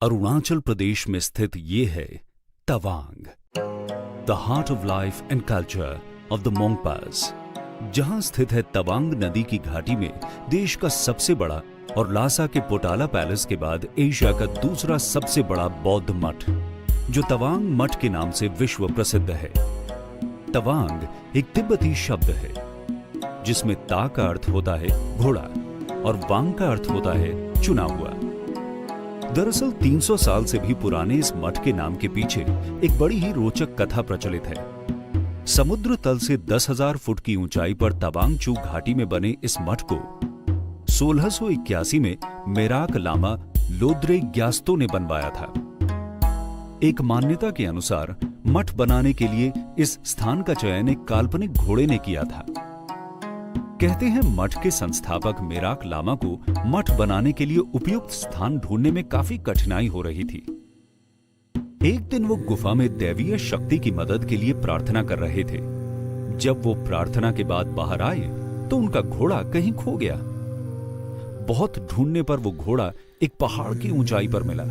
अरुणाचल प्रदेश में स्थित ये है Tawang, the heart of life and culture of the Monpas. जहां स्थित है तवांग नदी की घाटी में देश का सबसे बड़ा और लासा के पोटाला पैलेस के बाद एशिया का दूसरा सबसे बड़ा बौद्ध मठ, जो तवांग मठ के नाम से विश्व प्रसिद्ध है। तवांग एक तिब्बती शब्द है जिसमें ता का अर्थ होता है घोड़ा और वांग का अर्थ होता है चुना हुआ। दरअसल 300 साल से भी पुराने इस मठ के नाम के पीछे एक बड़ी ही रोचक कथा प्रचलित है। समुद्र तल से 10,000 फुट की ऊंचाई पर तवांग चू घाटी में बने इस मठ को 1681 में मेराक लामा लोद्रे ग्यास्तो ने बनवाया था। एक मान्यता के अनुसार मठ बनाने के लिए इस स्थान का चयन एक काल्पनिक घोड़े ने किया था। कहते हैं मठ के संस्थापक मेराक लामा को मठ बनाने के लिए उपयुक्त स्थान ढूंढने में काफी कठिनाई हो रही थी। एक दिन वो गुफा में दैवीय शक्ति की मदद के लिए प्रार्थना कर रहे थे। जब वो प्रार्थना के बाद बाहर आए तो उनका घोड़ा कहीं खो गया। बहुत ढूंढने पर वो घोड़ा एक पहाड़ की ऊंचाई पर मिला,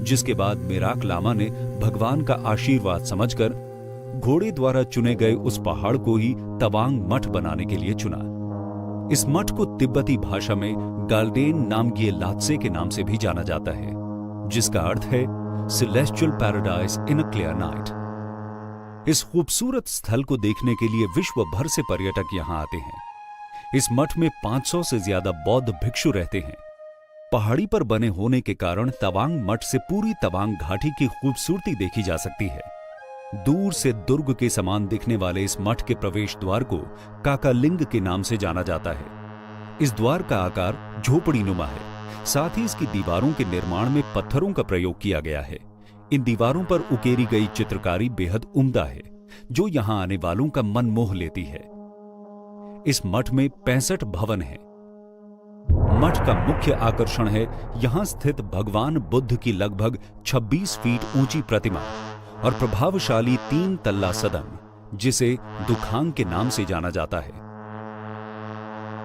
जिसके बाद मेराक लामा ने भगवान का आशीर्वाद समझकर घोड़े द्वारा चुने गए उस पहाड़ को ही तवांग मठ बनाने के लिए चुना। इस मठ को तिब्बती भाषा में गाल्डेन नामगिए लात्से के नाम से भी जाना जाता है, जिसका अर्थ है celestial paradise in a clear night. इस खूबसूरत स्थल को देखने के लिए विश्व भर से पर्यटक यहां आते हैं। इस मठ में 500 से ज्यादा बौद्ध भिक्षु रहते हैं। पहाड़ी पर बने होने के कारण तवांग मठ से पूरी तवांग घाटी की खूबसूरती देखी जा सकती है। दूर से दुर्ग के समान दिखने वाले इस मठ के प्रवेश द्वार को काकालिंग के नाम से जाना जाता है। इस द्वार का आकार झोपड़ी नुमा है। साथ ही इसकी दीवारों के निर्माण में पत्थरों का प्रयोग किया गया है। इन दीवारों पर उकेरी गई चित्रकारी बेहद उम्दा है, जो यहां आने वालों का मन मोह लेती है। इस मठ में 65 भवन हैं। मठ का मुख्य आकर्षण है यहां स्थित भगवान बुद्ध की लगभग 26 फीट ऊंची प्रतिमा और प्रभावशाली 3 तल्ला सदन, जिसे दुखांग के नाम से जाना जाता है।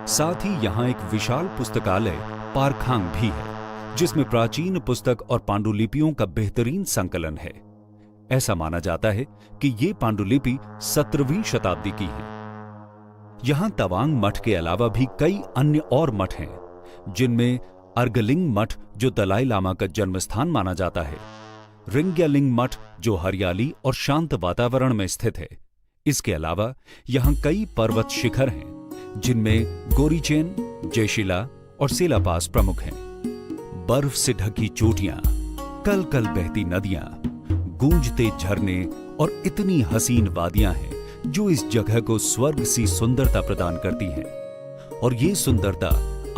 साथ ही यहां एक विशाल पुस्तकालय पारखांग भी है, जिसमें प्राचीन पुस्तक और पांडुलिपियों का बेहतरीन संकलन है। ऐसा माना जाता है कि ये पांडुलिपि 17वीं शताब्दी की है। यहां तवांग मठ के अलावा भी कई अन्य और मठ हैं, जिनमें अर्गलिंग मठ, जो दलाई लामा का जन्मस्थान माना जाता है, रिंग्यालिंग मठ, जो हरियाली और शांत वातावरण में स्थित है। इसके अलावा यहां कई पर्वत शिखर हैं, जिनमें गोरीचेन, जयशिला और सेलापास प्रमुख हैं। बर्फ से ढकी चोटियां, कल कल बहती नदियां, गूंजते झरने और इतनी हसीन वादियां हैं, जो इस जगह को स्वर्ग सी सुंदरता प्रदान करती हैं। और ये सुंदरता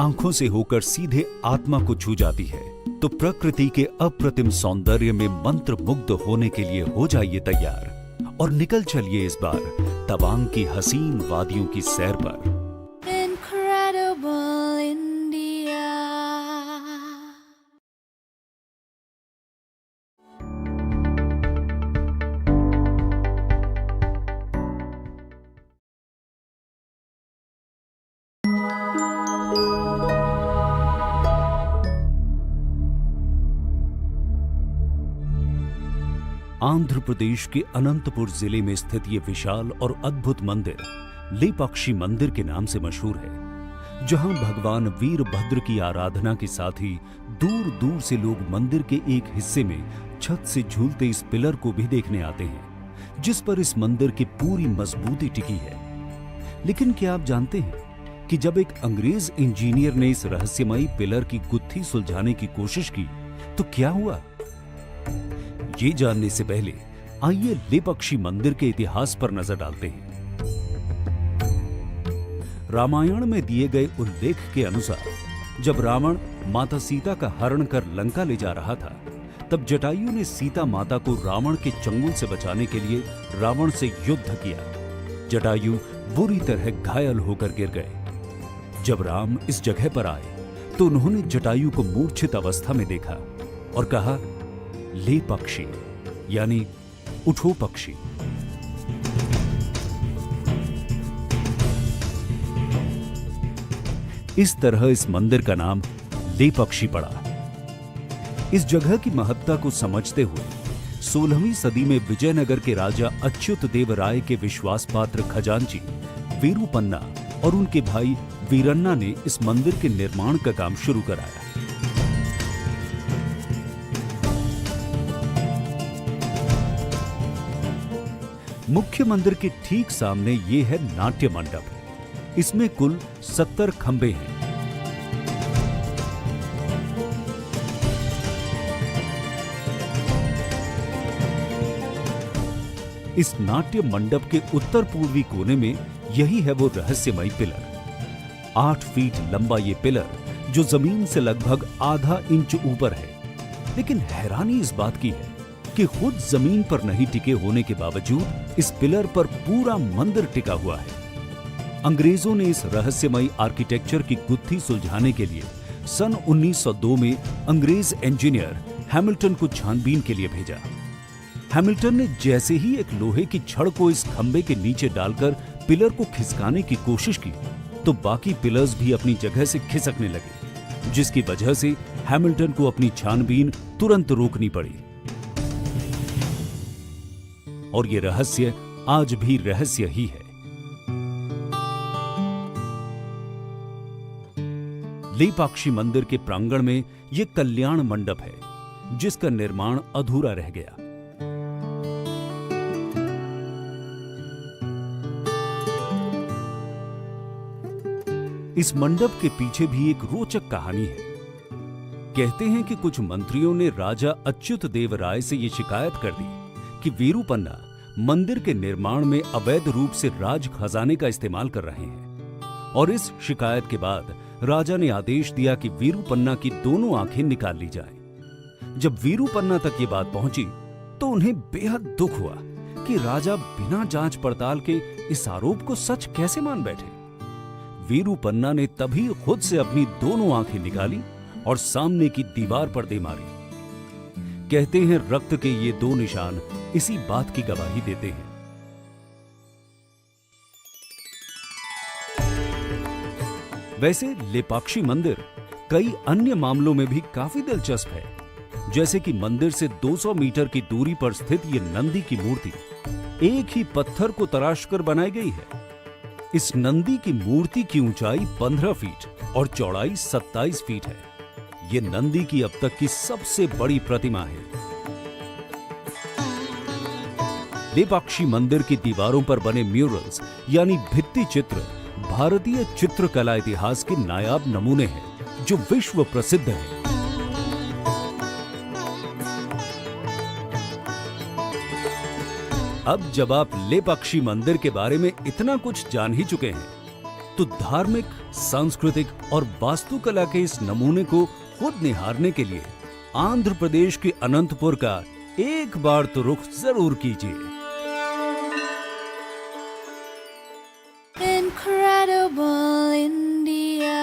आंखों से होकर सीधे आत्मा को छू जाती है। तो प्रकृति के अप्रतिम सौंदर्य में मंत्र मुग्ध होने के लिए हो जाइए तैयार और निकल चलिए इस बार तवांग की हसीन वादियों की सैर पर। आंध्र प्रदेश के अनंतपुर जिले में स्थित ये विशाल और अद्भुत मंदिर लेपाक्षी मंदिर के नाम से मशहूर है, जहां भगवान वीरभद्र की आराधना के साथ ही दूर दूर से लोग मंदिर के एक हिस्से में छत से झूलते इस पिलर को भी देखने आते हैं, जिस पर इस मंदिर की पूरी मजबूती टिकी है। लेकिन क्या आप जानते हैं कि जब एक अंग्रेज इंजीनियर ने इस रहस्यमयी पिलर की गुत्थी सुलझाने की कोशिश की तो क्या हुआ? ये जानने से पहले आइए लेपाक्षी मंदिर के इतिहास पर नजर डालते हैं। रामायण में दिए गए उल्लेख के अनुसार जब रावण माता सीता का हरण कर लंका ले जा रहा था, तब जटायु ने सीता माता को रावण के चंगुल से बचाने के लिए रावण से युद्ध किया। जटायु बुरी तरह घायल होकर गिर गए। जब राम इस जगह पर आए तो उन्होंने जटायु को मूर्छित अवस्था में देखा और कहा, ले पक्षी, यानी उठो पक्षी। इस तरह इस मंदिर का नाम लेपाक्षी पड़ा। इस जगह की महत्ता को समझते हुए 16वीं सदी में विजयनगर के राजा अच्युत देव राय के विश्वास पात्र खजांची वीरूपन्ना और उनके भाई वीरन्ना ने इस मंदिर के निर्माण का काम शुरू कराया। मुख्य मंदिर के ठीक सामने ये है नाट्य मंडप। इसमें कुल 70 खंबे हैं। इस नाट्य मंडप के उत्तर पूर्वी कोने में यही है वो रहस्यमयी पिलर। 8 फीट लंबा ये पिलर जो जमीन से लगभग आधा इंच ऊपर है। लेकिन हैरानी इस बात की है कि खुद जमीन पर नहीं टिके होने के बावजूद इस पिलर पर पूरा मंदिर टिका हुआ है। अंग्रेजों ने इस रहस्यमयी आर्किटेक्चर की गुत्थी सुलझाने के लिए सन 1902 में अंग्रेज इंजीनियर हैमिल्टन को छानबीन के लिए भेजा। हैमिल्टन ने जैसे ही एक लोहे की छड़ को इस खंबे के नीचे डालकर पिलर को खिसकाने की कोशिश की तो बाकी पिलर्स भी अपनी जगह से खिसकने लगे, जिसकी वजह से हैमिल्टन को अपनी छानबीन तुरंत रोकनी पड़ी। और ये रहस्य आज भी रहस्य ही है। लेपाक्षी मंदिर के प्रांगण में यह कल्याण मंडप है, जिसका निर्माण अधूरा रह गया। इस मंडप के पीछे भी एक रोचक कहानी है। कहते हैं कि कुछ मंत्रियों ने राजा अच्युत देव राय से यह शिकायत कर दी कि वीरूपन्ना मंदिर के निर्माण में अवैध रूप से राज खजाने का इस्तेमाल कर रहे हैं, और इस शिकायत के बाद राजा ने आदेश दिया कि वीरूपन्ना की दोनों आंखें निकाल ली जाएं। जब वीरूपन्ना तक ये बात पहुंची तो उन्हें बेहद दुख हुआ कि राजा बिना जांच पड़ताल के इस आरोप को सच कैसे मान बैठे। वीरूपन्ना ने तभी खुद से अपनी दोनों आंखें निकाली और सामने की दीवार पर दे मारी। कहते हैं रक्त के ये 2 निशान इसी बात की गवाही देते हैं। वैसे लेपाक्षी मंदिर कई अन्य मामलों में भी काफी दिलचस्प है, जैसे कि मंदिर से 200 मीटर की दूरी पर स्थित ये नंदी की मूर्ति एक ही पत्थर को तराशकर बनाई गई है। इस नंदी की मूर्ति की ऊंचाई 15 फीट और चौड़ाई 27 फीट है। ये नंदी की अब तक की सबसे बड़ी प्रतिमा है। लेपाक्षी मंदिर की दीवारों पर बने म्यूरल्स यानी भित्ति चित्र भारतीय चित्रकला इतिहास के नायाब नमूने हैं, जो विश्व प्रसिद्ध हैं। अब जब आप लेपाक्षी मंदिर के बारे में इतना कुछ जान ही चुके हैं, तो धार्मिक, सांस्कृतिक और वास्तुकला के इस नमूने को खुद निहारने के लिए आंध्र प्रदेश के अनंतपुर का एक बार तो रुख जरूर कीजिए। Incredible India.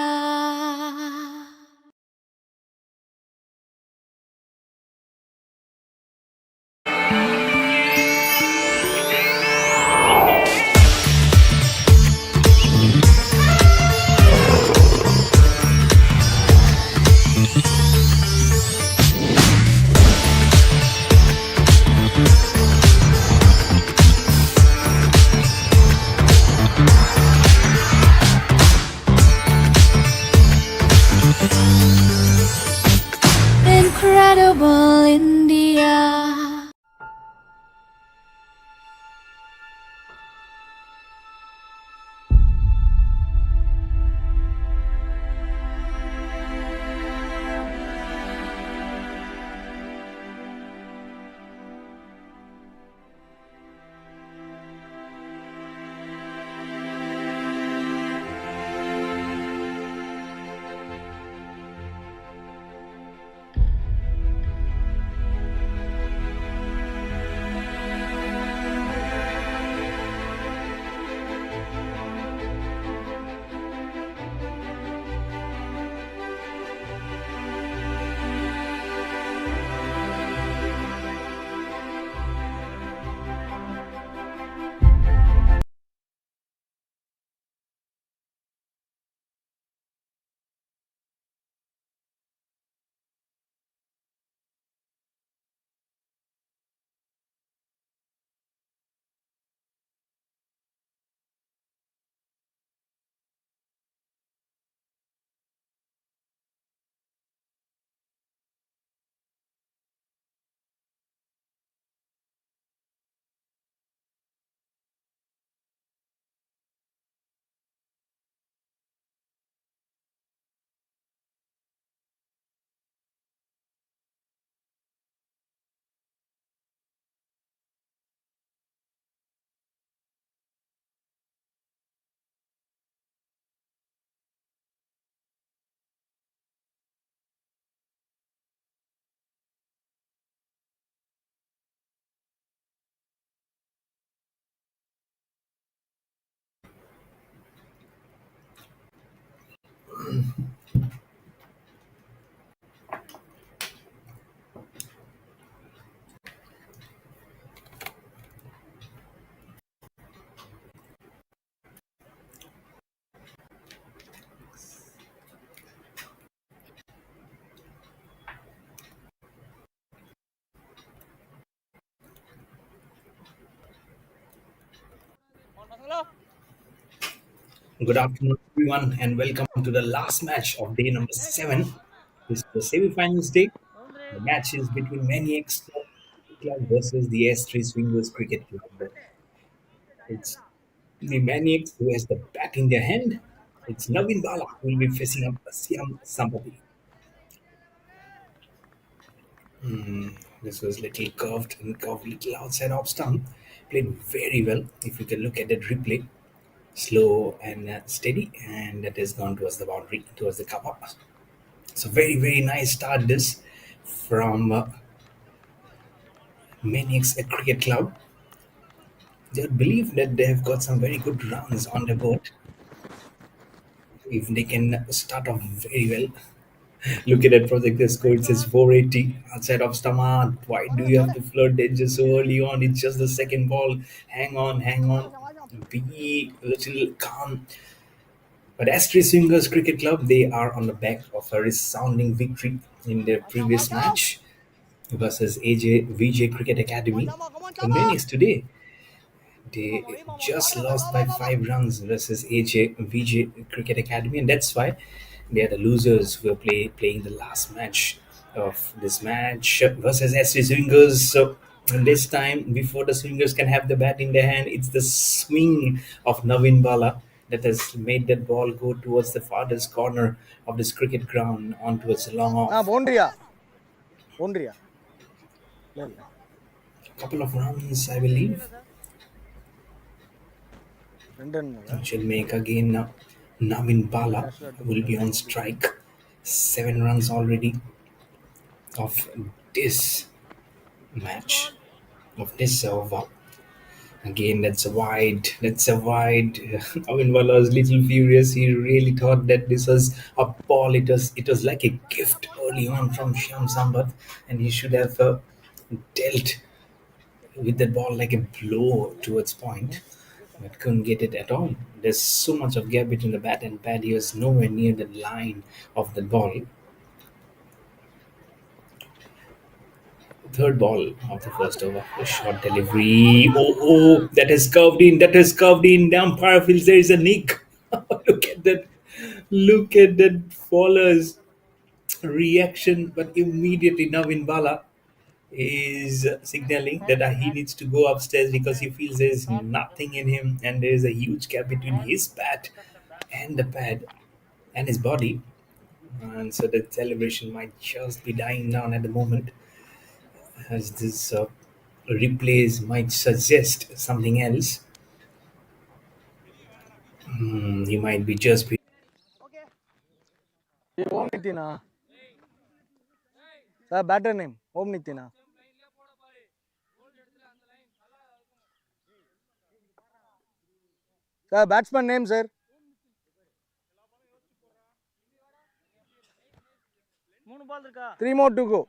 Good afternoon, everyone, and welcome to the last match of day number 7. This is the semi-finals day. The match is between MANIACX Club versus the S3 Swingers Cricket Club. It's the MANIACX who has the bat in their hand. It's Navin Bala who will be facing up Siam Sampati. This was little curved little outside off stump. Played very well. If you can look at that replay, slow and steady, and that has gone towards the boundary, towards the cover. So very nice start this from Maniacs Cricket Club. They believe that they have got some very good runs on the board. If they can start off very well, look at that project. The score, it says 480 outside of stomach. Why do you have to flirt danger so early on? It's just the second ball. Hang on. Be a little calm. But Astray Swingers Cricket Club, they are on the back of a resounding victory in their previous match versus AJ VJ Cricket Academy. And Maniacs today, they just lost by 5 runs versus AJ VJ Cricket Academy, and that's why they are the losers who are playing the last match of this match versus SC Swingers. So and this time, before the Swingers can have the bat in their hand, it's the swing of Navin Bala that has made that ball go towards the farthest corner of this cricket ground on towards the long off. boundary-ஆ boundary-ஆ இல்ல இல்ல Couple of runs, I believe. 2 ரன்னுங்களா Which will make again Navin Bala கேஷ்ல எடுத்து will be போட்டாரு on strike. 7 runs already of this match, of this over. Again, that's a wide. That's a wide. Navin Bala was little furious. He really thought that this was a ball. It was like a gift early on from Shyam Sambat, and he should have dealt with that ball like a blow towards point, but couldn't get it at all. There's so much of gap between the bat and pad. He was nowhere near the line of the ball. Third ball of the first over. A short delivery. That has curved in. That has curved in. The umpire feels there is a nick. Look at that. Look at that faller's reaction. But immediately Navin Bala is signaling that he needs to go upstairs because he feels there's nothing in him and there is a huge gap between his bat and the pad and his body. And so the celebration might just be dying down at the moment as this replays might suggest something else. He might be just be Om Nitin sir batter name Om Nitin sir batsman name sir 3 more to go.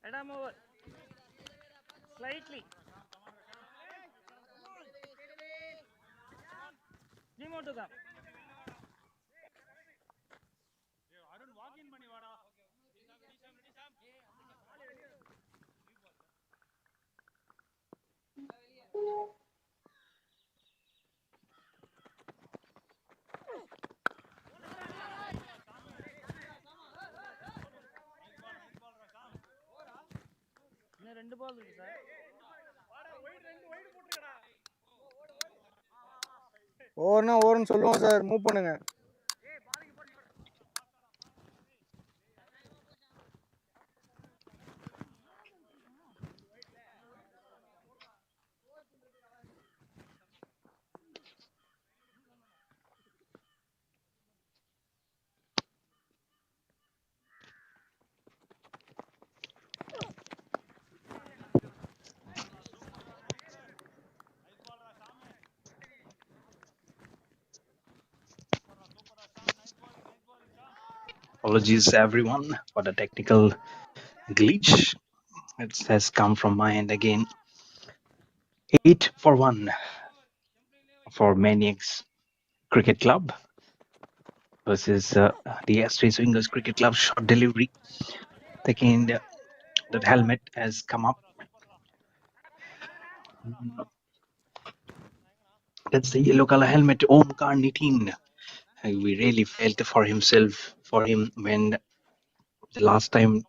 Adam over. Slightly. 3 more to come. இன்னும் 2 பால் இருக்கு sir. ஓவர்னா ஓவர்னு சொல்லுவோம் sir, move பண்ணுங்க. Apologies, everyone, for the technical glitch. It has come from my end again. 8-1 for MANIACX Cricket Club versus the S3 Swingers Cricket Club. Short delivery. Second, that helmet has come up. That's the yellow color helmet. Omkar Nitin. We really felt for him when the last time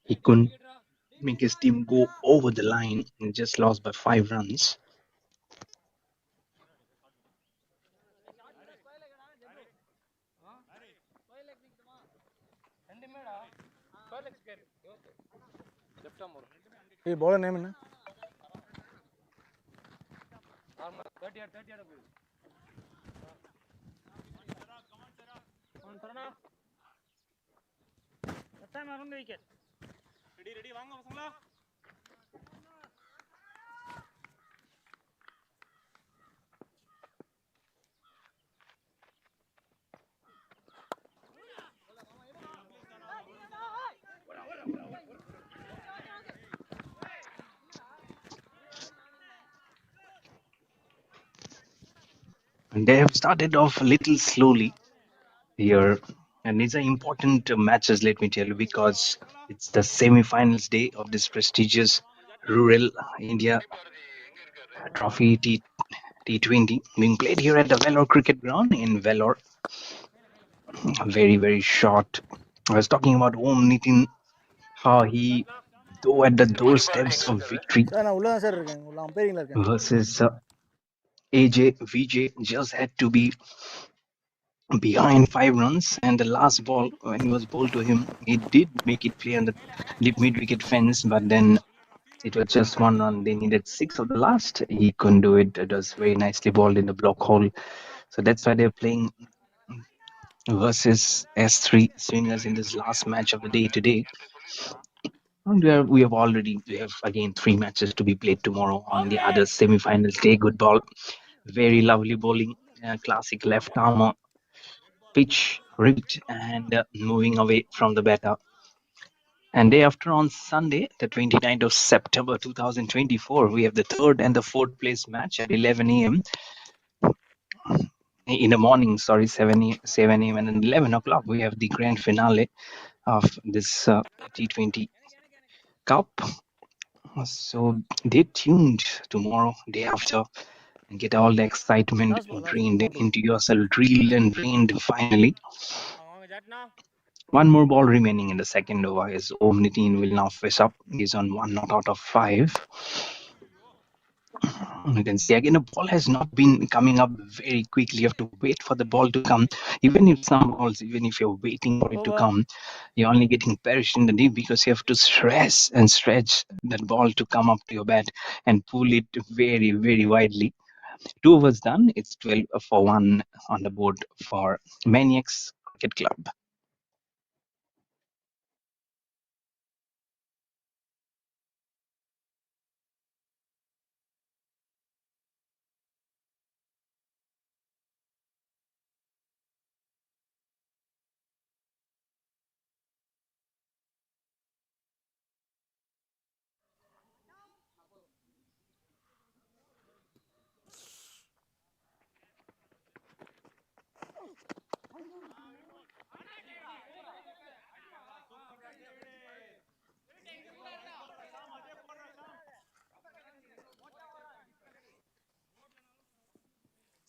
he couldn't make his team go over the line and just lost by 5 runs. ஏய் bowler name என்ன? Arun wicket. Ready வாங்க பசங்களா. And they have started off a little slowly here. And these are important matches, let me tell you, because it's the semi-finals day of this prestigious Rural India Trophy T20 being played here at the Vellore Cricket Ground in Vellore. Very, very short. I was talking about Om Nitin, how he, though at the doorsteps of victory sir நான் உள்ள தான் sir இருக்கேன். உள்ள அம்பைரிங்ல இருக்கேன். versus AJ, VJ just had to be behind 5 runs, and the last ball, when he was bowled to him, he did make it play on the mid-wicket fence, but then it was just 1 run. They needed 6 of the last. He couldn't do it. It was very nicely bowled in the block hole. So that's why they're playing versus S3 Swingers in this last match of the day today. And we have again 3 matches to be played tomorrow on the other semi-finals day. Good ball, very lovely bowling, classic left arm pitch ripped and moving away from the batter. And day after, on Sunday, the 29th of September 2024, we have the third and the fourth place match at 11 a.m. in the morning. 7 a.m. and then 11 o'clock we have the grand finale of this T20 Cup. So stay tuned tomorrow, day after, and get all the excitement drained into yourself, drilled and drained finally. One more ball remaining in the second over. As Om Nitin will now face up. He's on 1 not out of 5. You can see again the ball has not been coming up very quickly. You have to wait for the ball to come. Even if some balls, even if you're waiting for it to come, you're only getting perished in the deep because you have to stress and stretch that ball to come up to your bat and pull it very, very widely. 2 overs done. It's 12-1 on the board for MANIACX Cricket Club.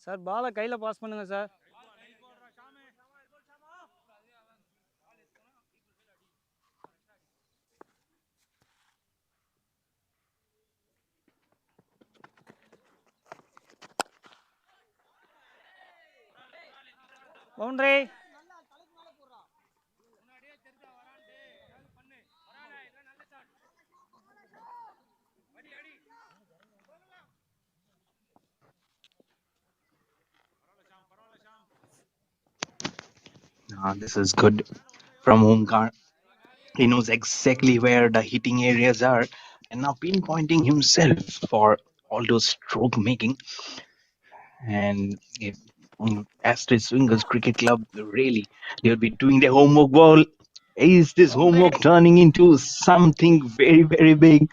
Sir பாலை கையில் pass பண்ணுங்க sir. Boundary. This is good from Omkar. He knows exactly where the hitting areas are and now pinpointing himself for all those stroke making. And Astrid Swingers Cricket Club, really, they'll be doing their homework well. Is this homework turning into something very, very big?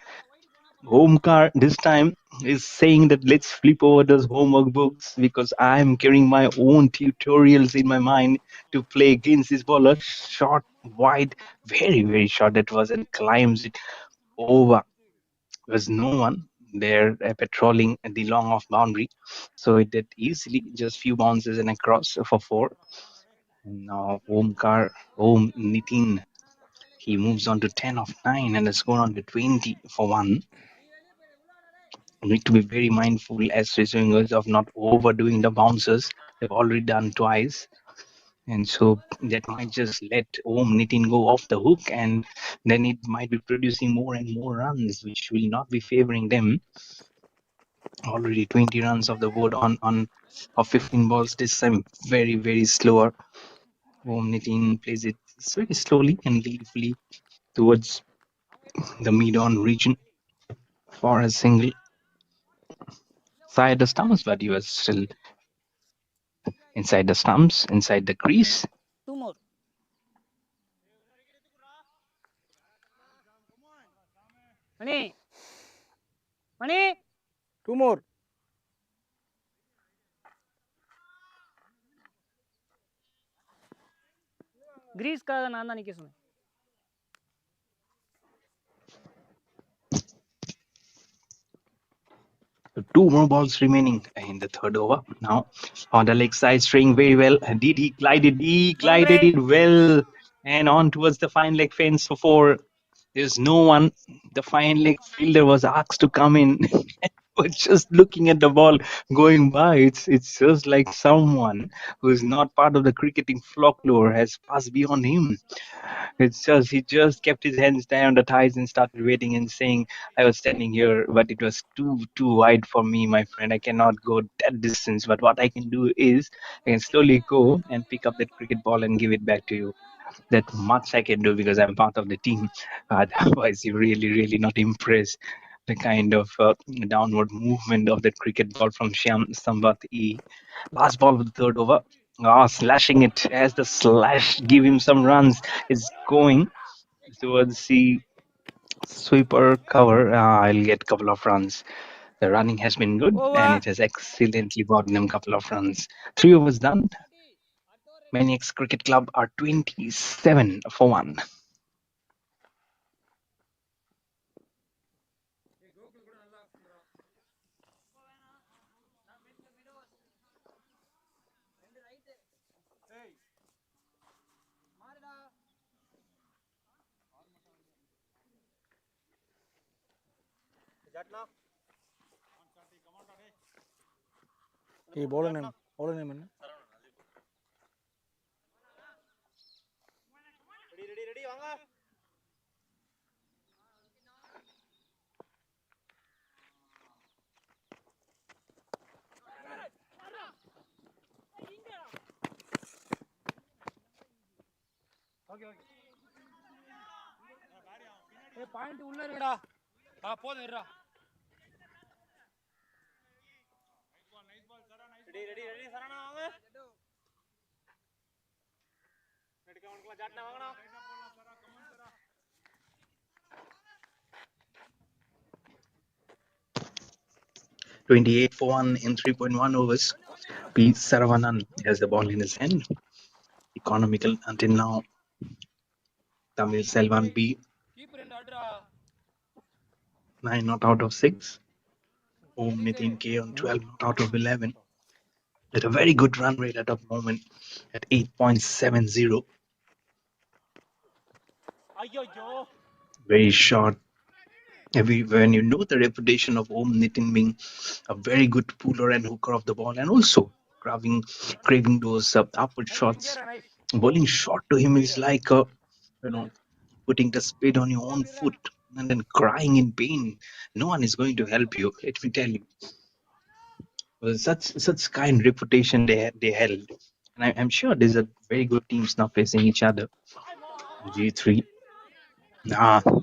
Homekar this time is saying that let's flip over those homework books because I'm carrying my own tutorials in my mind to play against this bowler. Short, wide, very, very short that was, and climbs it over. There's no one there patrolling the long off boundary. So it did easily just few bounces and across for four. And now Om Nitin, he moves on to 10 of 9 and has gone on to 20 for 1. Need to be very mindful as swingers of not overdoing the bounces. They've already done twice. And so that might just let Om Nitin go off the hook, and then it might be producing more and more runs, which will not be favoring them. Already 20 runs off the board on of 15 balls. This time very, very slower. Om Nitin plays it very slowly and gleefully towards the mid-on region for a single. Side the stumps, but he was still inside the stumps, inside the crease. Two more. Mani. Mani. 2 more. Greece का नाना नहीं किसमें. Two more balls remaining in the third over. Now on the leg side, string very well. Did he glide it? He glided it well. And on towards the fine leg fence for 4. There's no one. The fine leg fielder was asked to come in. But just looking at the ball going by, it's just like someone who is not part of the cricketing folklore has passed beyond him. It's just he just kept his hands down on the thighs and started waiting and saying, "I was standing here, but it was too wide for me, my friend. I cannot go that distance. But what I can do is I can slowly go and pick up that cricket ball and give it back to you. That much I can do because I'm part of the team." Otherwise, you really not impressed. The kind of downward movement of that cricket ball from Shyam Sambat E. Last ball of the third over. Slashing it as the slash give him some runs. Is going towards the sweeper cover. I'll get a couple of runs. The running has been good and it has excellently brought them a couple of runs. 3 overs done. MANIACX Cricket Club are 27 for 1. ఈ bowler name என்ன? Ready வாங்க. Okay okay. Point உள்ள இருக்குடா. போதும் இருடா. Ready சரணா வாங்க. Ready கவுன்ட்ல ஜாட்னா வாங்கடா. 28 for 1 in 3.1 overs. P. Saravanan has the ball in his hand. Economical until now. Tamil Selvan B. 9 not out of 6. Om Nitin K on 12 not out of 11. With a very good run rate at the moment at 8.70. Very short. When you know the reputation of Om Nitin being a very good puller and hooker of the ball, and also craving those upward shots, bowling short to him is like putting the spade on your own foot and then crying in pain. No one is going to help you. Let me tell you. Such kind reputation they held, and I'm sure these are very good teams now facing each other. G3.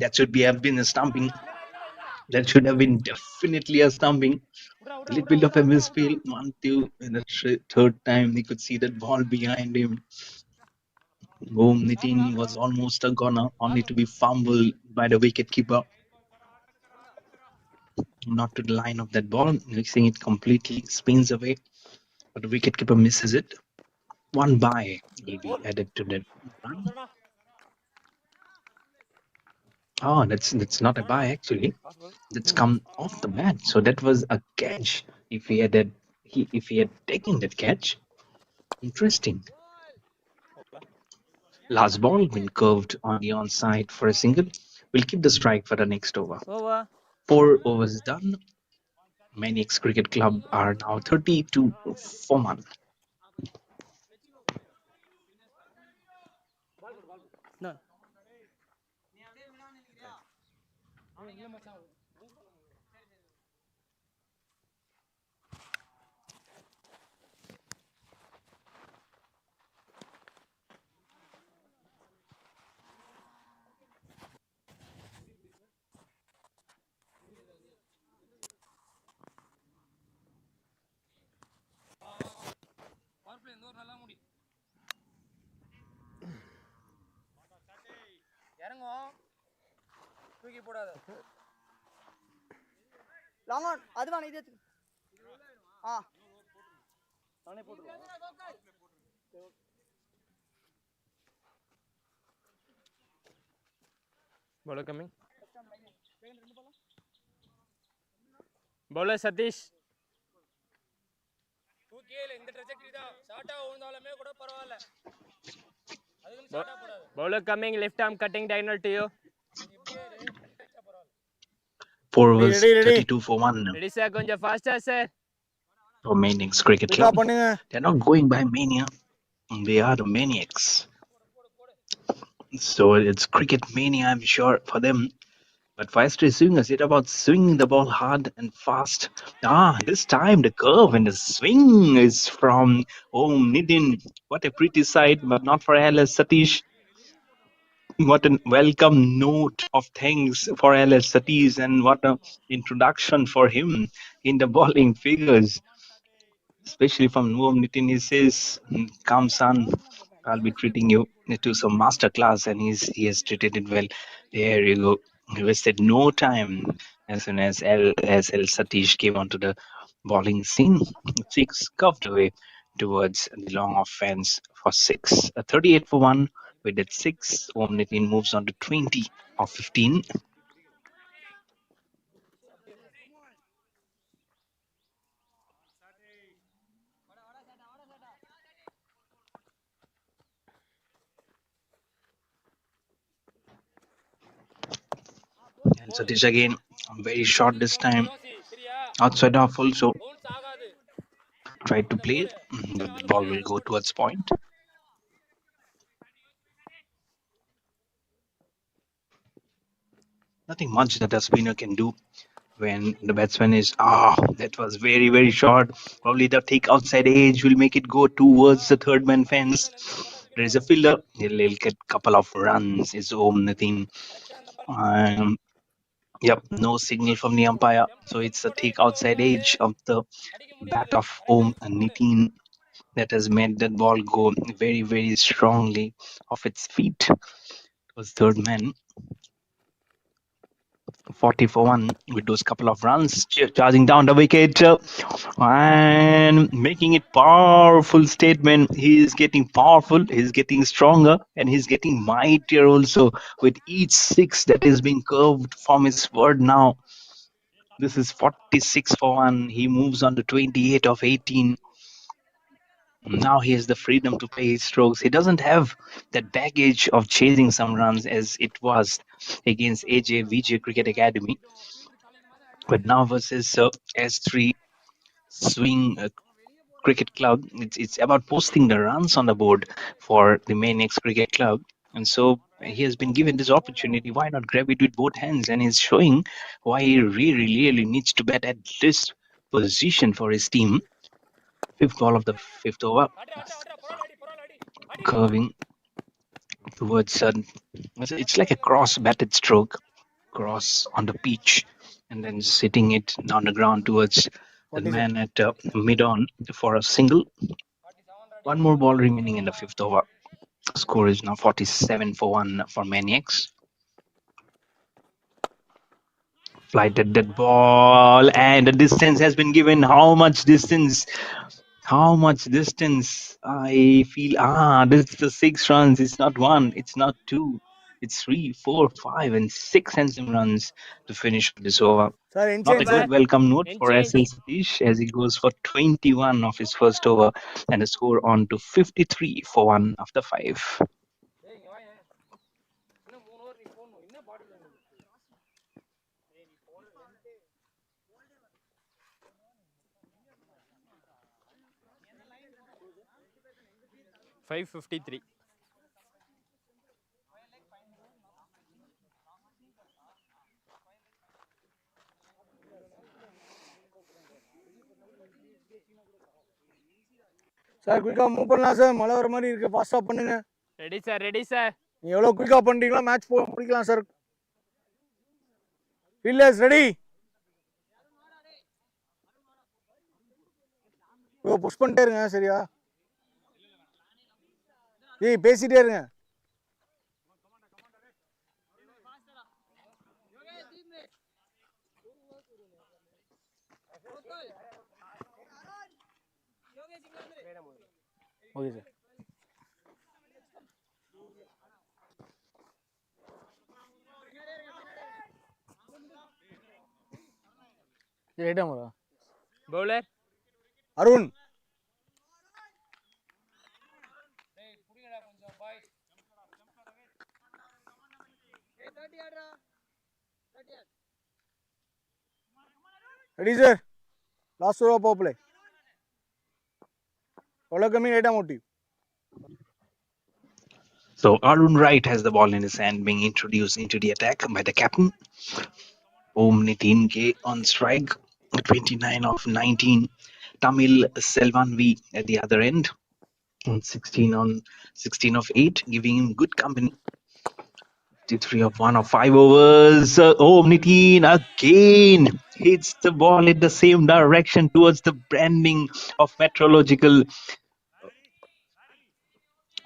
That should have been a stumping. That should have been definitely a stumping. A little bit of a misfeel. 1-2 in the third time he could see that ball behind him. Nitin was almost a goner, only to be fumbled by the wicketkeeper. Not to the line of that ball, mixing it completely, spins away, but the wicketkeeper misses it. One by will be added to that run. Oh, that's not a buy actually. That's come off the bat. So that was a catch. If he had taken that catch, interesting. Last ball been curved on the onside for a single. We'll keep the strike for the next over. Over. 4 overs done. MANIACX Cricket Club are now 32 for 1. No. இறங்கும் தூக்கி போடாத long on அது வேணாம் இது ஆ நானே போட்டுருவேன் bowler coming bowler Satish தூக்கியே இந்த trajectory தான் ஷார்ட்டா ஓடுனாலுமே கூட பரவாயில்ல அதுக்கு ஷார்ட்டா போடாத bowler coming left arm cutting diagonal to you 4 overs, 32 for 1 ready sir கொஞ்சம் faster sir for MANIACX Cricket பிக்கா Club. பண்ணுங்க They're not going by Mania. They are the MANIACs. So it's cricket mania, I'm sure, for them. But for Astrid swingers, it's about swinging the ball hard and fast. This time the curve and the swing is from Nitin. What a pretty sight, but not for LS Satish. What a welcome note of thanks for LS Satish, and what an introduction for him in the bowling figures. Especially from Nitin, he says, "Come, son, I'll be treating you to some master class," and he has treated it well. There you go. He wasted no time as soon as L Satish came onto the bowling scene. Six curved away towards the long off fence for 6. 38 for 1 with that 6. Nitin moves on to 20 of 15. And Satish again, very short this time. Outside off also tried to play it, but the ball will go towards point. Nothing much that a spinner can do when the batsman is, that was very, very short. Probably the thick outside edge will make it go towards the third man fence. There is a fielder, he'll get a couple of runs, is Nothing. Yep, no signal from the umpire. So it's the thick outside edge of the bat of Nitin that has made that ball go very, very strongly off its feet. It was third man. 40 for 1 with those couple of runs, charging down the wicket and making it powerful statement. He is getting powerful, he's getting stronger, and he's getting mightier also with each 6 that is being curved from his word now. This is 46 for 1. He moves on to 28 of 18. Now he has the freedom to play his strokes. He doesn't have that baggage of chasing some runs as it was against VJ Cricket Academy. But now versus S3 Swing Cricket Club, it's about posting the runs on the board for the MANIACX Cricket Club. And so he has been given this opportunity. Why not grab it with both hands? And he's showing why he really, really needs to bat at this position for his team. 5th ball of the 5th over. Curving towards it's like a cross batted stroke, cross on the pitch. and then sitting it on the ground towards the 47. man at mid-on for a single. One more ball remaining in the fifth over. Score is now 47 for 1 for MANIACX. Flighted that ball, and the distance has been given. How much distance? How much distance? I feel this is the 6 runs. It's not 1, it's not 2, it's 3, 4, 5, and 6 handsome runs to finish this over. Sir, in Not a change, sir. good welcome note In for change. SL Satish as he goes for 21 of his first over and a score on to 53 for 1 after 5. 553. Sir குயிக்காக move பண்ணலாம் sir. மழை வர மாதிரி இருக்கு, ஃபாஸ்ட்டாக பண்ணுங்க. Ready sir, ready sir. நீ எவ்வளோ குயிக்காக பண்ணிட்டீங்களோ மேட்ச் முடிக்கலாம் சார். Fielders ready. புஷ் பண்ணிட்டே இருங்க. சரியா? ஏய் பேசிட்டே இருங்க. Okay sir. ரைட்டா மரா bowler Arun. Ready sir. Last over power play. எவ்வளோ கம்மி ரைட்டா motive. So Arun Wright has the ball in his hand, being introduced into the attack by the captain. Om Nitin K on strike, 29 of 19. Tamil Selvan V at the other end, 16 of 8, giving him good company. 53 of 1 of 5 overs. Om Nitin again hits the ball in the same direction towards the branding of meteorological,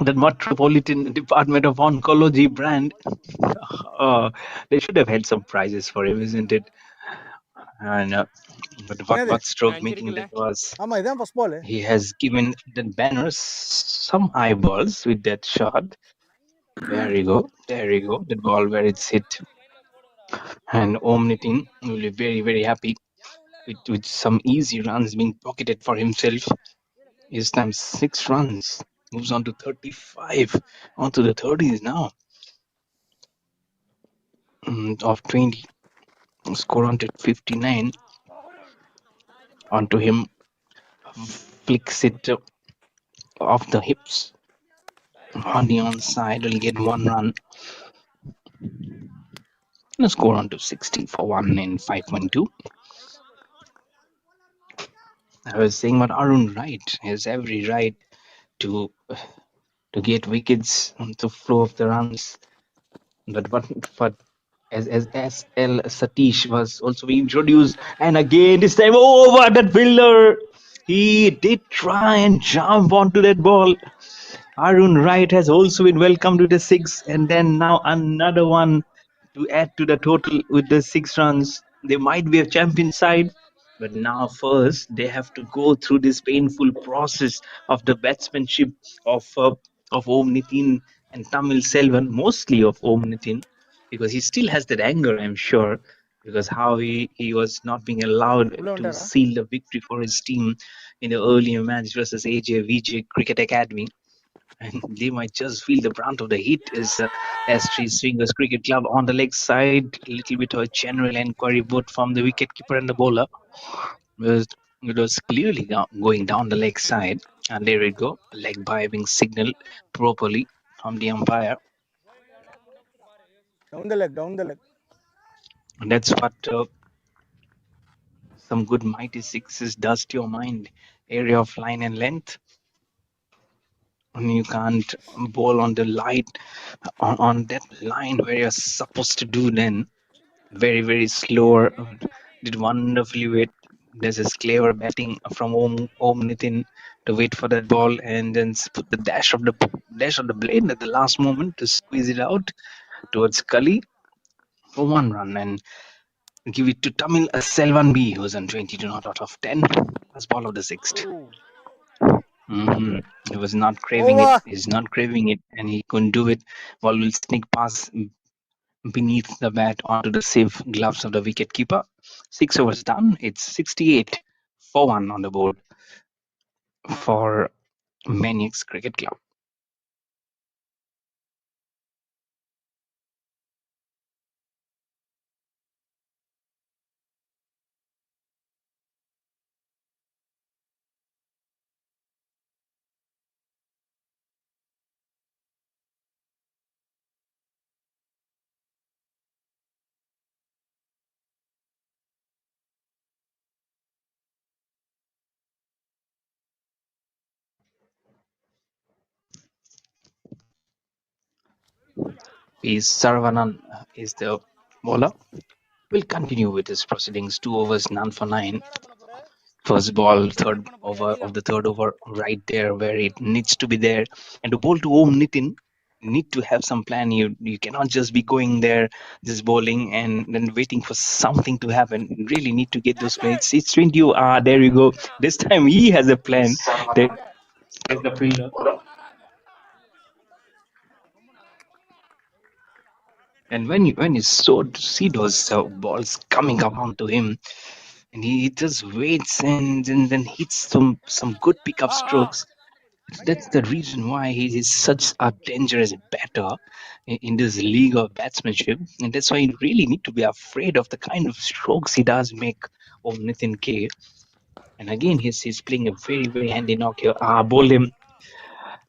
the Metropolitan Department of Oncology brand. They should have had some prizes for him, isn't it? And but what stroke making that was. ஆமாம் இதான் first ball. He has given the banners some eyeballs with that shot. There you go. There you go. That ball where it's hit. And Om Nitin will be very, very happy with some easy runs being pocketed for himself. His time 6 runs. Moves on to 35. On to the 30s now. Of 20. Score on to 59. Onto him. Flicks it off the hips. On the onside will get 1 run. And a score on to 60 for 1 in 5.2. I was saying about Arun Wright has every right to get wickets, to flow of the runs. But as SL Satish was also being introduced, and again this time over that Vellore. He did try and jump onto that ball. Arun Wright has also been welcomed with a 6, and then now another one to add to the total with the 6 runs. They might be a champion side, but now first they have to go through this painful process of the batsmanship of Om Nitin and Tamil Selvan, mostly of Om Nitin, because he still has that anger, I'm sure, because how he was not being allowed to seal the victory for his team in the earlier match versus AJ Cricket Academy. And they might just feel the brunt of the heat as Sri Swingers Cricket Club on the leg side. A little bit of a general enquiry both from the wicketkeeper and the bowler. It was clearly going down the leg side. And there we go. Leg by being signaled properly from the umpire. Down the leg, down the leg. And that's what some good mighty sixes does to your mind. Area of line and length. And you can't bowl on the light on that line where you're supposed to do then. very slower. Did wonderfully wait. There's this clever batting from Om Nitin to wait for that ball and then put the dash of the blade at the last moment to squeeze it out towards Kali for 1 run and give it to Tamil Selvan B, who's on 22 not out of 10 as ball of the sixth. He was not craving it. Over. He's not craving it, and he couldn't do it. Ball will sneak past beneath the bat onto the safe gloves of the wicketkeeper. 6 overs done. It's 68 for 1 on the board for MANIACX Cricket Club. Is Saravanan is the bowler. Will continue with his proceedings. 2 overs, none for 9. First ball, third over of the third over, right there where it needs to be there. And to bowl to Om Nitin, need to have some plan. You cannot just be going there, just bowling and then waiting for something to happen. You really need to get those plays. It's 20. There you go. This time he has a plan. There's the fielder. And when you see those balls coming up onto him, and he just waits and then hits some good pickup strokes. That's the reason why he is such a dangerous batter in this league of batsmanship, and that's why you really need to be afraid of the kind of strokes he does make of Nitin K. And again, he's playing a very handy knock here. Bowled him.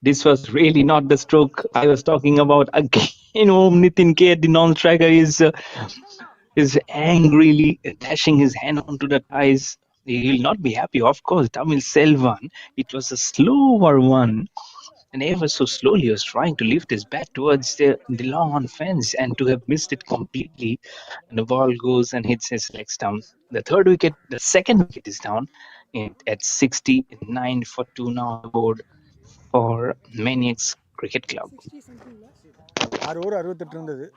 This was really not the stroke I was talking about. Again, Nitin K, the non-striker, is angrily dashing his hand onto the ties. He will not be happy, of course. Tamil Selvan, it was a slower one, and ever so slowly he was trying to lift his bat towards the long on fence and to have missed it completely. And the ball goes and hits his legs down. The second wicket is down at 69 for 2 now on the board for MANIACX Cricket Club. 6 over 68 இருந்தது.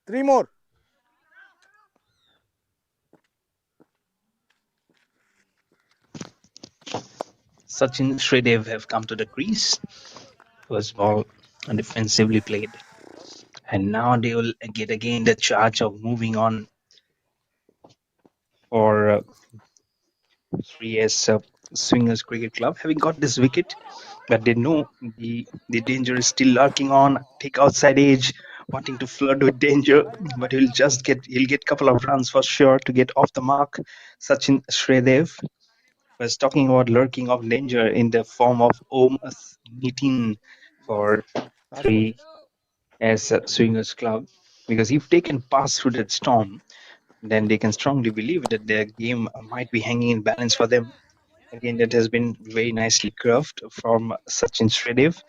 Three more. Sachin Shridev have come to the crease. First ball defensively played. And now they will get again the charge of moving on for 3S Swingers Cricket Club, having got this wicket, but they know the danger is still lurking on. Take outside edge, wanting to flirt with danger, but he'll get couple of runs for sure to get off the mark. Sachin Shridev was talking about lurking of danger in the form of Om Nitin for 3S Swingers Club, because if they can pass through that storm, then they can strongly believe that their game might be hanging in balance for them. Again, that has been very nicely curved from Sachin Shridev.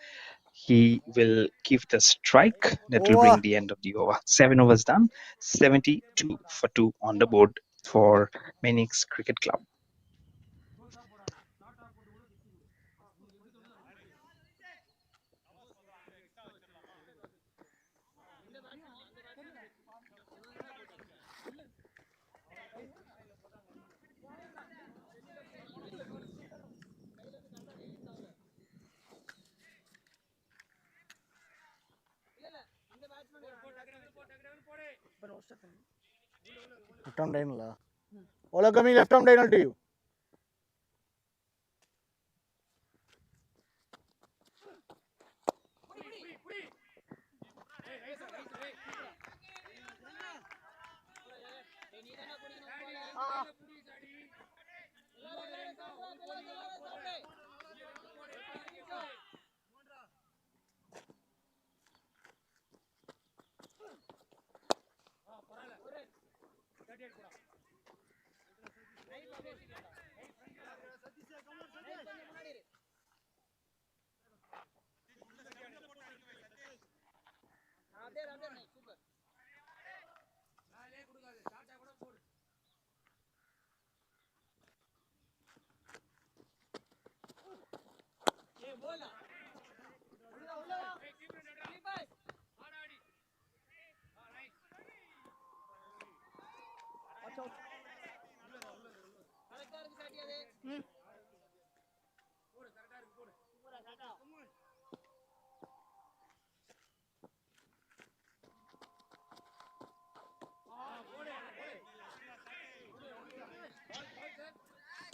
He will give the strike that will bring Over. the end of the over. 7 overs done, 72 for 2 on the board for MANIACX Cricket Club. left arm diagonal. Bowler coming left arm diagonal to you.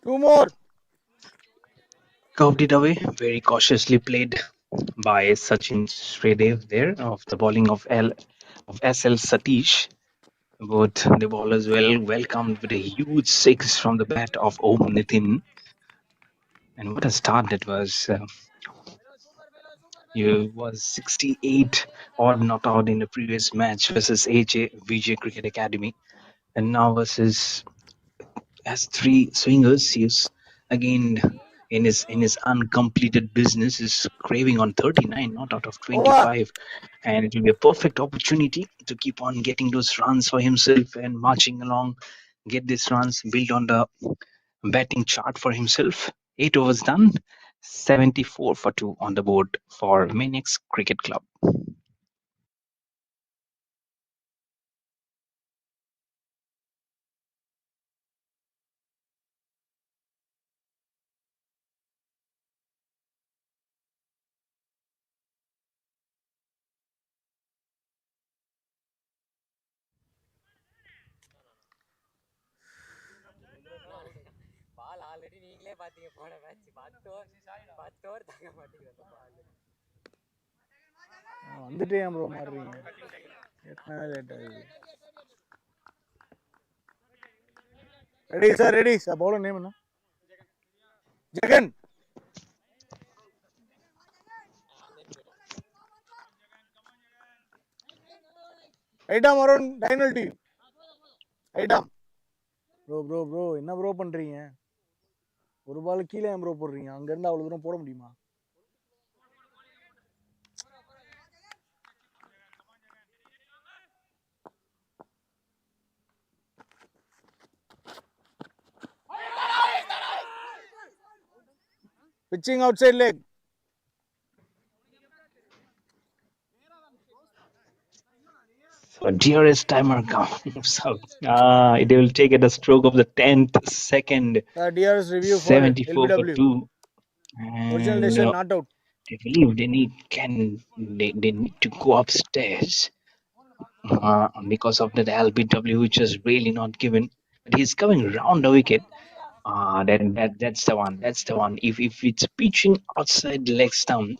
Two more. Curved it away, very cautiously played by Sachin Sridev there of the bowling of SL Satish. But the bowlers welcomed with a huge six from the bat of Om Nitin. And what a start that was. He was 68 odd not out in the previous match versus VJ Cricket Academy. And now versus has three swingers. He's again in his uncompleted business is craving on 39, not out of 25. And it will be a perfect opportunity to keep on getting those runs for himself and marching along, get these runs, build on the batting chart for himself. 8 overs done, 74 for 2 on the board for MANIACX Cricket Club. Ball already நீங்களே பாத்தீங்க போன match 10 over தாங்க மாட்டேங்குது அந்த பால் வந்துட்டே bro மாறுறீங்க எத்தனை late ஆகுது ready sir bowler name என்ன ஜெகன் ஐட்டாம் அரௌண்ட் டைனல் டீம் ஐட்டாம் ப்ரோ என்ன ப்ரோ பண்றீங்க ஒரு பால் கீழே ஏன் ப்ரோ போடுறீங்க அங்க இருந்து அவ்வளவு தூரம் போட முடியுமா pitching outside leg So dearest timer comes out. They will take at a stroke of the 10th second. DRS review for 74 for LBW 2. original And decision not out they believe they need to go upstairs because of that LBW, which is really not given. But he's coming round the wicket. That's the one. That's the one. If it's pitching outside the leg stump,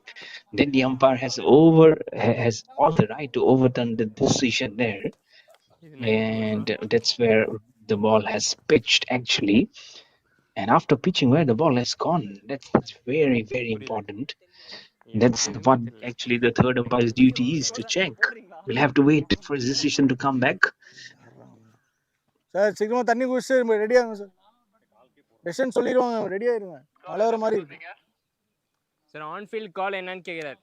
then the umpire has all the right to overturn the decision there, and that's where the ball has pitched actually. And after pitching where the ball has gone, that's very very important. That's what actually the third umpire's duty is to check. We'll have to wait for his decision to come back. Sir சீக்கிரமா தண்ணி குடிச்சு ready ஆகுங்க sir decision சொல்லிடுவாங்க ready ஆயிருங்க மழை வர மாதிரி இருக்கு சார் ஆன் ஃபீல்ட் கால் என்னன்னு கேக்குறாரு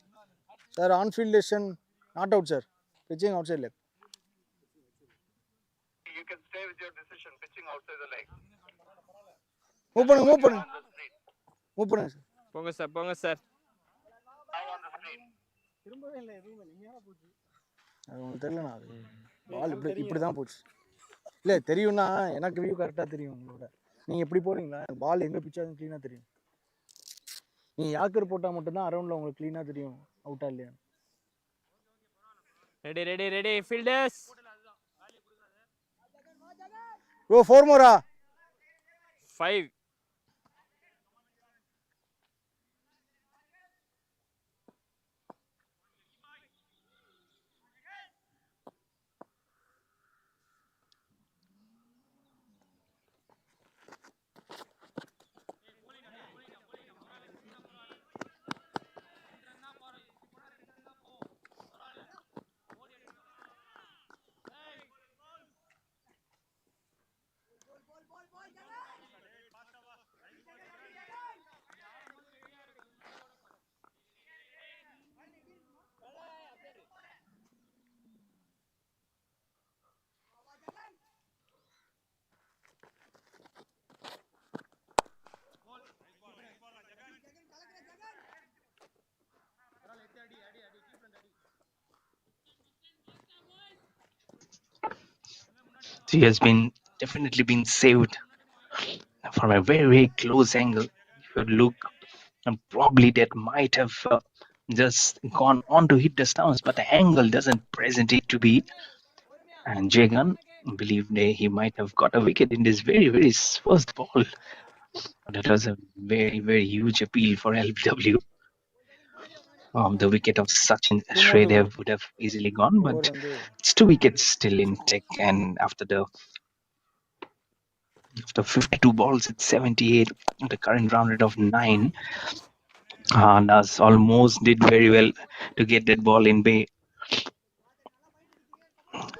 sir on field decision not out sir pitching outside leg You can stay with your decision, pitching outside the leg. Move பண்ணுங்க சார் போங்க sir Now on the screen. திரும்பவே இல்லை எதுவுமே நீங்க போச்சு அது உங்களுக்கு தெரியலண்ணா அது பால் இப்படி தான் போச்சு இல்லை தெரியும்னா எனக்கு வியூ கரெக்டாக தெரியும் உங்களோட நீங்கள் எப்படி போகிறீங்களா பால் எங்கே பிச்சாலும் க்ளீனாக தெரியும் நீங்கள் யாக்கர் போட்டால் மட்டும்தான் அரௌண்டில் உங்களுக்கு க்ளீனாக தெரியும் அவுட்டா இல்லையா ready fielders Bro, 4 more. 5. She has been definitely been saved from a very, very close angle. If you look, and probably that might have just gone on to hit the stumps, but the angle doesn't present it to be. And Jagan believed he might have got a wicket in this very, very first ball. That was a very, very huge appeal for LBW. The wicket of Sachin 2 more to go. Shredev would have easily gone, Over but வந்து it's 2 wickets still in tech. And after 52 balls, it's 78. The current round rate of 9. Nas almost did very well to get that ball in bay.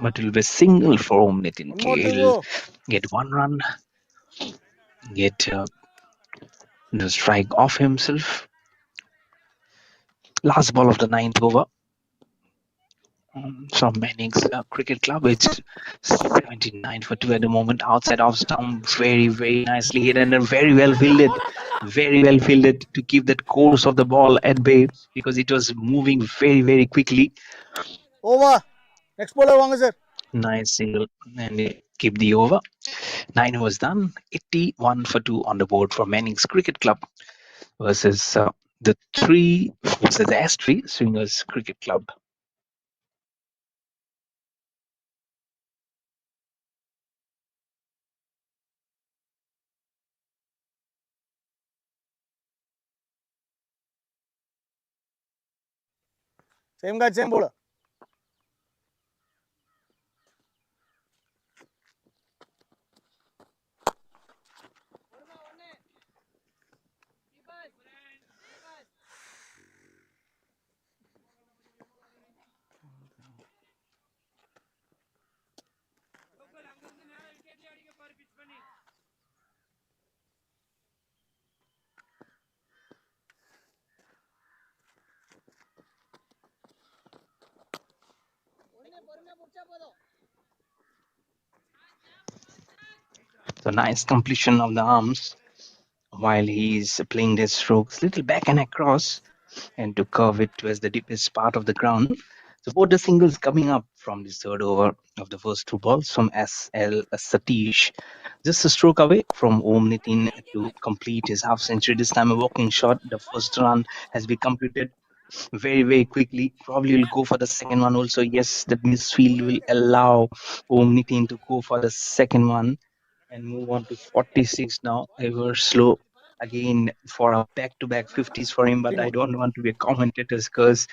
But it will be single for Nitin 1 K. more to He'll go. get 1 run, get the strike off himself. Last ball of the 9th over. From MANIACX Cricket Club, it's 79 for 2 at the moment. Outside off stump, very, very nicely hit and very well fielded. Very well fielded to keep that course of the ball at bay because it was moving very, very quickly. Over. Next bowler வாங்க sir. Nice single and keep the over. 9 overs done. 81 for 2 on the board for MANIACX Cricket Club versus the S3 Swingers Cricket Club. Same guy, same bowler. So nice completion of the arms while he's playing their strokes, little back and across, and to curve it towards the deepest part of the ground. So both the singles coming up from the third over of the first 2 balls from SL Satish. Just a stroke away from Om Nitin to complete his half century. This time a walking shot. The first run has been completed very, very quickly. Probably will go for the second one also. Yes, the misfield will allow Om Nitin to go for the second one and move on to 46 now. Ever slow again for a back-to-back 50s for him, but I don't want to be a commentator's curse.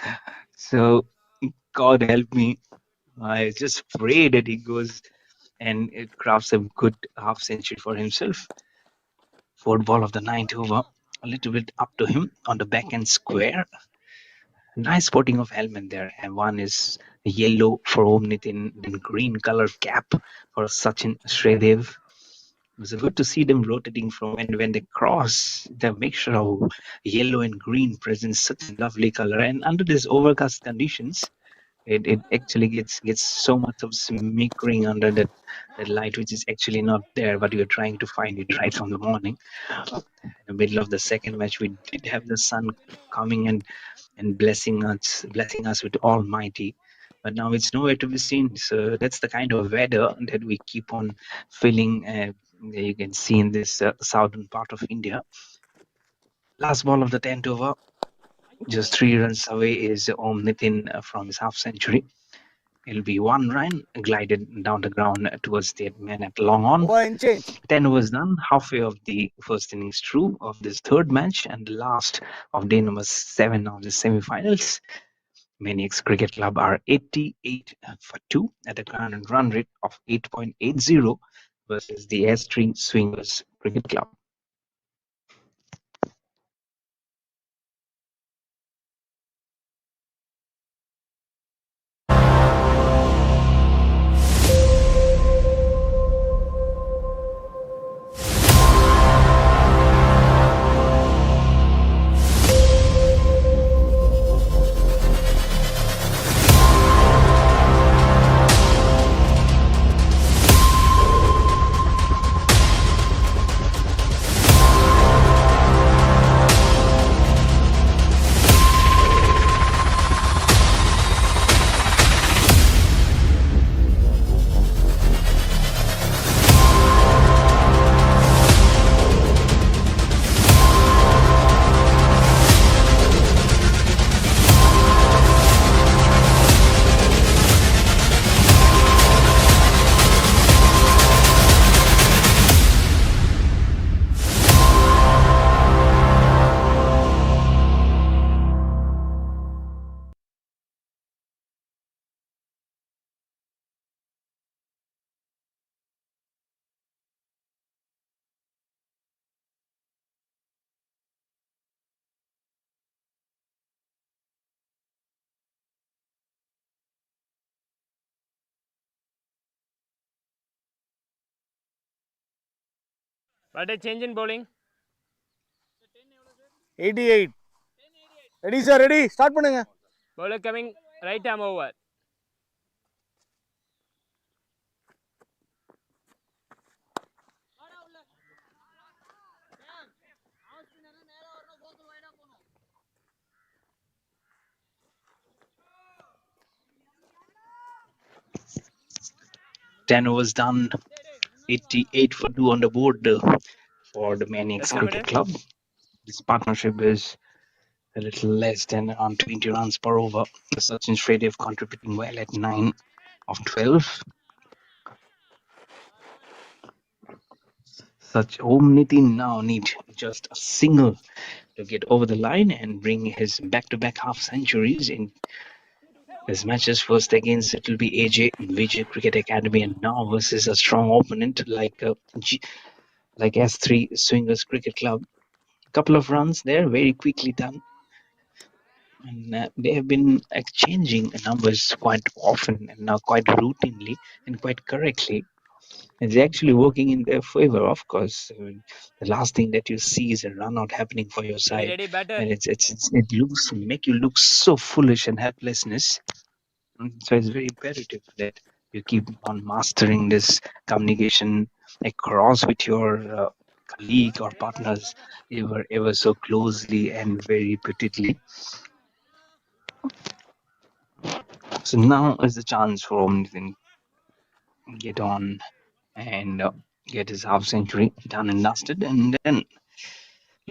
So God help me. I just pray that he goes and it crafts a good half century for himself. Fourth ball of the 9th over. A little bit up to him on the back end square. Nice spotting of helmet there. And one is yellow for Om Nitin, then green color cap for Sachin Shredev. It was good to see them rotating from when they cross. The mixture of yellow and green presents such a lovely color. And under these overcast conditions, it actually gets so much of smearing under that light, which is actually not there, but you're trying to find it right from the morning. In the middle of the second match, we did have the sun coming and blessing us with Almighty. But now it's nowhere to be seen. So that's the kind of weather that we keep on feeling. You can see in this southern part of India. Last ball of the 10th over. Just 3 runs away is Om Nitin from his half century. It'll be 1 run glided down the ground towards the man at long on. Over and change. 10 overs done, halfway of the first innings through of this third match and the last of day number 7 of the semi-finals. MANIACX Cricket Club are 88 for 2 at a current run rate of 8.80 versus the S3 Swingers Cricket Club. But a change in bowling. 88. Ready sir, ready. Start பண்ணுங்க. Bowler coming right arm over. Ten overs done, 88 for 2 on the board for the MANIACX That's Cricket Club. This partnership is a little less than around 20 runs per over. The Sachin Shrediv contributing well at 9 of 12. Such Nitin now need just a single to get over the line and bring his back-to-back half centuries in his matches. First against it will be AJ Vijay Cricket Academy, and now versus a strong opponent like S3 Swingers Cricket Club. Couple of runs there, very quickly done. And they have been exchanging numbers quite often and now quite routinely and quite correctly. It's actually working in their favor, of course. The last thing that you see is a run out happening for your side, Ready, batter. and it looks make you look so foolish and helplessness. So it's very imperative that you keep on mastering this communication across with your colleague or partners ever so closely and very repeatedly. So now is the chance for Omnitin to get on and get his half century done and dusted, and then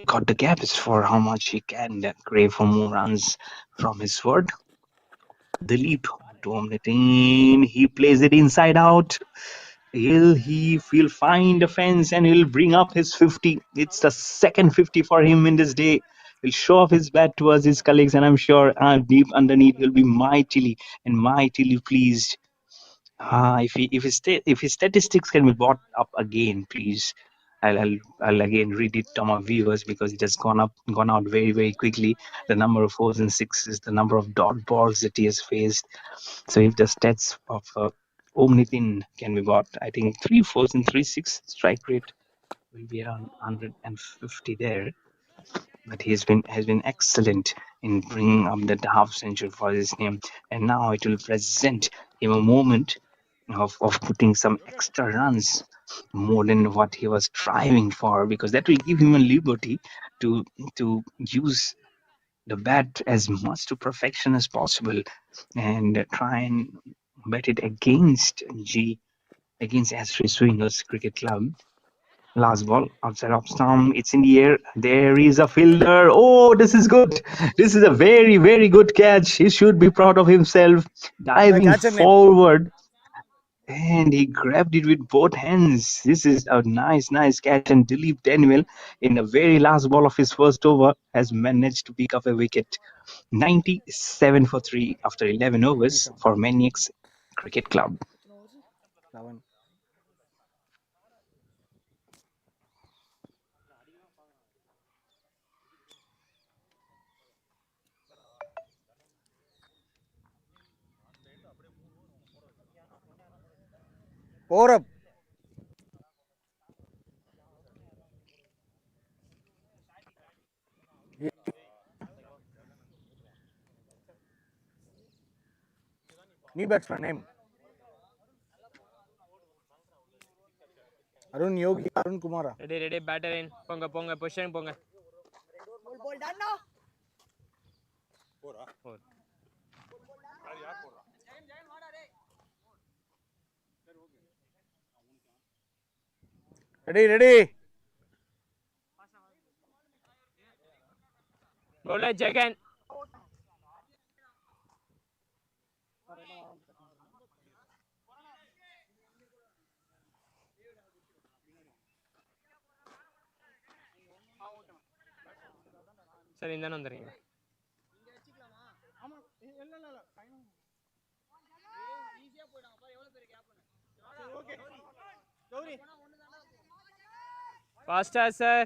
got the gaps for how much he can crave for more runs from his word. The leap to Omnitin, he plays it inside out. He'll find a fence and he'll bring up his 50. It's the second 50 for him in this day. He'll show off his bat towards his colleagues, and I'm sure deep underneath he'll be mightily pleased. If his statistics can be brought up again, please. I'll again read it to my viewers because it has gone out very quickly. The number of 4s and 6s, the number of dot balls that he has faced. So if the stats of Omnitin can be bought, I think 3 4s and 3 6 strike rate will be around 150 there. But he has been excellent in bringing up that half century for his name, and now it will present him a moment of putting some extra runs more than what he was striving for, because that will give him a liberty to use the bat as much to perfection as possible and try and bet it against S3 Swingers Cricket Club. Last ball outside of stump. It's in the air. There is a fielder. Oh, this is good. This is a very, very good catch. He should be proud of himself. Diving catcher name. forward. And he grabbed it with both hands. This is a nice, nice catch. And Dilip Daniel, in the very last ball of his first over, has managed to pick up a wicket. 97 for 3 after 11 overs 97. for MANIACX Cricket Club. 11. Four up. New batsman name. Arun Yogi, Arun Kumara. Ready, ready, batter in. Ponga, ponga, position, ponga. Four. Ready, ready. Bowler Jagan. Sir, ಇಂದನ வந்துறீங்க. Faster, sir.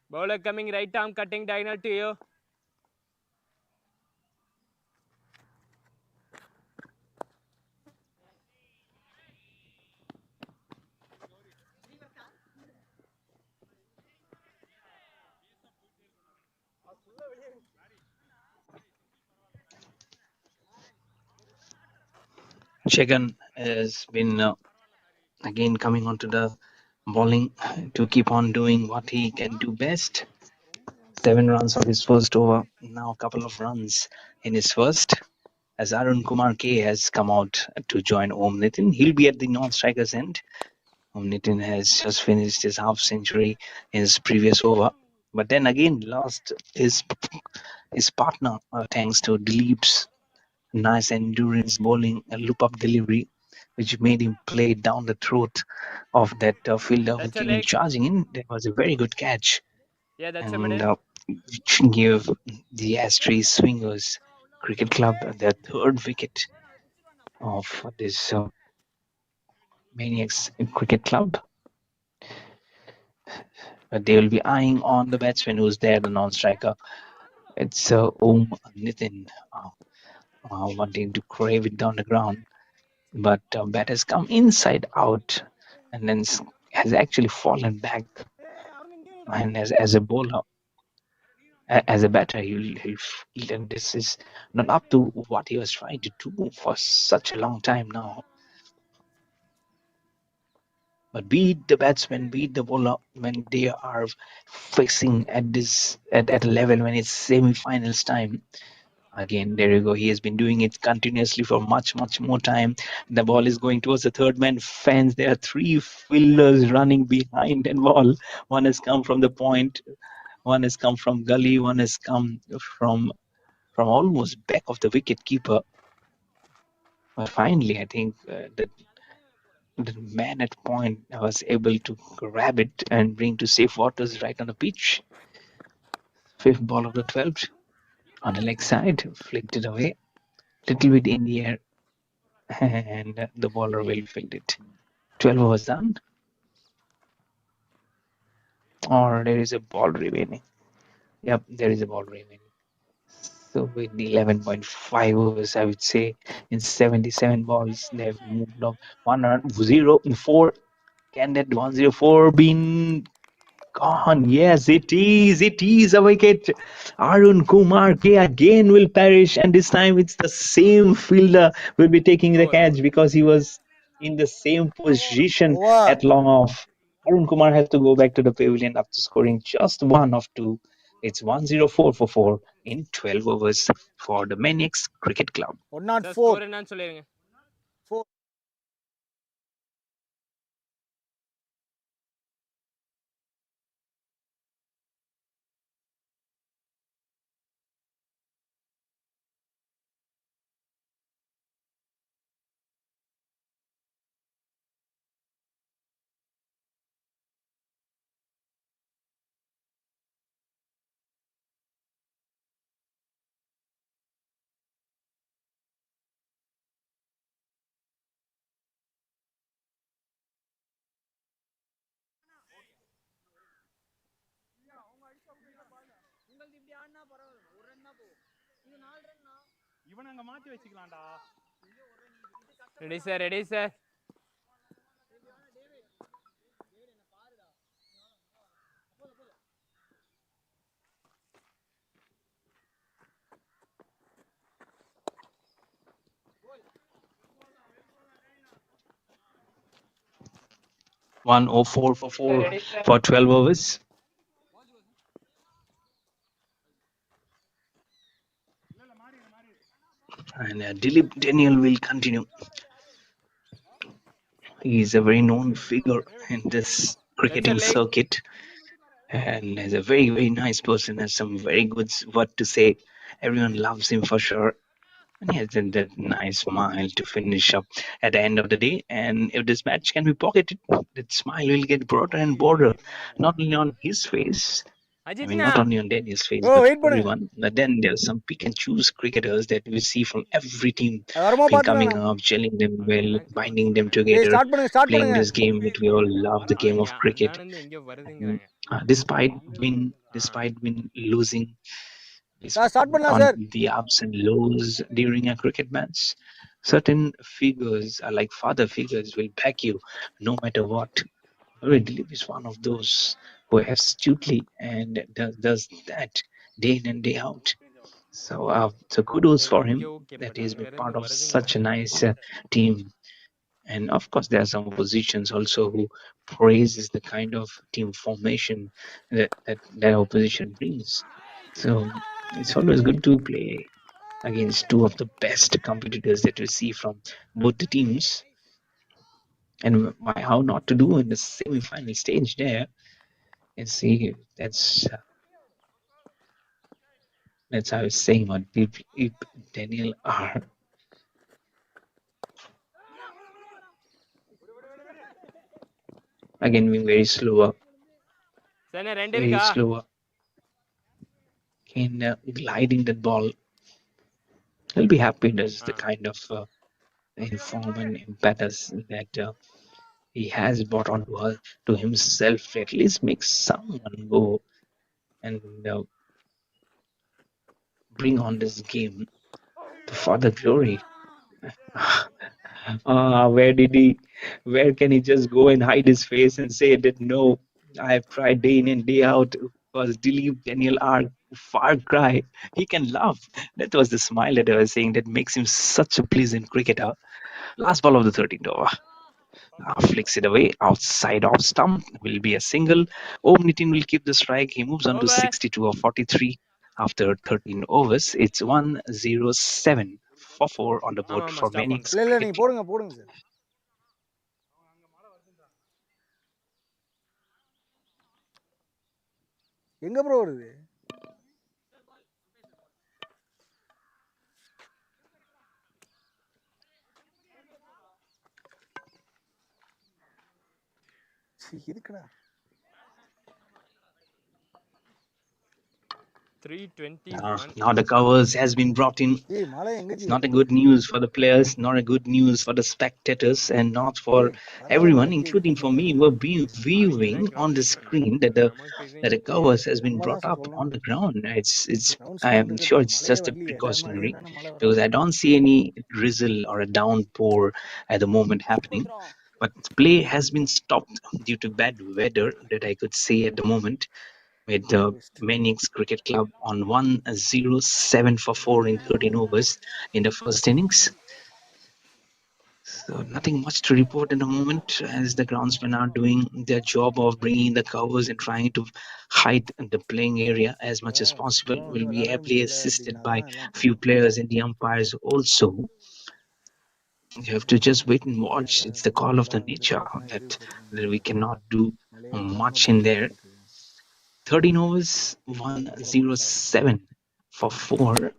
Bowler coming right arm cutting diagonal to you. Chegan has been again coming onto the bowling to keep on doing what he can do best. 7 runs of his first over. Now a couple of runs in his first. As Arun Kumar K has come out to join Om Nitin, he'll be at the non-strikers end. Om Nitin has just finished his half century in his previous over, but then again lost his partner thanks to Dilip's nice endurance bowling, a loop-up delivery, which made him play down the throat of that fielder who That's a came in leg. charging in. That was a very good catch, Yeah, that's a and middle. which gave the Astray Swingers Cricket Club their third wicket of this MANIACX Cricket Club. But they will be eyeing on the batsman who's there, the non-striker. It's Om Nitin wanting to crave it down the ground. But bat has come inside out and then has actually fallen back. And as a bowler, as a batter, he'll feel that this is not up to what he was trying to do for such a long time now. But beat the batsman, beat the bowler when they are facing at this at a level when it's semi-finals time. Again, there you go. He has been doing it continuously for much, much more time. The ball is going towards the third man fence. There are 3 fielders running behind that ball. One has come from the point, one has come from gully, one has come from almost back of the wicket keeper. But finally, I think the man at point was able to grab it and bring to safe waters right on the pitch. 5th ball of the 12th on the leg side, flicked it away, little bit in the air, and the bowler will field it. 12 overs done, or there is a ball remaining. Yep, there is a ball remaining. So with the 11.5 overs, I would say in 77 balls, they've moved up 104. Can that 104 been gone? Yes, it is. It is a wicket. Arun Kumar K again will perish, and this time it's the same fielder will be taking the catch because he was in the same position Over. at long off. Arun Kumar has to go back to the pavilion after scoring just one of two. It's 104 for 4 in 12 overs for the MANIACX Cricket Club. 104. Score என்னன்னு சொல்லிருங்க. 4. Ready sir, ready sir. One oh four for 4 for 12 overs. And Dilip Daniel will continue. He is a very known figure in this cricketing circuit, and is a very, very nice person. Has some very good what to say. Everyone loves him for sure. And he has that nice smile to finish up at the end of the day. And if this match can be pocketed, that smile will get broader and broader, not only on his face. I mean, not only on Daniel's face, Bro, but wait பண்ணுங்க. everyone. But then there's some pick and choose cricketers that we see from every team வரமா been coming பாத்துக்கலாம். up, gelling them well, binding them ஏய் together, start பண்ணுங்க, start playing பண்ணுங்க. this game that we all love, the game of cricket. அந்தானந்து எங்க And, வருதுங்கறாங்க. despite win losing, sir start பண்ணலாம் on sir. the ups and lows during a cricket match, certain figures are like father figures will back you no matter what. Dilip is one of those who astutely and does that day in and day out. So kudos for him that he's been part of such a nice team. And of course, there are some oppositions also who praises the kind of team formation that opposition brings. So it's always good to play against two of the best competitors that we see from both the teams. And how not to do in the semi-final stage there? And see, that's how I was saying what if Daniel R. Again being very slower, சரி ரெண்டு very இருக்கா? slower in gliding that ball. He'll be happy. That's the kind of inform and impetus that he has brought onto her to himself. At least make someone go and bring on this game to further glory. Where can he just go and hide his face and say that no, I have tried day in and day out? Was Dilip Daniel R. Far cry? He can laugh. That was the smile that I was saying that makes him such a pleasant cricketer. Last ball of the 13th over. Flicks it away outside off stump. Will be a single. Om Nitin will keep the strike. He moves on to 62 or 43 after 13 overs. It's 107 for 4 on the board for MANIACX இல்ல இல்ல Cricket நீங்க Club. போடுங்க sir. எங்க bro வருது? இருக்குடா. 321. Now the covers has been brought in. ஏய் மழை எங்க It's not a good news for the players, not a good news for the spectators, and not for everyone, including for me, who are viewing on the screen that the covers has been brought up on the ground. I am sure it's just a precautionary because I don't see any drizzle or a downpour at the moment happening. But play has been stopped due to bad weather that I could see at the moment, with the MANIACX Cricket Club on 107 for 4 in 13 overs in the first innings. So nothing much to report in the moment, as the groundsmen are doing their job of bringing the covers and trying to hide the playing area as much as possible. இப்போலாம் வந்து Will be விளையாடவே ably முடியல assisted அப்படின்னா by தான் எல்லாம் few பிரச்சனை. players and the umpires also. You have to just wait and watch. It's the call of the இதெல்லாம் வந்து nature பேசினா எதிர் that போட்டுருவாங்க. we cannot do மலையை டவுன்லோட் much in பண்ணி there. வச்சுக்கிட்டு 13 overs, 107 for 4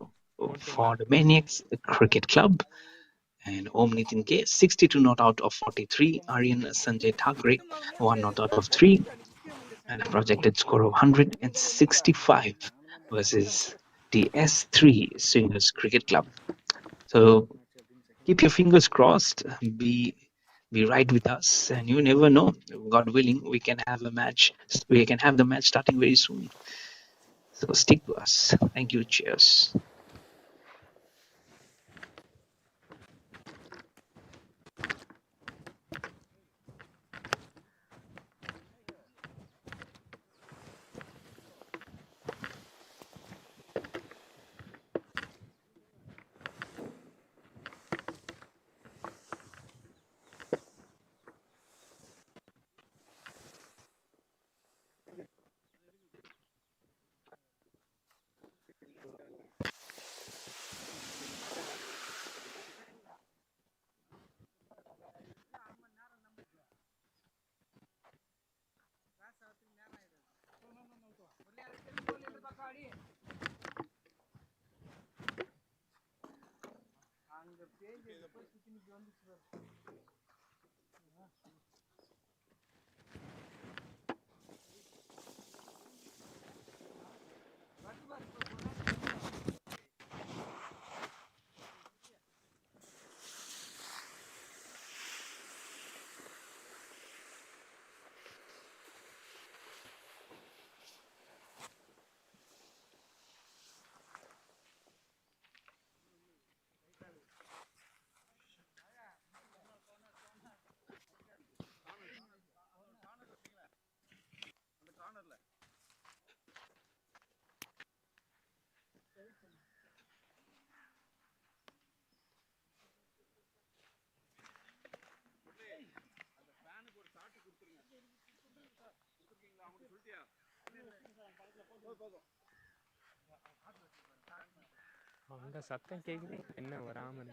for the MANIACX Cricket Club. And Om Nitin K, 62 not out of 43. Aryan Sanjay Thakre, 1 not out of 3. And a projected score of 165 versus the S3 Swingers Cricket Club. So keep your fingers crossed. Be right with us, and you never know. God willing, we can have a match. We can have the match starting very soon. So stick to us. Thank you. Cheers. அந்த சத்தம் கேக்குது என்ன வராமல்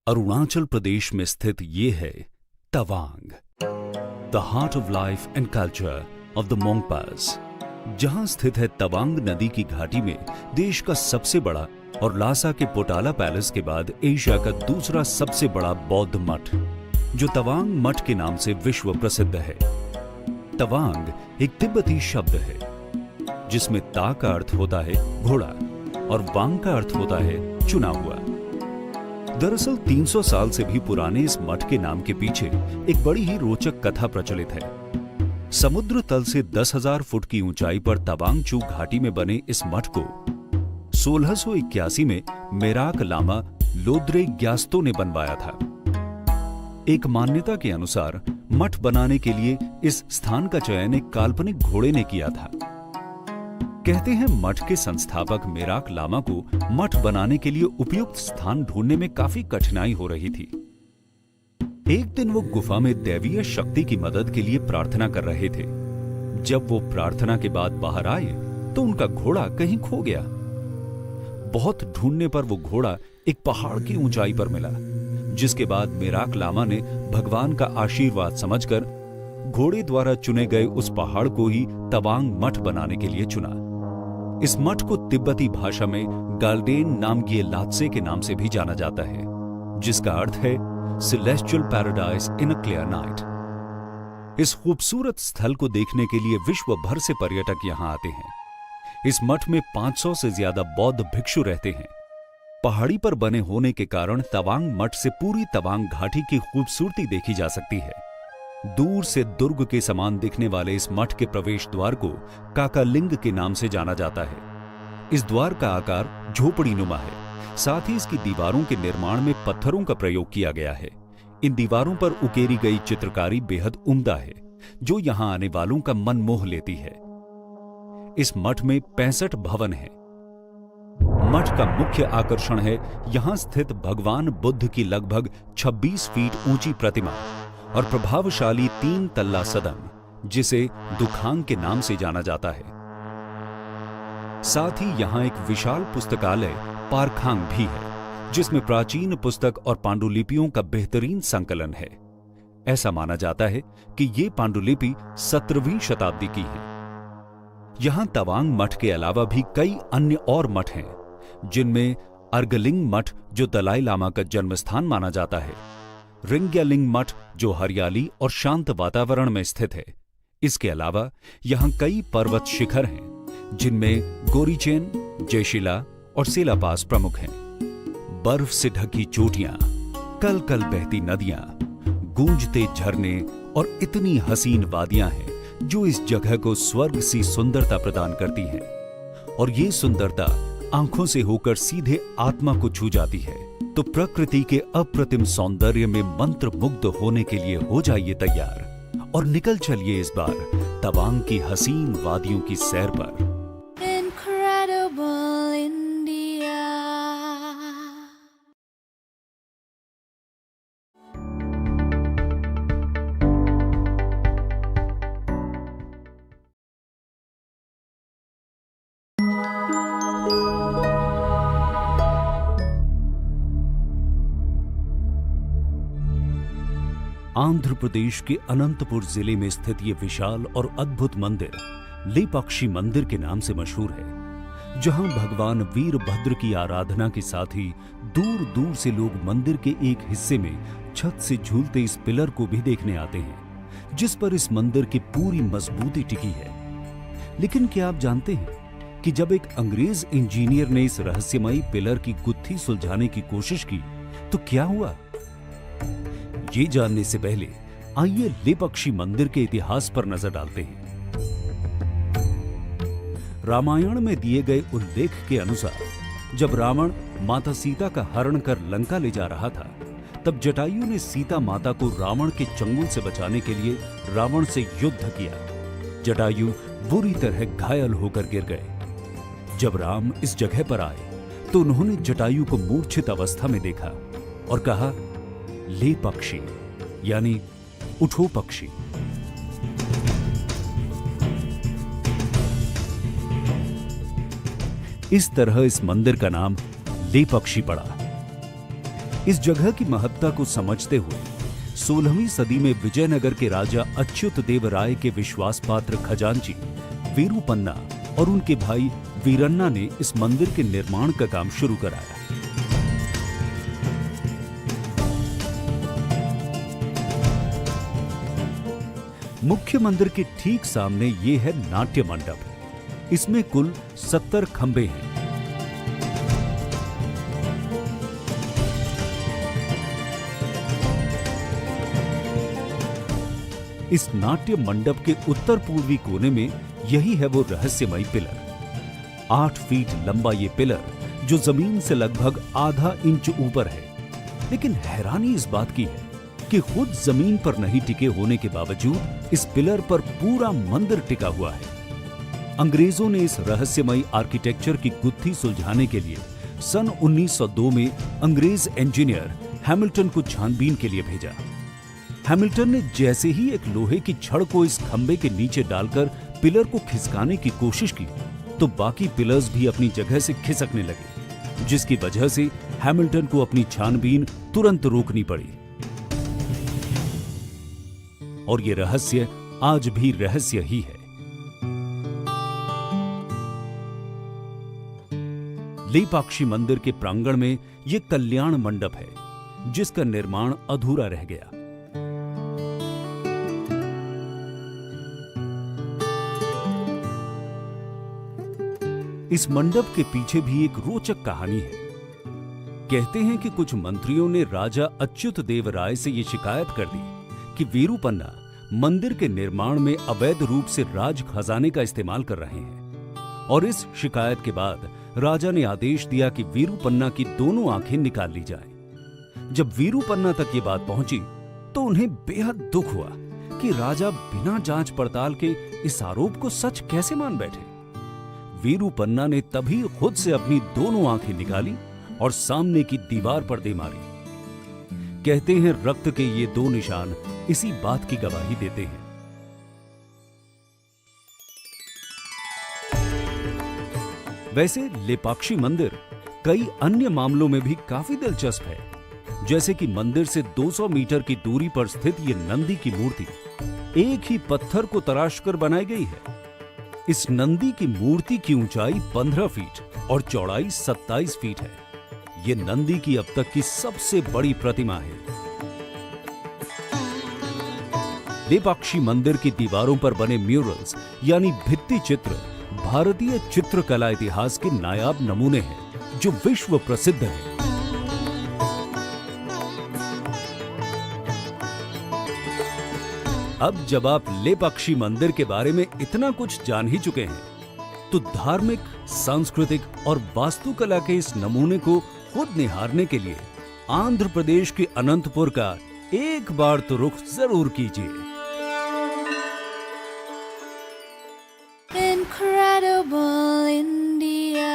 अरुणाचल प्रदेश में स्थित ये है Tawang, the heart of life and culture of the Monpas. जहां स्थित है तवांग नदी की घाटी में देश का सबसे बड़ा और लासा के पोटाला पैलेस के बाद एशिया का दूसरा सबसे बड़ा बौद्ध मठ, जो तवांग मठ के नाम से विश्व प्रसिद्ध है। तवांग एक तिब्बती शब्द है जिसमें ता का अर्थ होता है घोड़ा और वांग का अर्थ होता है चुना हुआ। दरअसल 300 साल से भी पुराने इस मठ के नाम के पीछे एक बड़ी ही रोचक कथा प्रचलित है। समुद्र तल से 10,000 फुट की ऊंचाई पर तवांग चू घाटी में बने इस मठ को 1681 में मेराक लामा लोद्रे ग्यास्तो ने बनवाया था। एक मान्यता के अनुसार मठ बनाने के लिए इस स्थान का चयन एक काल्पनिक घोड़े ने किया था। कहते हैं मठ के संस्थापक मेराक लामा को मठ बनाने के लिए उपयुक्त स्थान ढूंढने में काफी कठिनाई हो रही थी। एक दिन वो गुफा में दैवीय शक्ति की मदद के लिए प्रार्थना कर रहे थे। जब वो प्रार्थना के बाद बाहर आए तो उनका घोड़ा कहीं खो गया। बहुत ढूंढने पर वो घोड़ा एक पहाड़ की ऊंचाई पर मिला, जिसके बाद मेराक लामा ने भगवान का आशीर्वाद समझकर घोड़े द्वारा चुने गए उस पहाड़ को ही तवांग मठ बनाने के लिए चुना। इस मठ को तिब्बती भाषा में गाल्डेन नामगिए लात्से के नाम से भी जाना जाता है, जिसका अर्थ है celestial paradise in a clear night. इस खूबसूरत स्थल को देखने के लिए विश्व भर से पर्यटक यहां आते हैं। इस मठ में 500 से ज्यादा बौद्ध भिक्षु रहते हैं। पहाड़ी पर बने होने के कारण तवांग मठ से पूरी तवांग घाटी की खूबसूरती देखी जा सकती है। दूर से दुर्ग के समान दिखने वाले इस मठ के प्रवेश द्वार को काकालिंग के नाम से जाना जाता है। इस द्वार का आकार झोपड़ी नुमा है। साथ ही इसकी दीवारों के निर्माण में पत्थरों का प्रयोग किया गया है। इन दीवारों पर उकेरी गई चित्रकारी बेहद उम्दा है, जो यहां आने वालों का मन मोह लेती है। इस मठ में 65 भवन हैं। मठ का मुख्य आकर्षण है यहां स्थित भगवान बुद्ध की लगभग 26 फीट ऊंची प्रतिमा और प्रभावशाली 3 तल्ला सदन, जिसे दुखांग के नाम से जाना जाता है। साथ ही यहां एक विशाल पुस्तकालय पारखांग भी है, जिसमें प्राचीन पुस्तक और पांडुलिपियों का बेहतरीन संकलन है। ऐसा माना जाता है कि ये पांडुलिपि 17वीं शताब्दी की है। यहां तवांग मठ के अलावा भी कई अन्य और मठ हैं, जिनमें अर्गलिंग मठ, जो दलाई लामा का जन्मस्थान माना जाता है, रिंग्यालिंग मठ, जो हरियाली और शांत वातावरण में स्थित है। इसके अलावा यहां कई पर्वत शिखर हैं, जिनमें गोरीचेन, जयशिला और सेलापास प्रमुख हैं। बर्फ से ढकी चोटियां, कल कल बहती नदियां, गूंजते झरने और इतनी हसीन वादियां हैं, जो इस जगह को स्वर्ग सी सुंदरता प्रदान करती हैं। और ये सुंदरता आंखों से होकर सीधे आत्मा को छू जाती है। तो प्रकृति के अप्रतिम सौंदर्य में मंत्रमुग्ध होने के लिए हो जाइए तैयार और निकल चलिए इस बार तवांग की हसीन वादियों की सैर पर। Incredible India. आंध्र प्रदेश के अनंतपुर जिले में स्थित ये विशाल और अद्भुत मंदिर लेपाक्षी मंदिर के नाम से मशहूर है, जहां भगवान वीरभद्र की आराधना के साथ ही दूर दूर से लोग मंदिर के एक हिस्से में छत से झूलते इस पिलर को भी देखने आते हैं, जिस पर इस मंदिर की पूरी मजबूती टिकी है। लेकिन क्या आप जानते हैं कि जब एक अंग्रेज इंजीनियर ने इस रहस्यमयी पिलर की गुत्थी सुलझाने की कोशिश की तो क्या हुआ? ये जानने से पहले आइए लेपाक्षी मंदिर के इतिहास पर नजर डालते हैं। रामायण में दिए गए उल्लेख के अनुसार जब रावण माता सीता का हरण कर लंका ले जा रहा था, तब जटायु ने सीता माता को रावण के चंगुल से बचाने के लिए रावण से युद्ध किया। जटायु बुरी तरह घायल होकर गिर गए। जब राम इस जगह पर आए तो उन्होंने जटायु को मूर्छित अवस्था में देखा और कहा, ले पक्षी, यानी उठो पक्षी। इस तरह इस मंदिर का नाम लेपाक्षी पड़ा। इस जगह की महत्ता को समझते हुए 16वीं सदी में विजयनगर के राजा अच्युत देव राय के विश्वास पात्र खजांची वीरूपन्ना और उनके भाई वीरन्ना ने इस मंदिर के निर्माण का काम शुरू कराया। मुख्य मंदिर के ठीक सामने ये है नाट्य मंडप। इसमें कुल 70 खंबे हैं। इस नाट्य मंडप के उत्तर पूर्वी कोने में यही है वो रहस्यमयी पिलर। 8 फीट लंबा ये पिलर जो जमीन से लगभग आधा इंच ऊपर है। लेकिन हैरानी इस बात की है कि खुद जमीन पर नहीं टिके होने के बावजूद इस पिलर पर पूरा मंदिर टिका हुआ है। अंग्रेजों ने इस रहस्यमयी आर्किटेक्चर की गुत्थी सुलझाने के लिए सन 1902 में अंग्रेज इंजीनियर हैमिल्टन को छानबीन के लिए भेजा। हैमिल्टन ने जैसे ही एक लोहे की छड़ को इस खंबे के नीचे डालकर पिलर को खिसकाने की कोशिश की तो बाकी पिलर्स भी अपनी जगह से खिसकने लगे, जिसकी वजह से हैमिल्टन को अपनी छानबीन तुरंत रोकनी पड़ी। और ये रहस्य आज भी रहस्य ही है। लेपाक्षी मंदिर के प्रांगण में ये कल्याण मंडप है, जिसका निर्माण अधूरा रह गया। इस मंडप के पीछे भी एक रोचक कहानी है। कहते हैं कि कुछ मंत्रियों ने राजा अच्युत देव राय से यह शिकायत कर दी कि वीरूपन्ना मंदिर के निर्माण में अवैध रूप से राज खजाने का इस्तेमाल कर रहे हैं। और इस शिकायत के बाद राजा ने आदेश दिया कि वीरूपन्ना की दोनों आंखें निकाल ली जाएं। जब वीरूपन्ना तक ये बात पहुंची तो उन्हें बेहद दुख हुआ कि राजा बिना जांच पड़ताल के इस आरोप को सच कैसे मान बैठे। वीरूपन्ना ने तभी खुद से अपनी दोनों आंखें निकाली और सामने की दीवार पर दे मारी। कहते हैं रक्त के ये 2 निशान इसी बात की गवाही देते हैं। वैसे लेपाक्षी मंदिर कई अन्य मामलों में भी काफी दिलचस्प है, जैसे कि मंदिर से 200 मीटर की दूरी पर स्थित ये नंदी की मूर्ति एक ही पत्थर को तराशकर बनाई गई है। इस नंदी की मूर्ति की ऊंचाई 15 फीट और चौड़ाई 27 फीट है। ये नंदी की अब तक की सबसे बड़ी प्रतिमा है। लेपाक्षी मंदिर की दीवारों पर बने म्यूरल्स यानी भित्ति चित्र भारतीय चित्रकला इतिहास के नायाब नमूने हैं, जो विश्व प्रसिद्ध है। अब जब आप लेपाक्षी मंदिर के बारे में इतना कुछ जान ही चुके हैं, तो धार्मिक, सांस्कृतिक और वास्तुकला के इस नमूने को खुद निहारने के लिए आंध्र प्रदेश के अनंतपुर का एक बार तो रुख जरूर कीजिए। Incredible India.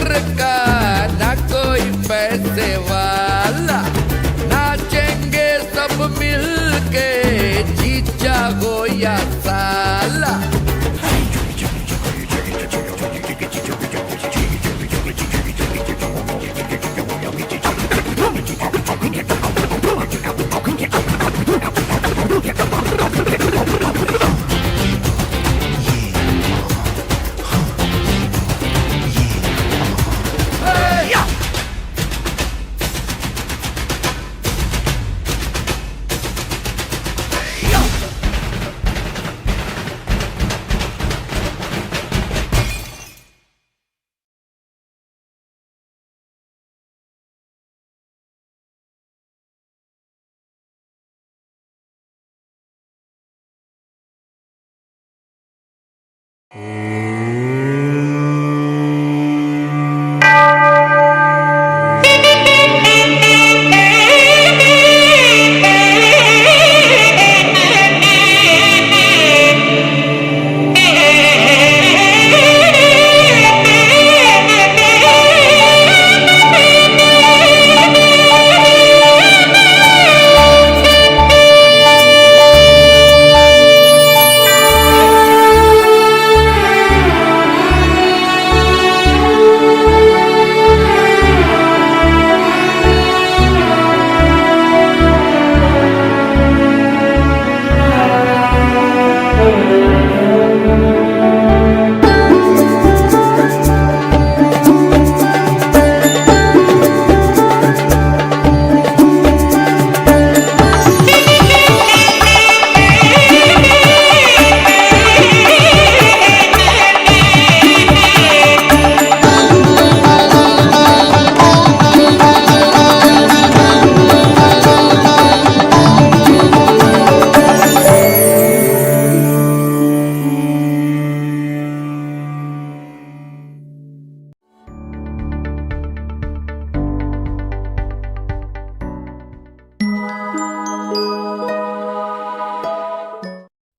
घर का ना कोई पैसे वाला, नाचेंगे सब मिलके जीजा हो या साला।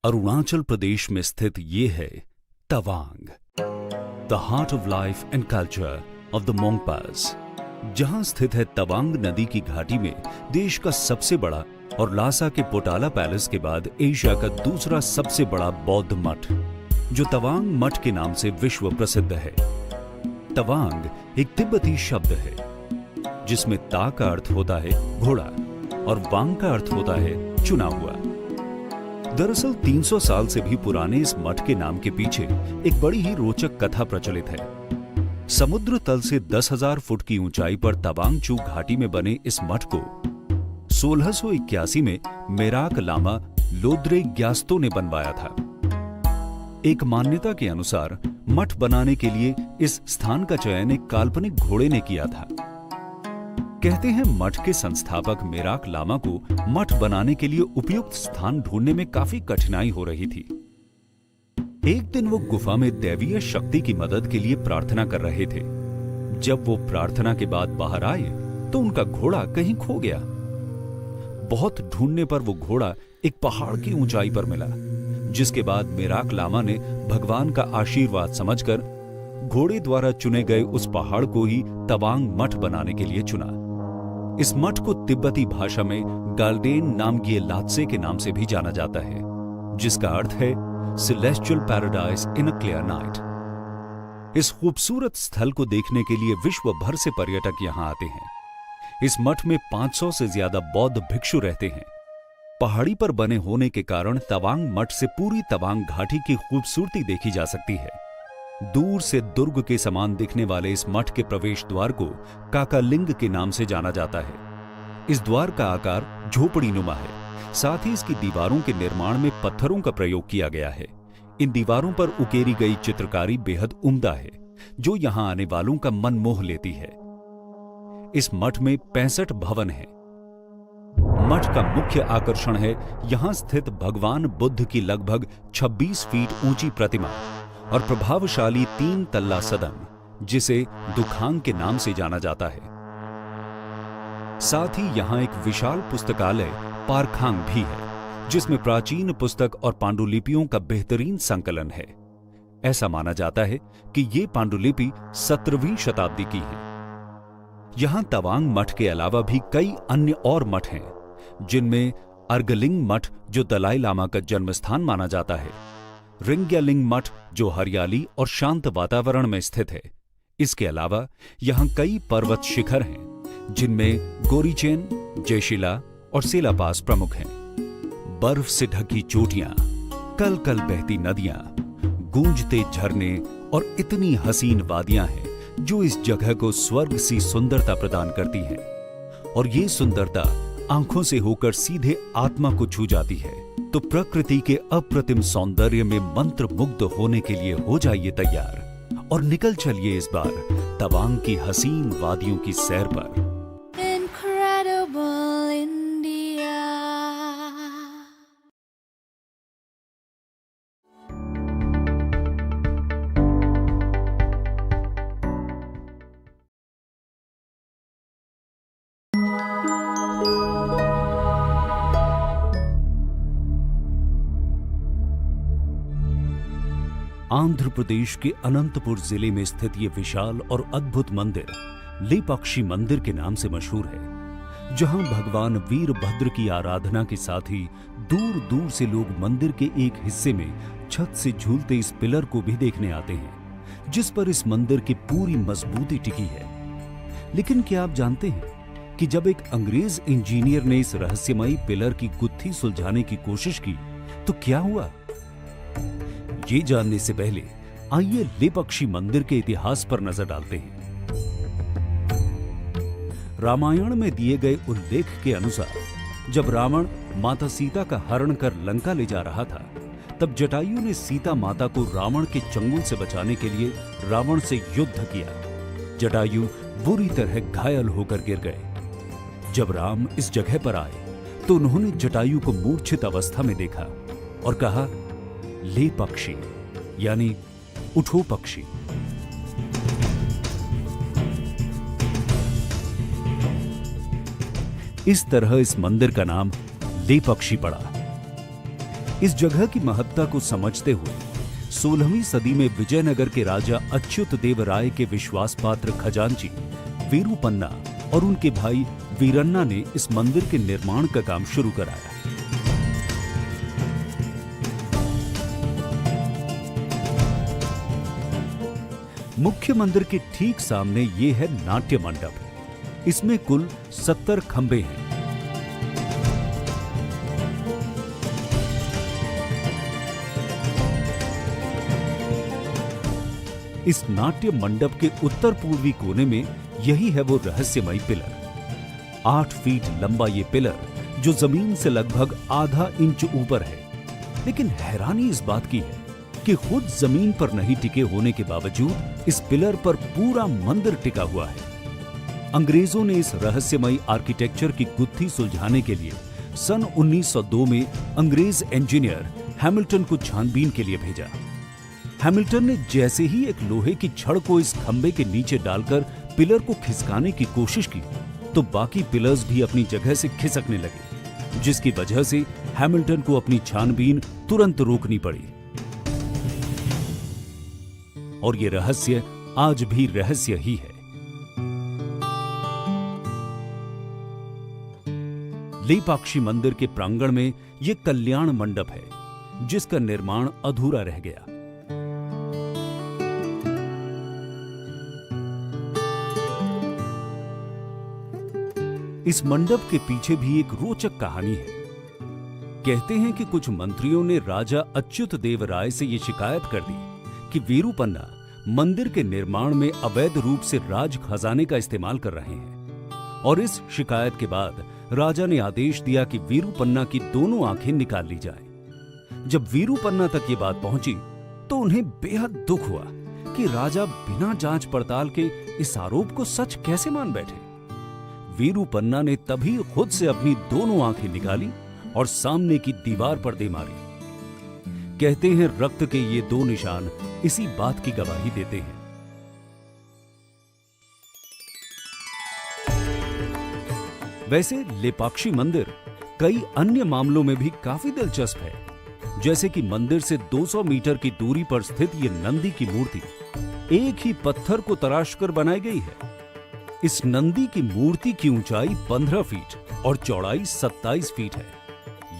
अरुणाचल प्रदेश में स्थित ये है Tawang, the heart of life and culture of the Monpas. जहां स्थित है तवांग नदी की घाटी में देश का सबसे बड़ा और लासा के पोटाला पैलेस के बाद एशिया का दूसरा सबसे बड़ा बौद्ध मठ, जो तवांग मठ के नाम से विश्व प्रसिद्ध है। तवांग एक तिब्बती शब्द है जिसमें ता का अर्थ होता है घोड़ा और वांग का अर्थ होता है चुना हुआ। दरअसल 300 साल से भी पुराने इस मठ के नाम के पीछे एक बड़ी ही रोचक कथा प्रचलित है। समुद्र तल से 10,000 फुट की ऊंचाई पर तवांग चू घाटी में बने इस मठ को 1681 में मेराक लामा लोद्रे ग्यास्तो ने बनवाया था। एक मान्यता के अनुसार मठ बनाने के लिए इस स्थान का चयन एक काल्पनिक घोड़े ने किया था। कहते हैं मठ के संस्थापक मेराक लामा को मठ बनाने के लिए उपयुक्त स्थान ढूंढने में काफी कठिनाई हो रही थी। एक दिन वो गुफा में दैवीय शक्ति की मदद के लिए प्रार्थना कर रहे थे। जब वो प्रार्थना के बाद बाहर आए तो उनका घोड़ा कहीं खो गया। बहुत ढूंढने पर वो घोड़ा एक पहाड़ की ऊंचाई पर मिला, जिसके बाद मेराक लामा ने भगवान का आशीर्वाद समझकर घोड़े द्वारा चुने गए उस पहाड़ को ही तवांग मठ बनाने के लिए चुना। इस मठ को तिब्बती भाषा में गाल्डेन नामग्ये लात्से के नाम से भी जाना जाता है, जिसका अर्थ है celestial paradise in a clear night. इस खूबसूरत स्थल को देखने के लिए विश्व भर से पर्यटक यहां आते हैं। इस मठ में 500 से ज्यादा बौद्ध भिक्षु रहते हैं। पहाड़ी पर बने होने के कारण तवांग मठ से पूरी तवांग घाटी की खूबसूरती देखी जा सकती है। दूर से दुर्ग के समान दिखने वाले इस मठ के प्रवेश द्वार को काकालिंग के नाम से जाना जाता है। इस द्वार का आकार झोपड़ी नुमा है। साथ ही इसकी दीवारों के निर्माण में पत्थरों का प्रयोग किया गया है। इन दीवारों पर उकेरी गई चित्रकारी बेहद उम्दा है, जो यहां आने वालों का मन मोह लेती है। इस मठ में 65 भवन हैं। मठ का मुख्य आकर्षण है यहां स्थित भगवान बुद्ध की लगभग 26 फीट ऊंची प्रतिमा और प्रभावशाली 3 तल्ला सदन, जिसे दुखांग के नाम से जाना जाता है। साथ ही यहां एक विशाल पुस्तकालय पारखांग भी है, जिसमें प्राचीन पुस्तक और पांडुलिपियों का बेहतरीन संकलन है। ऐसा माना जाता है कि ये पांडुलिपि 17वीं शताब्दी की है। यहां तवांग मठ के अलावा भी कई अन्य और मठ हैं, जिनमें अर्गलिंग मठ जो दलाई लामा का जन्म स्थान माना जाता है, रिंग्यालिंग मठ जो हरियाली और शांत वातावरण में स्थित है। इसके अलावा यहां कई पर्वत शिखर हैं, जिनमें गोरीचेन, जयशिला और सेलापास प्रमुख हैं। बर्फ से ढकी चोटियां, कल कल बहती नदियां, गूंजते झरने और इतनी हसीन वादियां हैं जो इस जगह को स्वर्ग सी सुंदरता प्रदान करती हैं। और ये सुंदरता आंखों से होकर सीधे आत्मा को छू जाती है। तो प्रकृति के अप्रतिम सौंदर्य में मंत्र मुग्ध होने के लिए हो जाइए तैयार और निकल चलिए इस बार तवांग की हसीन वादियों की सैर पर। Incredible India. आंध्र प्रदेश के अनंतपुर जिले में स्थित ये विशाल और अद्भुत मंदिर लेपाक्षी मंदिर के नाम से मशहूर है, जहां भगवान वीरभद्र की आराधना के साथ ही दूर दूर से लोग मंदिर के एक हिस्से में छत से झूलते इस पिलर को भी देखने आते हैं, जिस पर इस मंदिर की पूरी मजबूती टिकी है। लेकिन क्या आप जानते हैं कि जब एक अंग्रेज इंजीनियर ने इस रहस्यमयी पिलर की गुत्थी सुलझाने की कोशिश की तो क्या हुआ? ये जानने से पहले आइए लेपाक्षी मंदिर के इतिहास पर नजर डालते हैं। रामायण में दिए गए उल्लेख के अनुसार जब रावण माता सीता का हरण कर लंका ले जा रहा था, तब जटायु ने सीता माता को रावण के चंगुल से बचाने के लिए रावण से युद्ध किया। जटायु बुरी तरह घायल होकर गिर गए। जब राम इस जगह पर आए तो उन्होंने जटायु को मूर्छित अवस्था में देखा और कहा, ले पक्षी, यानी उठो पक्षी। इस तरह इस मंदिर का नाम लेपाक्षी पड़ा। इस जगह की महत्ता को समझते हुए 16वीं सदी में विजयनगर के राजा अच्युत देव राय के विश्वास पात्र खजांची वीरूपन्ना और उनके भाई वीरन्ना ने इस मंदिर के निर्माण का काम शुरू कराया। मुख्य मंदिर के ठीक सामने ये है नाट्य मंडप। इसमें कुल 70 खंबे हैं। इस नाट्य मंडप के उत्तर पूर्वी कोने में यही है वो रहस्यमयी पिलर। 8 फीट लंबा ये पिलर जो जमीन से लगभग आधा इंच ऊपर है। लेकिन हैरानी इस बात की है कि खुद जमीन पर नहीं टिके होने के बावजूद इस पिलर पर पूरा मंदिर टिका हुआ है। अंग्रेजों ने इस रहस्यमयी आर्किटेक्चर की गुत्थी सुलझाने के लिए सन 1902 में अंग्रेज इंजीनियर हैमिल्टन को छानबीन के लिए भेजा। हैमिल्टन ने जैसे ही एक लोहे की छड़ को इस खंबे के नीचे डालकर पिलर को खिसकाने की कोशिश की तो बाकी पिलर्स भी अपनी जगह से खिसकने लगे, जिसकी वजह से हैमिल्टन को अपनी छानबीन तुरंत रोकनी पड़ी। और ये रहस्य आज भी रहस्य ही है। लेपाक्षी मंदिर के प्रांगण में यह कल्याण मंडप है, जिसका निर्माण अधूरा रह गया। इस मंडप के पीछे भी एक रोचक कहानी है। कहते हैं कि कुछ मंत्रियों ने राजा अच्युत देव राय से यह शिकायत कर दी कि वीरूपन्ना मंदिर के निर्माण में अवैध रूप से राज खजाने का इस्तेमाल कर रहे हैं। और इस शिकायत के बाद राजा ने आदेश दिया कि वीरूपन्ना की दोनों आंखें निकाल ली जाएं। जब वीरूपन्ना तक ये बात पहुंची तो उन्हें बेहद दुख हुआ कि राजा बिना जांच पड़ताल के इस आरोप को सच कैसे मान बैठे। वीरूपन्ना ने तभी खुद से अपनी दोनों आंखें निकाली और सामने की दीवार पर दे मारी। कहते हैं रक्त के ये 2 निशान इसी बात की गवाही देते हैं। वैसे लेपाक्षी मंदिर कई अन्य मामलों में भी काफी दिलचस्प है, जैसे कि मंदिर से 200 मीटर की दूरी पर स्थित ये नंदी की मूर्ति एक ही पत्थर को तराशकर बनाई गई है। इस नंदी की मूर्ति की ऊंचाई 15 फीट और चौड़ाई 27 फीट है।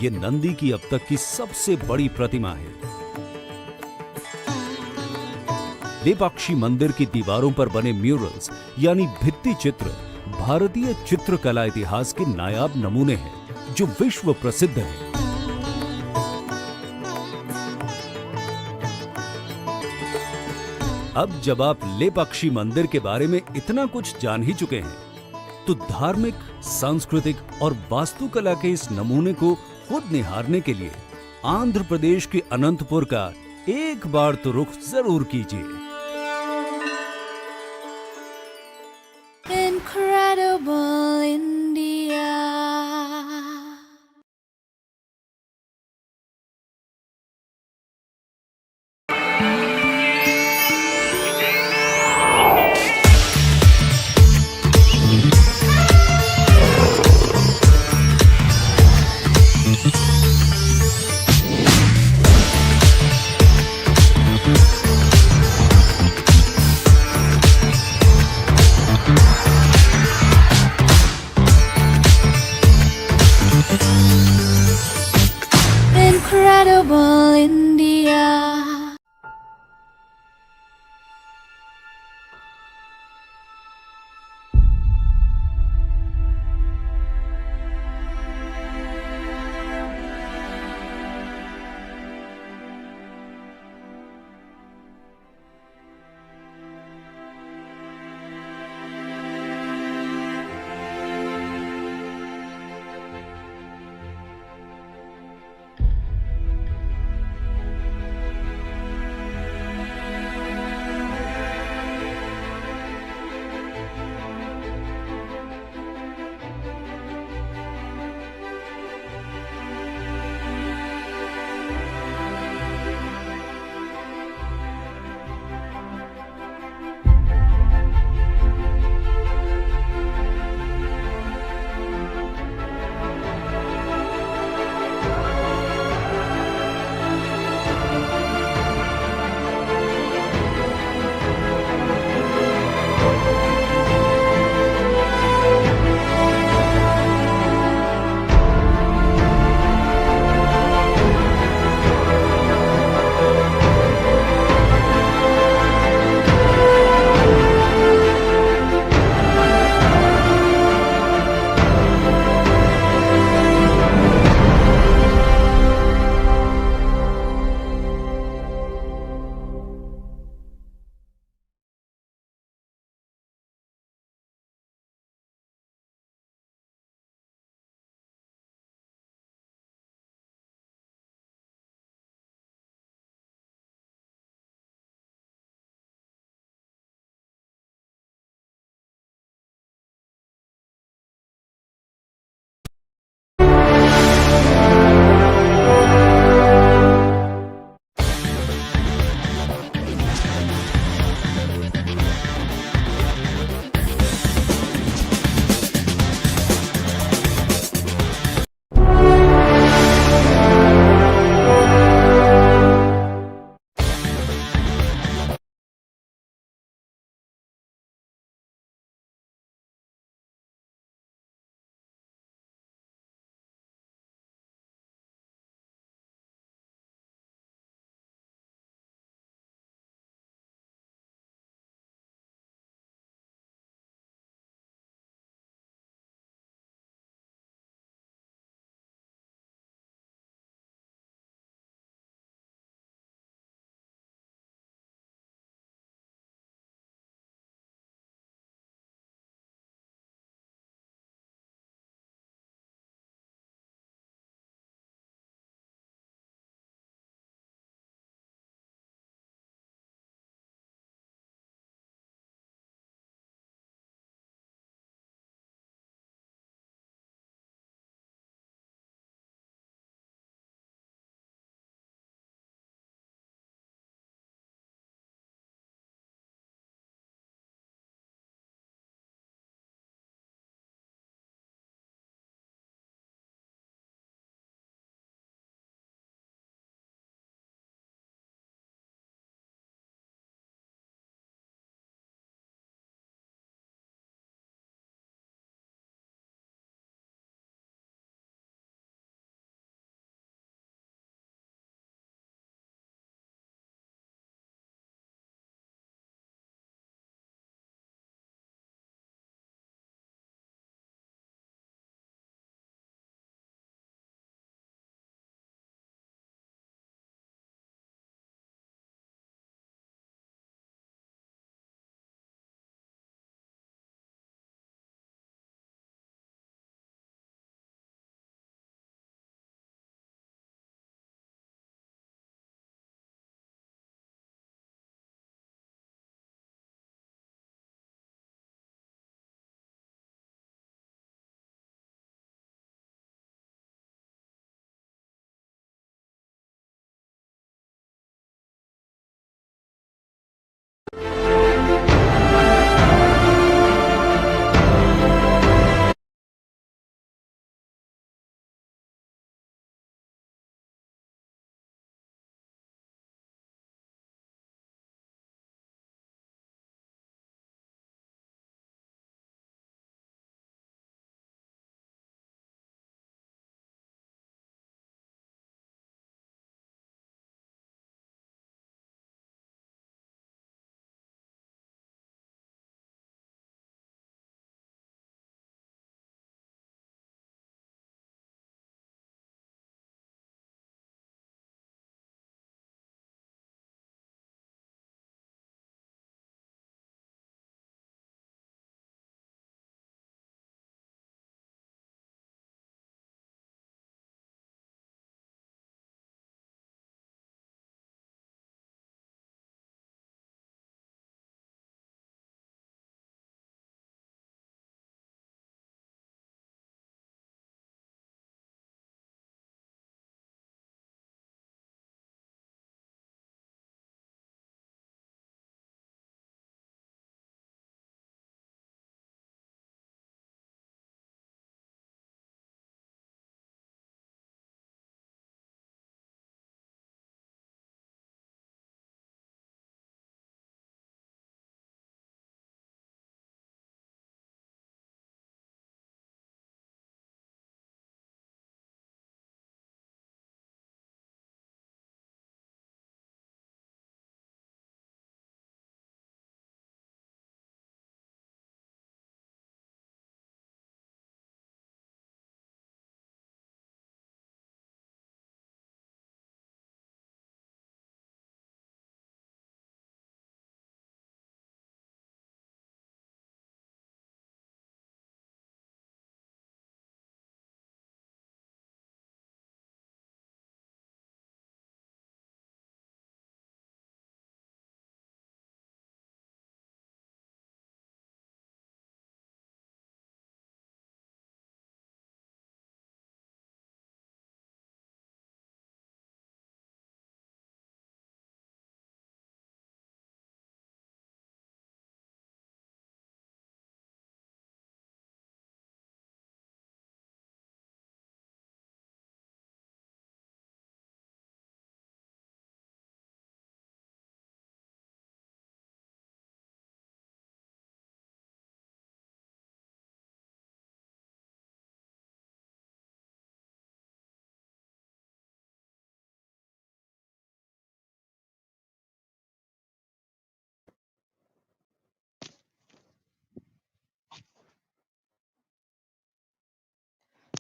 ये नंदी की अब तक की सबसे बड़ी प्रतिमा है। लेपाक्षी मंदिर की दीवारों पर बने म्यूरल्स यानी भित्ति चित्र भारतीय चित्रकला इतिहास के नायाब नमूने हैं जो विश्व प्रसिद्ध हैं। अब जब आप लेपाक्षी मंदिर के बारे में इतना कुछ जान ही चुके हैं, तो धार्मिक, सांस्कृतिक और वास्तुकला के इस नमूने को खुद निहारने के लिए आंध्र प्रदेश के अनंतपुर का एक बार तो रुख जरूर कीजिए। Incredible India.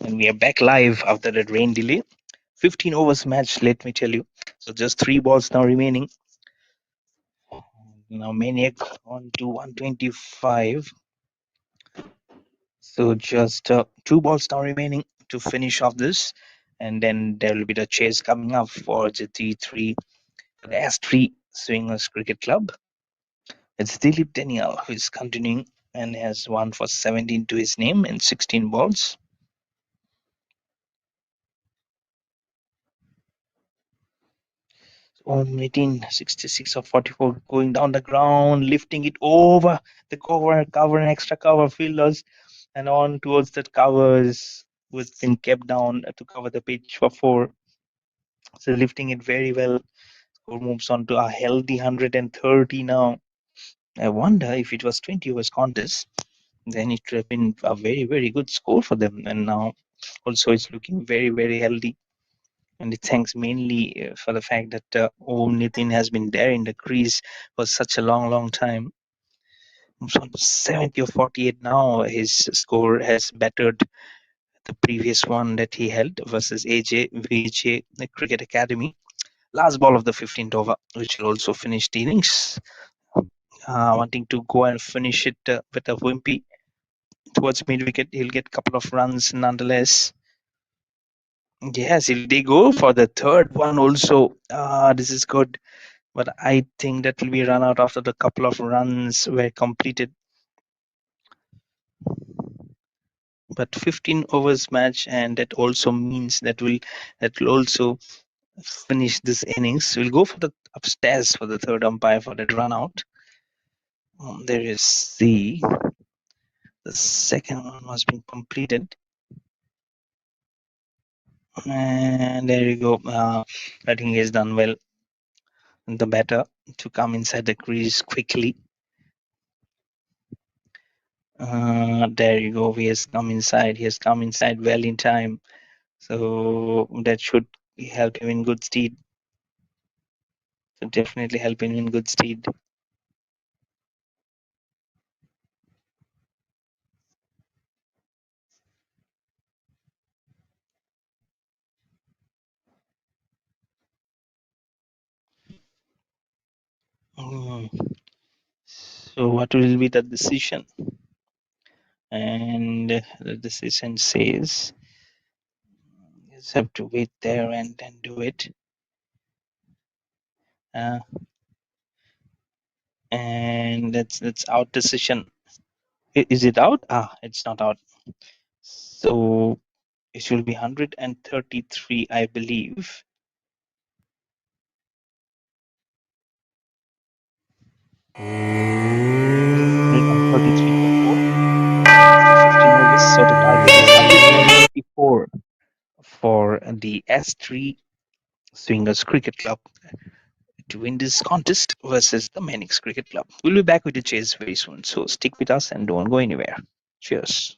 And we are back live after that rain delay. 15 overs match, let me tell you. So just 3 balls now remaining. Now Maniac on to 125. So just 2 balls now remaining to finish off this. And then there will be the chase coming up for the T3, the S3 Swingers Cricket Club. It's Dilip Daniel who is continuing and has won for 17 to his name in 16 balls. On 1866 of 44 going down the ground, lifting it over the cover and extra cover fielders and on towards that covers was been kept down to cover the pitch for 4. So lifting it very well. Score moves on to a healthy 130 now. I wonder if it was 20 overs contest, then it would have been a very, very good score for them. And now also it's looking very, very healthy. And it thanks mainly for the fact that Om Nitin has been there in the crease for such a long, long time. Moves on to 70 of 48 now. His score has bettered the previous one that he held versus AJ VJ Cricket Academy. Last ball of the 15th over, which will also finish the innings. Wanting to go and finish it with a wimpy towards mid wicket. He'll get a couple of runs nonetheless. Yes, they go for the third one also. This is good. But I think that will be run out after the couple of runs were completed. But 15 overs match, and that also means that will also finish this innings. We'll go for the upstairs for the third umpire for that run out. There is the second one was being completed. And there you go. I think he has done well. The batter to come inside the crease quickly. There you go. He has come inside. He has come inside well in time. So that should help him in good stead. So definitely help him in good stead. So what will be the decision? And the decision says you just have to wait there and then do it. And that's out decision. Is it out? It's not out. So it will be 133, I believe. 133 for 4 after 15 overs. So the target is 134 for the S3 Swingers Cricket Club to win this contest versus the MANIACX Cricket Club. We'll be back with the chase very soon. So stick with us and don't go anywhere. Cheers.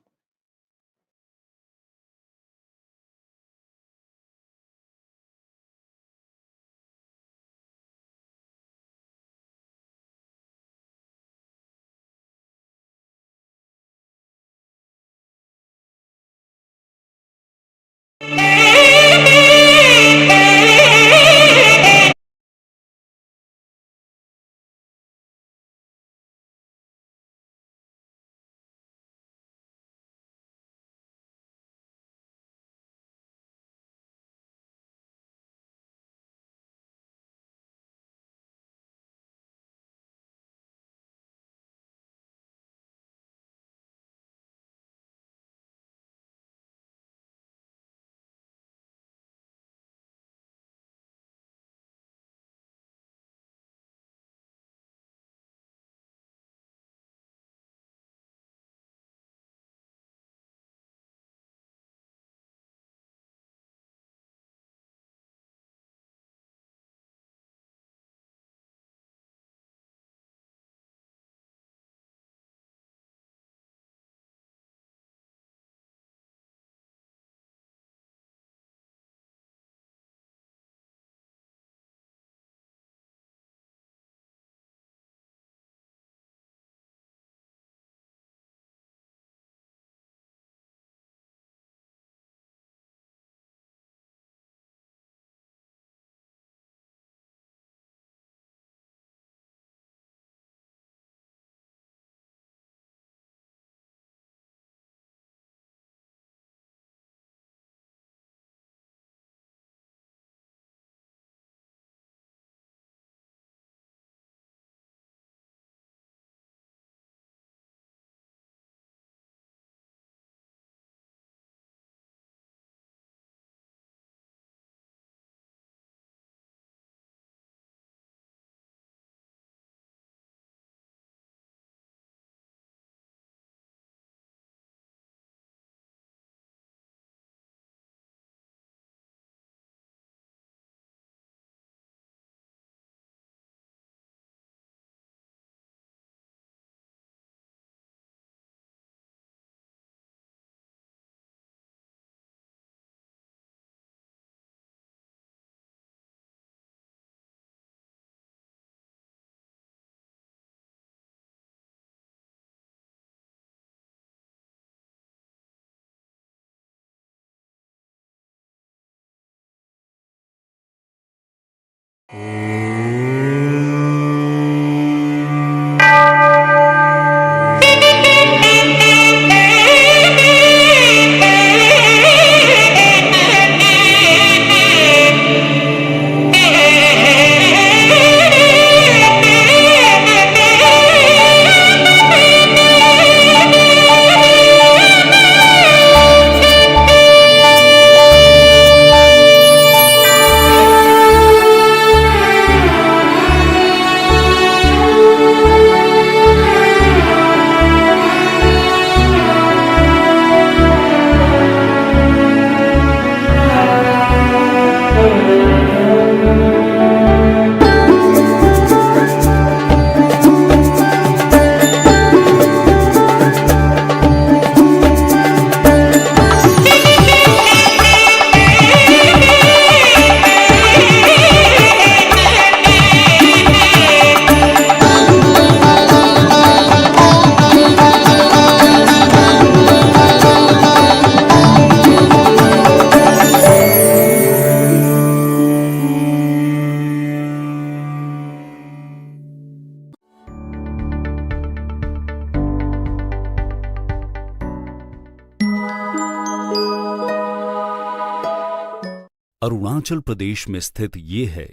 Arunachal Pradesh में स्थित ये है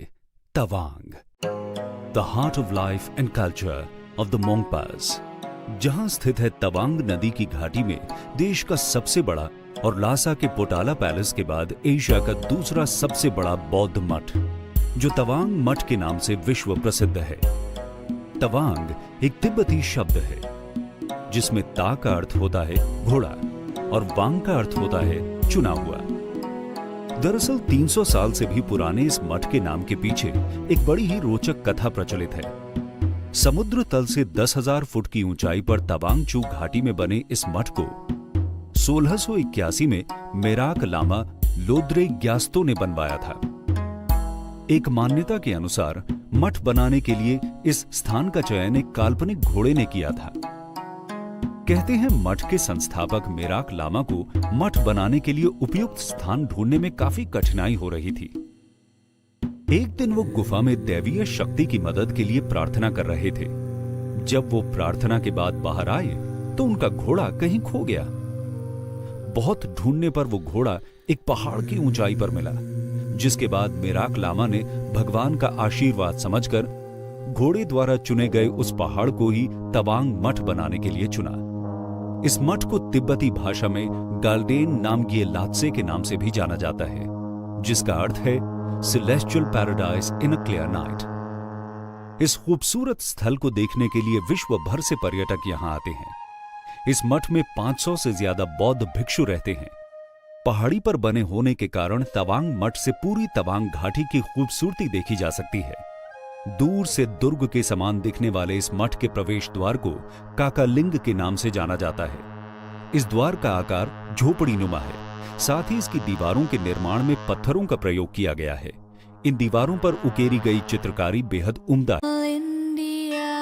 Tawang, the heart of life and culture of the Monpas. जहां स्थित है तवांग नदी की घाटी में देश का सबसे बड़ा और लासा के पोटाला पैलेस के बाद एशिया का दूसरा सबसे बड़ा बौद्ध मठ, जो तवांग मठ के नाम से विश्व प्रसिद्ध है। तवांग एक तिब्बती शब्द है जिसमें ता का अर्थ होता है घोड़ा और वांग का अर्थ होता है चुना हुआ। दरअसल 300 साल से भी पुराने इस मठ के नाम के पीछे एक बड़ी ही रोचक कथा प्रचलित है। समुद्र तल से 10,000 फुट की ऊंचाई पर तवांग चू घाटी में बने इस मठ को 1681 में मेराक लामा लोद्रे ग्यास्तो ने बनवाया था। एक मान्यता के अनुसार मठ बनाने के लिए इस स्थान का चयन एक काल्पनिक घोड़े ने किया था। कहते हैं मठ के संस्थापक मेराक लामा को मठ बनाने के लिए उपयुक्त स्थान ढूंढने में काफी कठिनाई हो रही थी। एक दिन वो गुफा में दैवीय शक्ति की मदद के लिए प्रार्थना कर रहे थे। जब वो प्रार्थना के बाद बाहर आए तो उनका घोड़ा कहीं खो गया। बहुत ढूंढने पर वो घोड़ा एक पहाड़ की ऊंचाई पर मिला, जिसके बाद मेराक लामा ने भगवान का आशीर्वाद समझकर घोड़े द्वारा चुने गए उस पहाड़ को ही तवांग मठ बनाने के लिए चुना। इस मठ को तिब्बती भाषा में गाल्डेन नामगिए लात्से के नाम से भी जाना जाता है, जिसका अर्थ है celestial paradise in a clear night. इस खूबसूरत स्थल को देखने के लिए विश्व भर से पर्यटक यहां आते हैं। इस मठ में 500 से ज्यादा बौद्ध भिक्षु रहते हैं। पहाड़ी पर बने होने के कारण तवांग मठ से पूरी तवांग घाटी की खूबसूरती देखी जा सकती है। दूर से दुर्ग के समान दिखने वाले इस मठ के प्रवेश द्वार को काकालिंग के नाम से जाना जाता है। इस द्वार का आकार झोपड़ी नुमा है। साथ ही इसकी दीवारों के निर्माण में पत्थरों का प्रयोग किया गया है। इन दीवारों पर उकेरी गई चित्रकारी बेहद उम्दा है। India.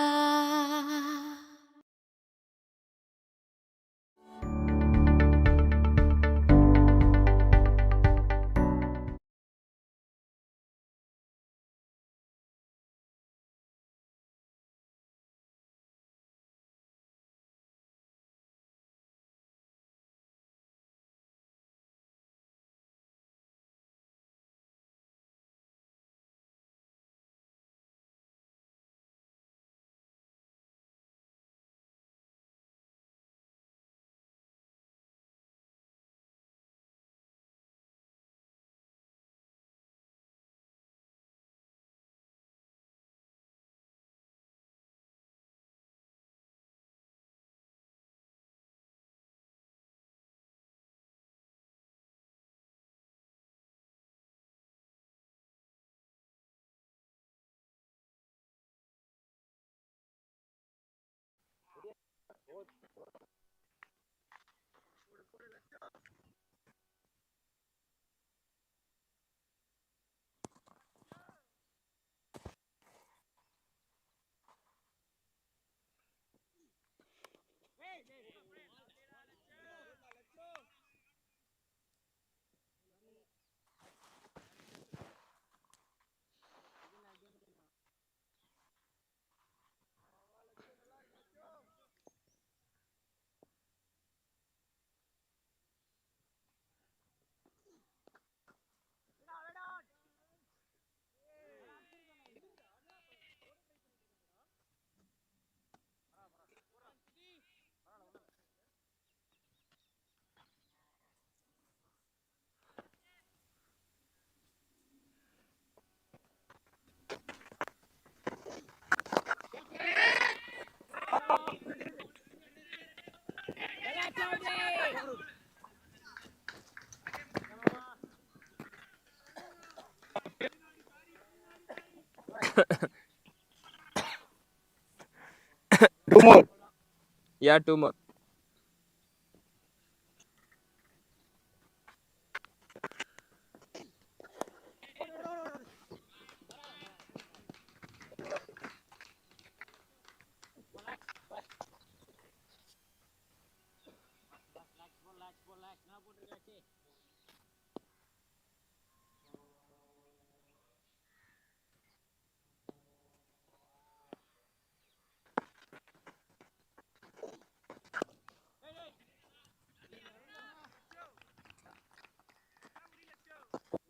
Two more. Yeah, two more.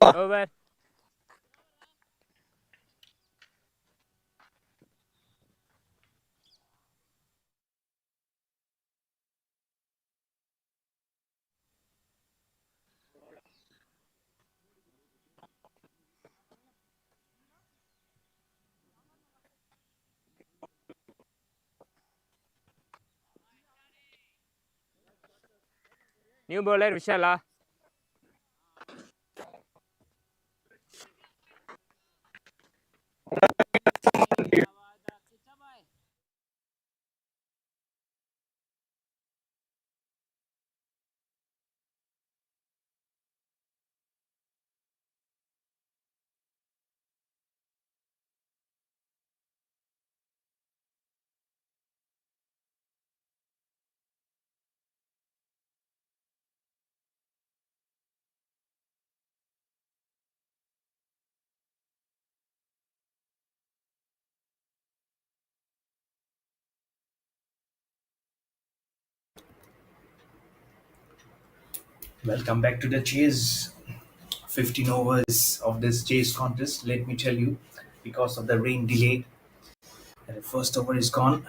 Over. New bowler Vishala. Welcome back to the chase. 15 overs of this chase contest. Let me tell you, because of the rain delay, the first over is gone.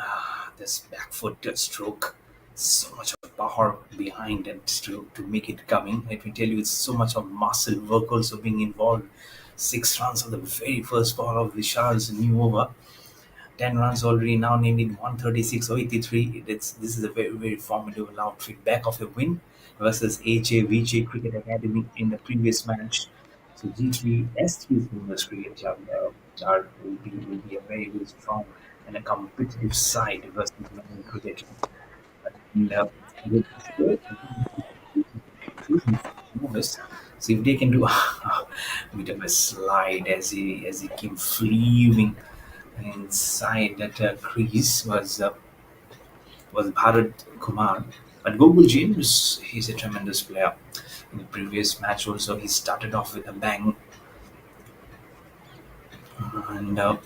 This back foot stroke, so much of power behind that stroke to make it coming. Let me tell you, it's so much of muscle work also being involved. 6 runs of the very first ball of Vishal's new over. 10 runs already now named in 136 or 83. This is a very, very formidable outfit. Back of a win versus HAVJ Cricket Academy in the previous match. So G3 S3 Singers Cricket Club will be a very, very strong and a competitive side versus Melbourne Cricket Club. And with novice, so if they can do a bit of a slide as he came fleeing inside that crease was Bharat Kumar. But Gokul James, he's a tremendous player. In the previous match, also, he started off with a bang, and now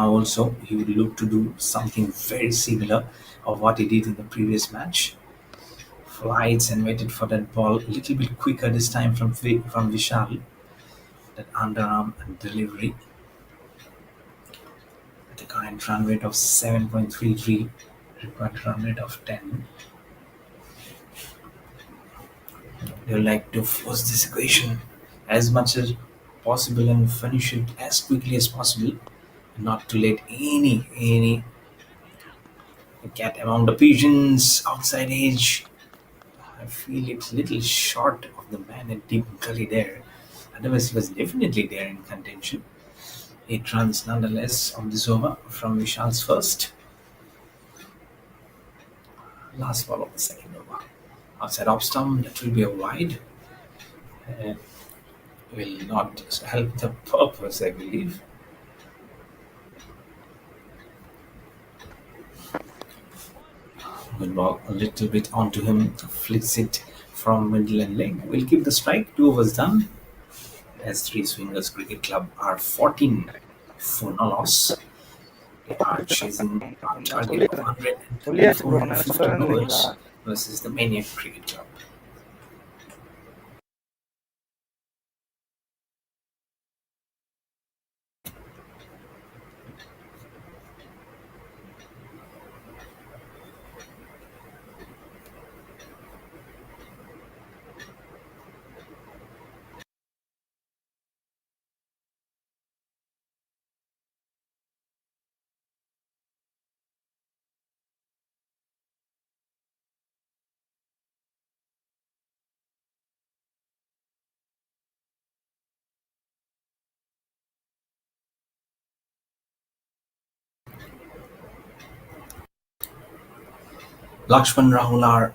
also he would look to do something very similar of what he did in the previous match. Flights and waited for that ball a little bit quicker this time from Vishal. That underarm delivery at the current run rate of 7.33, required run rate of 10. They like to force this equation as much as possible and finish it as quickly as possible, not to let any cat among the pigeons outside edge. I feel it's a little short of the man at deep gully there. Otherwise, he was definitely there in contention. 8 runs nonetheless on this over from Vishal's first. Last ball of the second over. Outside off stump, that will be a wide. Uh, will not help the purpose, I believe. Good ball, a little bit onto him, flicks it from middle and leg. Will keep the strike. 2 overs done. As Three Swingers Cricket Club are 14 for no loss. They are chasing a target of சொல்லியாச்சு bro, 124 in நான் 15 சொல்றேன்றீங்களா? overs versus the MANIACX Cricket Club. Lakshman Rahul are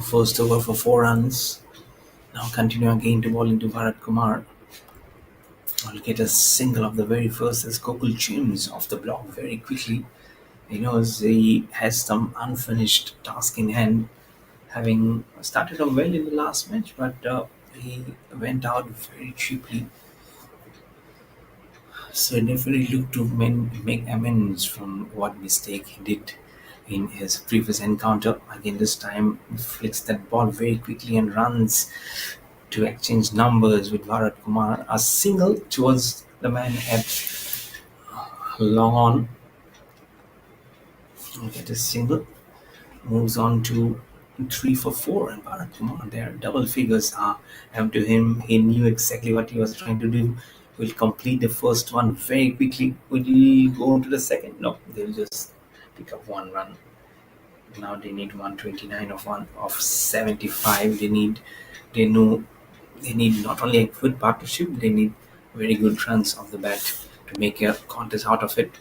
first over for 4 runs. Now continue again to ball into Bharat Kumar. I'll get a single of the very first as Gokul James off the block very quickly. He knows he has some unfinished task in hand, having started off well in the last match, but he went out very cheaply. So definitely look to make amends from what mistake he did in his previous encounter. Again, this time flicks that ball very quickly and runs to exchange numbers with Bharat Kumar. A single towards the man at long on. Get a single. Moves on to 3 for 4, and Bharat Kumar there. Double figures are up to him. He knew exactly what he was trying to do. Will complete the first one very quickly. Will he go into the second? No, they'll just pick up 1 run. Now they need 129 of 75. They know they need not only a good partnership, they need very good runs off the bat to make a contest out of it.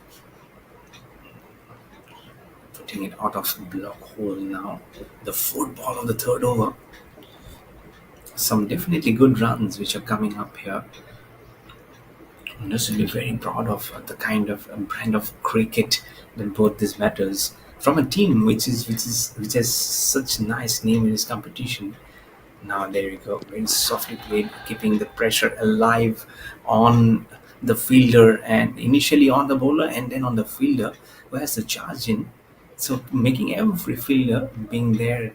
Putting it out of block hole now. The fourth ball of the third over. Some definitely good runs which are coming up here. I'm just really very proud of the kind of brand of cricket that both these batters from a team which has such a nice name in this competition. Now there you go, very softly played, keeping the pressure alive on the fielder and initially on the bowler and then on the fielder who has to charge in. So making every fielder being there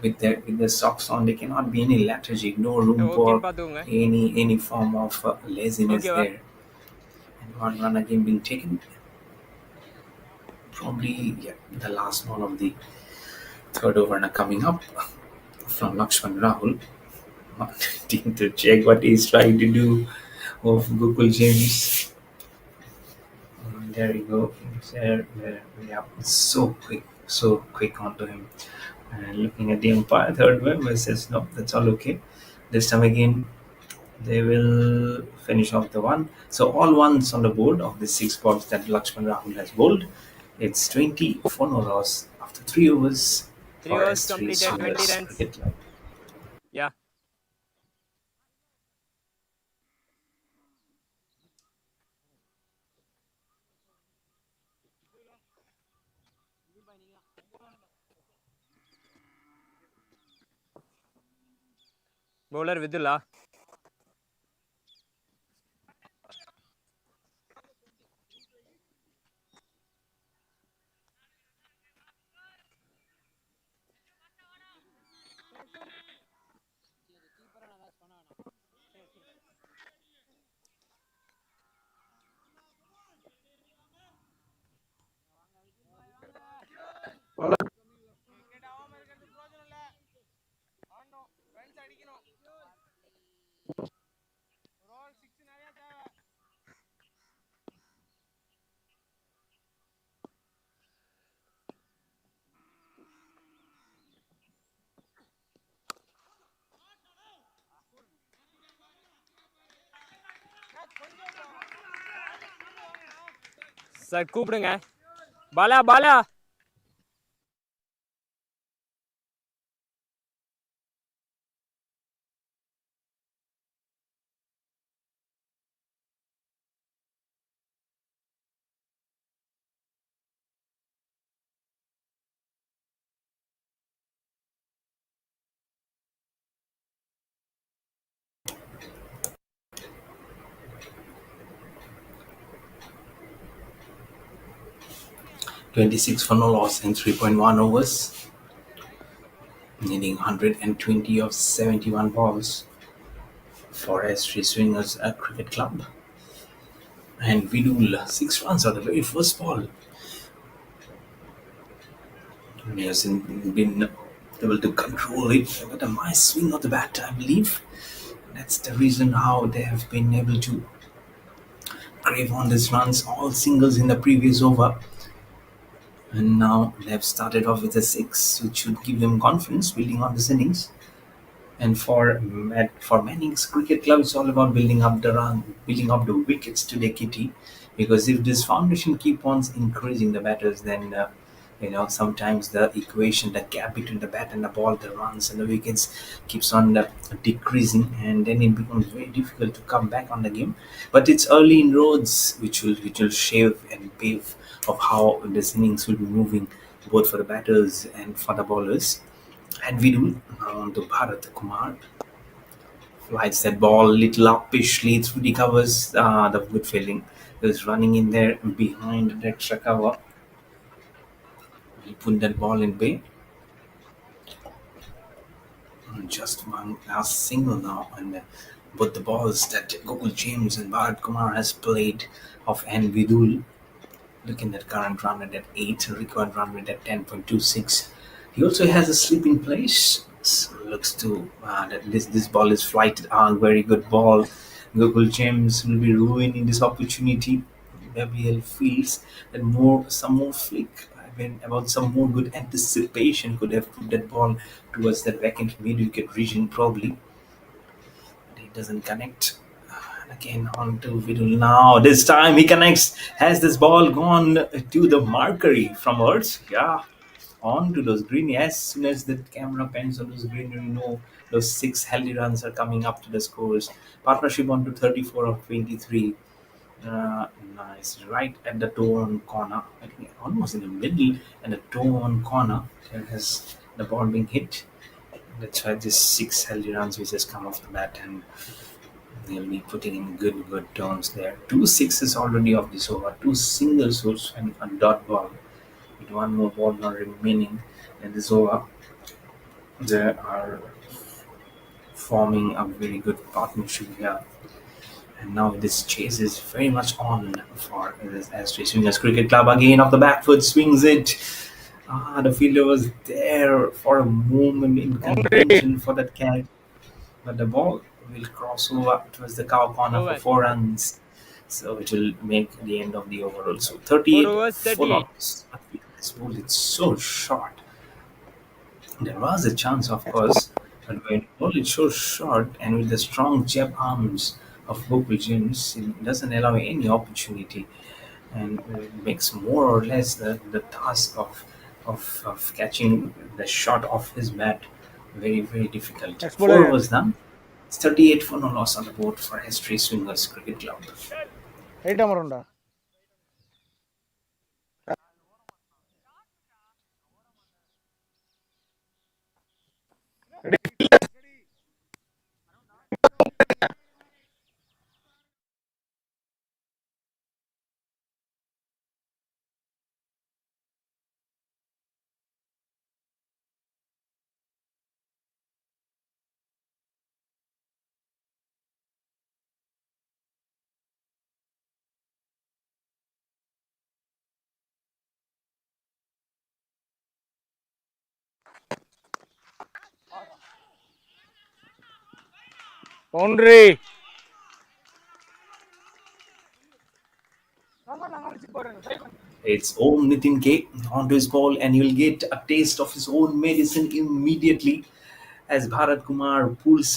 with their socks on, there cannot be any lethargy, no room for any form of laziness there. And 1 run again being taken. Probably the last ball of the third over now coming up from Lakshman Rahul. Wanting to check what he's trying to do of Gokul James. There you go. Yeah, so quick onto him. And looking at the umpire, third member says, no, that's all okay. This time again, they will finish off the one. So all ones on the board of the 6 balls that Lakshman Rahul has bowled. It's 20 for no loss after 3 overs. 3 overs completed, 20 runs. Yeah. Bowler Vidula. Sir கூப்பிடுங்க Bala Bala $26 for no loss in 3.1 overs, needing 120 of 71 balls for S3 Swingers Cricket Club. And Vidul 6 runs on the very first ball. He hasn't been able to control it, but a nice swing of the bat, I believe. That's the reason how they have been able to crave on these runs, all singles in the previous over. And now they have started off with a 6, which should give them confidence building on this innings. And for MANIACX Cricket Club, it's all about building up the run, building up the wickets to their kitty. Because if this foundation keeps on increasing the batters, then Sometimes the equation, the gap between the bat and the ball, the runs and the wickets keeps on decreasing, and then it becomes very difficult to come back on the game. But it's early inroads which will shape and pave of how this innings will be moving, both for the batters and for the bowlers. And we do now on to Bharat Kumar. Flights that ball little uppish, leads through the covers. The good fielding is running in there behind the extra cover. He put that ball in bay. Just one last single now, and both the balls that Gokul James and Bharat Kumar has played of N. Vidul. Looking at current run rate at 8, required run rate at 10.26. He also has a sleeping place. So looks to that this ball is flighted. Very good ball. Gokul James will be ruining this opportunity. WL feels that some more flick. About some more good anticipation could have put that ball towards that vacant mid-wicket region probably. But he doesn't connect. And again on to Vidul now. This time he connects. Has this ball gone to the marquee from Earth? Yeah. On to those green. As soon as the camera pans on those green, those 6 healthy runs are coming up to the scores. Partnership on to 34 of 23. Nice. Right at the toe-on corner. I think almost in the middle and the toe-on corner. There has the ball being hit. That's why this 6 healthy runs which has come off the bat, and they'll be putting in good terms there. 2 sixes already off this over. 2 singles also and a dot ball. With one more ball now remaining in this over. They are forming a very good partnership here. And now this chase is very much on for this Ashtray Swingers Cricket Club. Again off the back foot, swings it. The fielder was there for a moment in contention for that catch. But the ball will cross over towards the cow corner for 4 runs. So it will make the end of the over also. 38 for not. This ball is so short. There was a chance, of course, but when ball is so short and with the strong jab arms of Gokul James, it doesn't allow any opportunity, and it makes more or less the task of catching the shot off his bat very difficult. 4 was done. It's 38 for no loss on the board for Ashtray Swingers Cricket Club. Right அமரண்டா boundary It's Om Nitin K onto his ball, and he'll get a taste of his own medicine immediately as Bharat Kumar pulls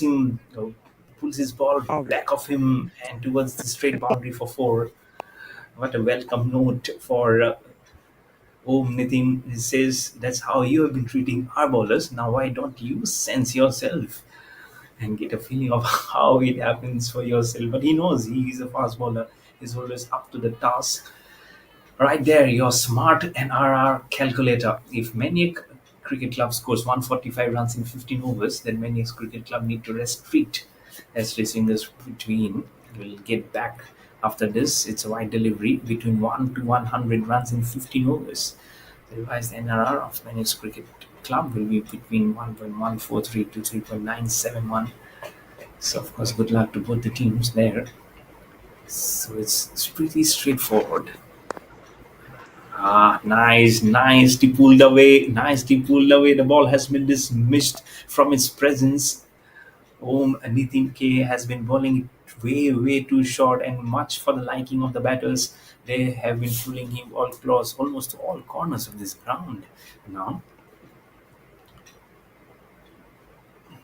his ball back of him and towards the straight boundary for 4. What a welcome note for Om Nitin. He says, that's how you have been treating our bowlers. Now why don't you sense yourself and get a feeling of how it happens for yourself? But he knows he is a fast bowler. He's always up to the task. Right there, your smart NRR calculator. If MANIACX Cricket Club scores 145 runs in 15 overs, then MANIACX Cricket Club need to restrict as racing this between. We'll get back after this. It's a wide delivery between 1 to 100 runs in 15 overs. The revised NRR of MANIACX Cricket Club will be between 1.143 to 3.971. So, of course, good luck to both the teams there. So, it's pretty straightforward. Nicely pulled away. The ball has been dismissed from its presence. Om Nitin K has been bowling it way too short and much for the liking of the batters. They have been pulling him almost to all corners of this ground. Now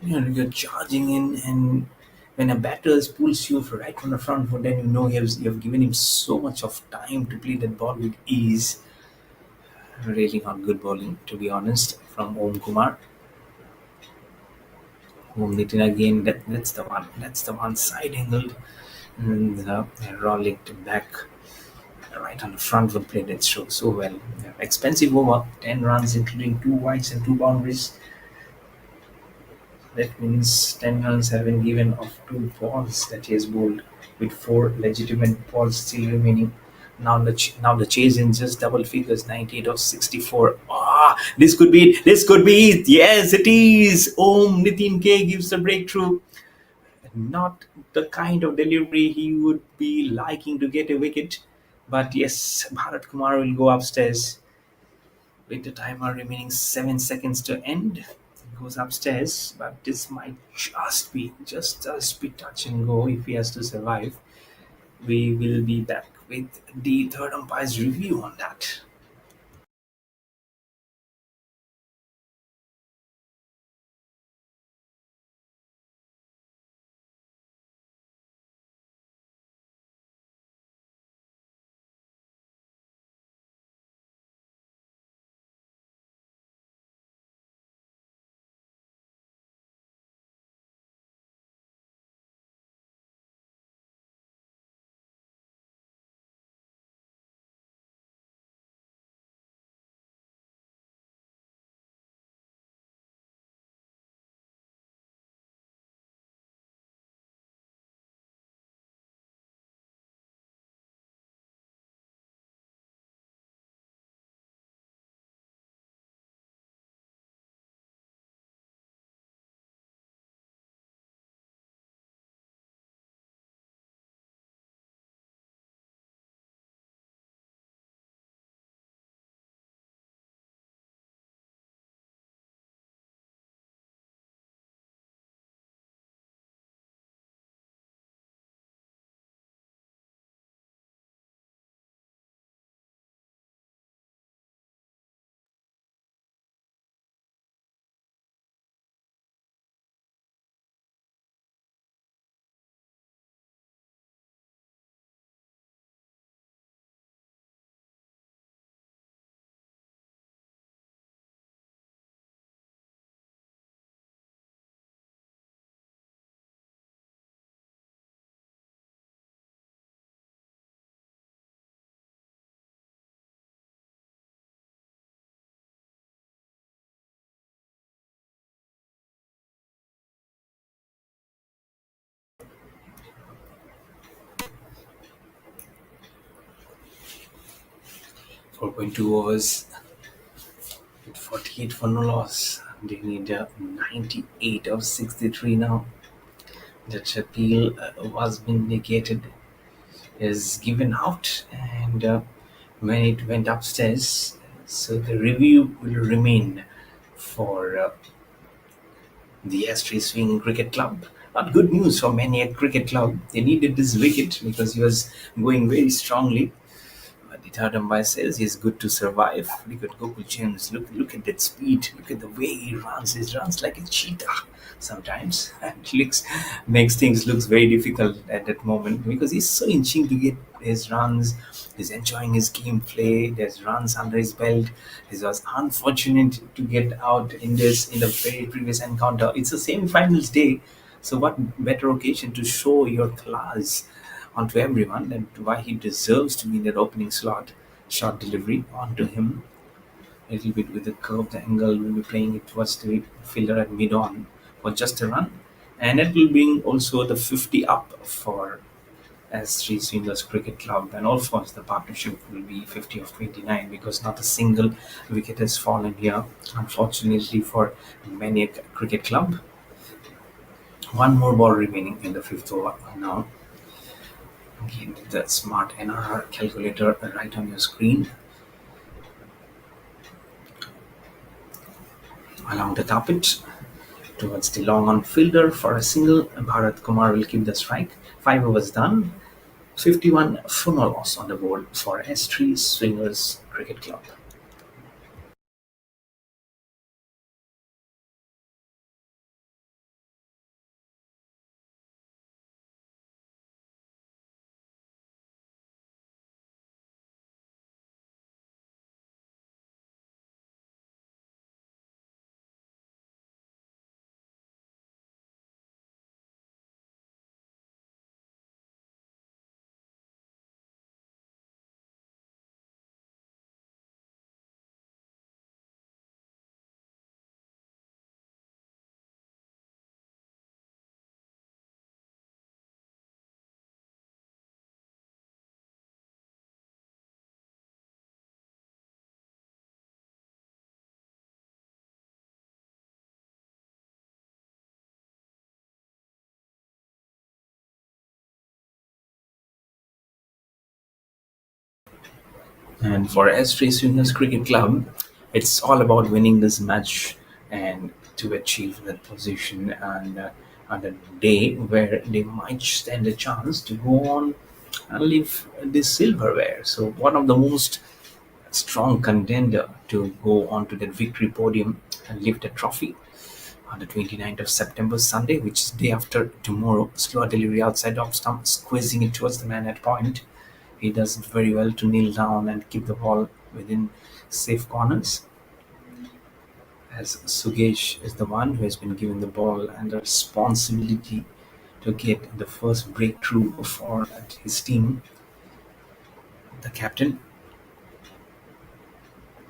you're charging in, and when a batter pulls you right from the front foot, then you have given him so much of time to play that ball with ease. Really not good bowling, to be honest, from Om Kumar. Om Nitin again, that's the one. That's the one side angled. And rolling it back right on the front foot plate. It shows so well. Expensive over, 10 runs, including 2 wides and 2 boundaries. That means 10 runs have been given off 2 balls that he has bowled, with 4 legitimate balls still remaining. Now the chase in just double figures, 98 of 64. Ah, this could be it. This could be it. Yes, it is. Om Nitin K gives the breakthrough. Not the kind of delivery he would be liking to get a wicket. But yes, Bharat Kumar will go upstairs with the timer remaining 7 seconds to end. He goes upstairs, but this might just be touch and go if he has to survive. We will be back with the third umpire's review on that. Four point two overs with 48 for no loss. They need 98 of 63 now. That appeal was vindicated, is given out, and when it went upstairs, so the review will remain for the Astray Swing Cricket Club. Not good news for MANIACX Cricket Club. They needed this wicket because he was going very strongly. The third umpire says he's good to survive. Look at Gokul James. Look at that speed. Look at the way he runs. He runs like a cheetah sometimes, and makes things looks very difficult at that moment because he's so inching to get his runs. He's enjoying his gameplay. There's runs under his belt. He was unfortunate to get out in the very previous encounter. It's a semi-finals day, so what better occasion to show your class onto everyone and why he deserves to be in that opening slot. Short delivery onto him, a little bit with a curved angle. We'll be playing it towards the fielder at mid on for just a run, and it will bring also the 50 up for S3 Swingers Cricket Club, and of course the partnership will be 50 of 29 because not a single wicket has fallen here, unfortunately for MANIACX Cricket Club. One more ball remaining in the fifth over now. Again, the smart NRR calculator right on your screen. Along the carpet, towards the long on fielder for a single, Bharat Kumar will keep the strike. 5 overs done. 51 for no loss on the board for S3 Swingers Cricket Club. And for S3 Swingers Cricket Club, it's all about winning this match and to achieve that position and on a day where they might stand a chance to go on and lift this silverware. So one of the most strong contender to go on to that victory podium and lift a trophy on the 29th of September, Sunday, which is day after tomorrow. Slower delivery outside off stump, squeezing it towards the man at point. He does it very well to kneel down and keep the ball within safe corners. As Sugesh is the one who has been given the ball and the responsibility to get the first breakthrough for his team, the captain.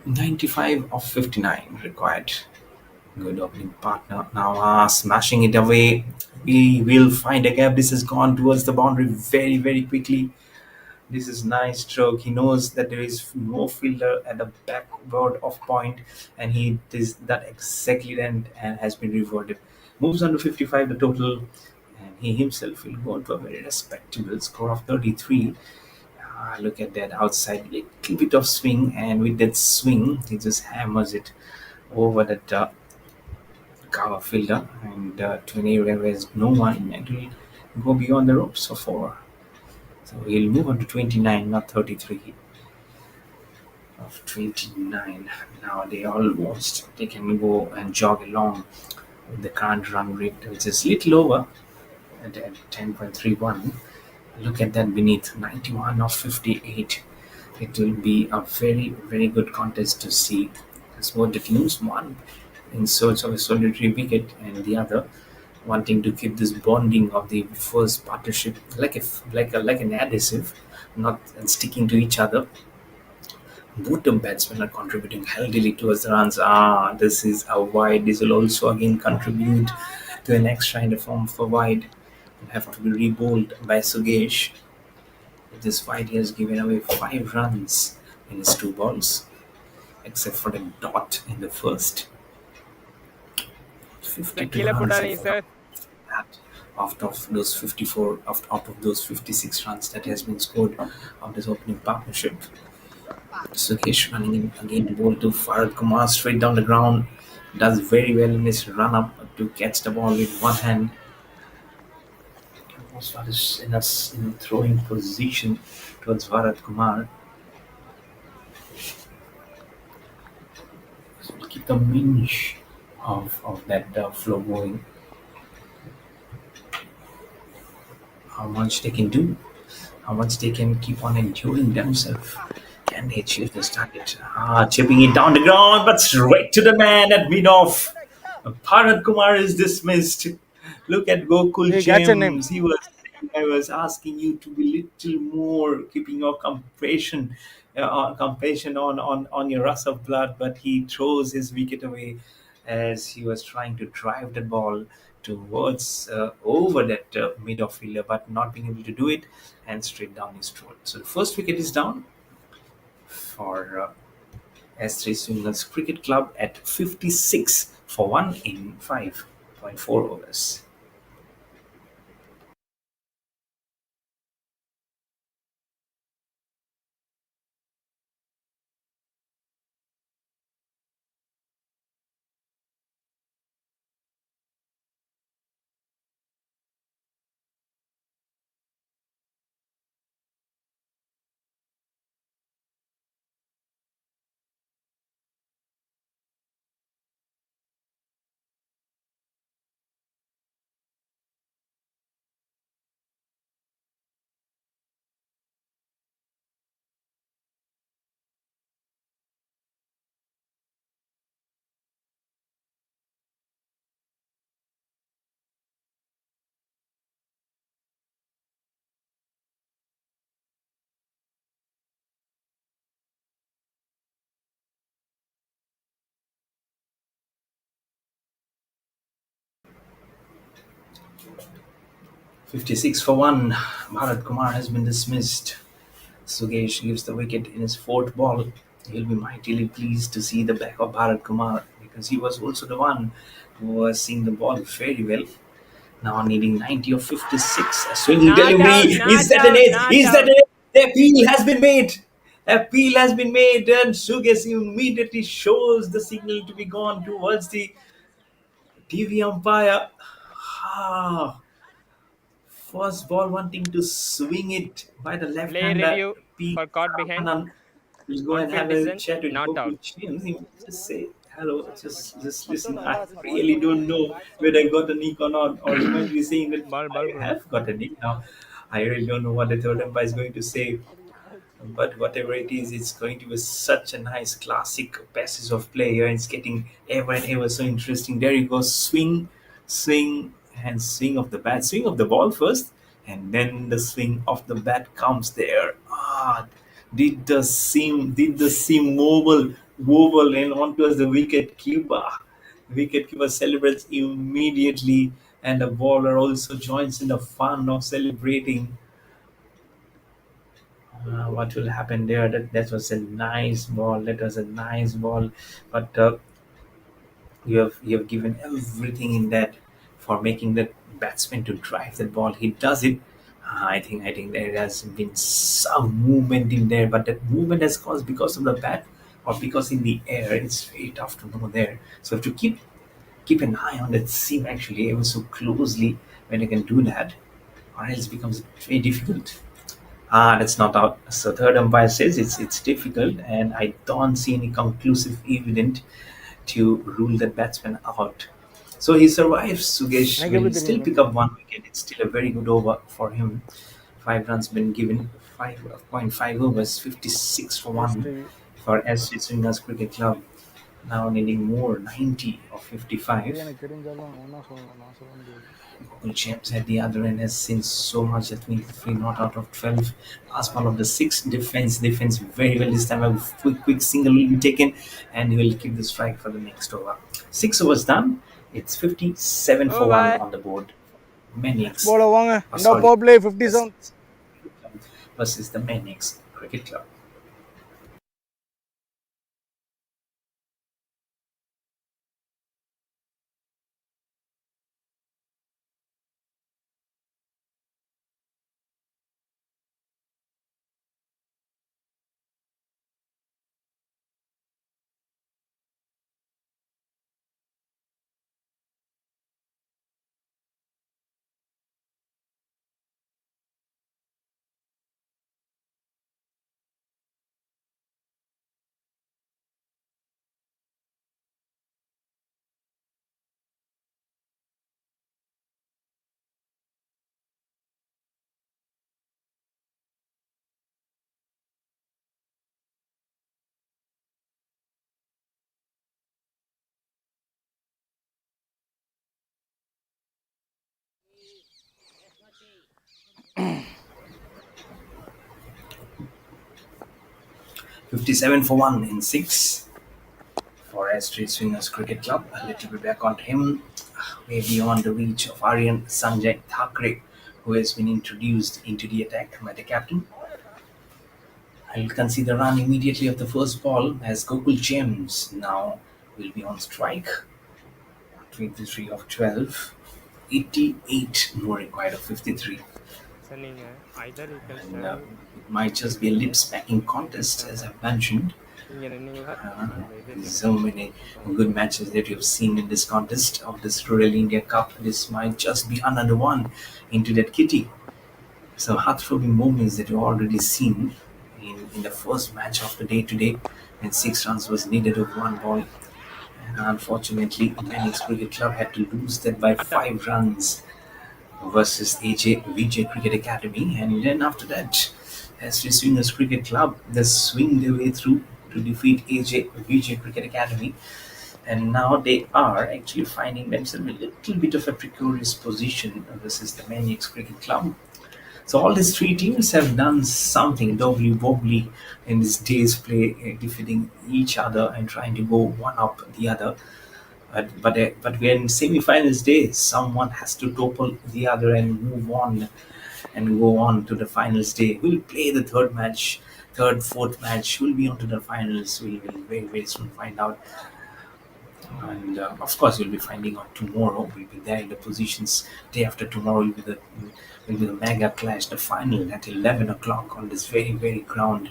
95 of 59 required. Good opening partner. Now smashing it away. We will find a gap. This has gone towards the boundary very, very quickly. This is nice stroke. He knows that there is no fielder at the backward of point, and he does that exactly then and has been rewarded. Moves on to 55 the total, and he himself will go on to a very respectable score of 33. Look at that outside little bit of swing, and with that swing, he just hammers it over that cover fielder and to an area where there's no one, and will go beyond the ropes for four. So he'll move on to 29, not 33. Of 29. Now they can go and jog along with the current run rate, which is little over at 10.31. Look at that beneath 91 of 58. It will be a very, very good contest to see as both the teams, one in search of a solitary wicket and the other wanting to keep this bonding of the first partnership like an adhesive, not sticking to each other. Both the batsmen are contributing healthily towards the runs. This is a wide. This will also again contribute to an extra in the form of a wide. Will have to be rebowled by Sugesh. With this wide, he has given away 5 runs in his 2 balls, except for the dot in the first. 52 கீழே runs போட்டாதீங்க sir. that out of those 54, out of those 56 runs that has been scored of this opening partnership. Sukesh running in again, ball to Farad Kumar straight down the ground. Does very well in his run up to catch the ball with one hand. Almost is in throwing position towards Farad Kumar. So we'll keep the minge of that flow going. How much they can do, how much they can keep on enduring themselves. Can they achieve this target? Chipping it down the ground, but straight to the man at mid-off. Bharat Kumar is dismissed. Look at Gokul Hey, catch a name. James. I was asking you to be little more, keeping your compassion on your rush of blood, but he throws his wicket away as he was trying to drive the ball towards over that mid-off fielder, but not being able to do it, and straight down his throat. So the first wicket is down for S3 Swingers Cricket Club at 56 for 1 in 5.4 overs. "56 for 1. Bharat Kumar has been dismissed. Sugesh gives the wicket in his 4th ball. He'll be mightily pleased to see the back of Bharat Kumar because he was also the one who was seeing the ball very well. Now needing 90 or 56. A swinging Not delivery. out, not Is that an out, edge? not Is that out. an edge? The appeal has been made. Appeal has been made, and Suges immediately shows the signal to be gone towards the TV umpire. Ah, first ball wanting to swing it by the left Play hander. review P. for caught behind. Ramanan will go On and field have a decision, chat with not out. Gokul James. He will just say, hello, just listen. I really don't know whether I got a nick or not. Or he might be saying that Ball I bro. have got a nick now. I really don't know what the third umpire is going to say. But whatever it is, it's going to be such a nice classic passage of play here. It's getting ever and ever so interesting. There you go, swing, swing, and swing of the bat, swing of the ball first, and then the swing of the bat comes there. Ah, did the seam wobble and onto the wicket keeper. Wicket keeper celebrates immediately, and the bowler also joins in the fun of celebrating. What will happen there? That was a nice ball. That was a nice ball, but you have given everything in that for making that batsman to drive the ball. He does it. I think there has been some movement in there, but that movement has caused because of the bat or because in the air. It's very tough to know there. So you have to keep an eye on that seam actually ever so closely when you can do that, or else it becomes very difficult. That's not out. So third umpire says it's difficult, and I don't see any conclusive evidence to rule that batsman out. So he survives. Sugesh எனக்கு will எப்படி still தெரியும் pick up one wicket. It's still a very good over for him. 5 runs been given. 5.5 overs, 56 for one history for SC Swingers Cricket Club. Now needing more 90 or இது 55. எனக்கு தெரிஞ்சாலும் ஒன்றா சொல்லலாம் நான் சொல்ல முடியாது Champs at the other end has seen so much at 23 not out of 12. Last ball of the sixth defense very well this time. A quick single will be taken, and he will keep the strike for the next over. 6 overs done. It's 57 Oh for one bye. on the board. Maniacs, போல வாங்க oh, இந்த sorry, power play 57 versus the Maniacs Cricket Club. Fifty-seven for one in six for Street Swingers Cricket Club. A little bit back on him, way beyond the reach of Aryan Sanjay Thakre, who has been introduced into the attack by the captain. I'll concede the run immediately of the first ball as Gokul James now will be on strike. 23 of 12. 88 more required of 53. So நீங்க either you can And stand it might just be a lip smacking contest, as I've mentioned. இங்க நின்னீங்களா So many good matches that you've seen in this contest of this Rural India Cup. This might just be another one into that kitty. Some heart-throbbing moments that you've already seen in the first match of the day today, when 6 runs was needed of one ball. And unfortunately, Manix Cricket Club had to lose that by 5 runs versus VJ Cricket Academy. And then after that, as the Swingers Cricket Club, they swing their way through to defeat VJ Cricket Academy. And now they are actually finding themselves in a little bit of a precarious position versus the Maniacs Cricket Club. So all these three teams have done something wobbly in this day's play, defeating each other and trying to go one up the other. But we're in semi-finals day. Someone has to topple the other and move on and go on to the finals day. We'll play the third, fourth match. We'll be on to the finals. We will very, very soon find out. And of course, we'll be finding out tomorrow. We'll be there in the positions. Day after tomorrow will be the mega clash, the final at 11 o'clock on this very, very ground.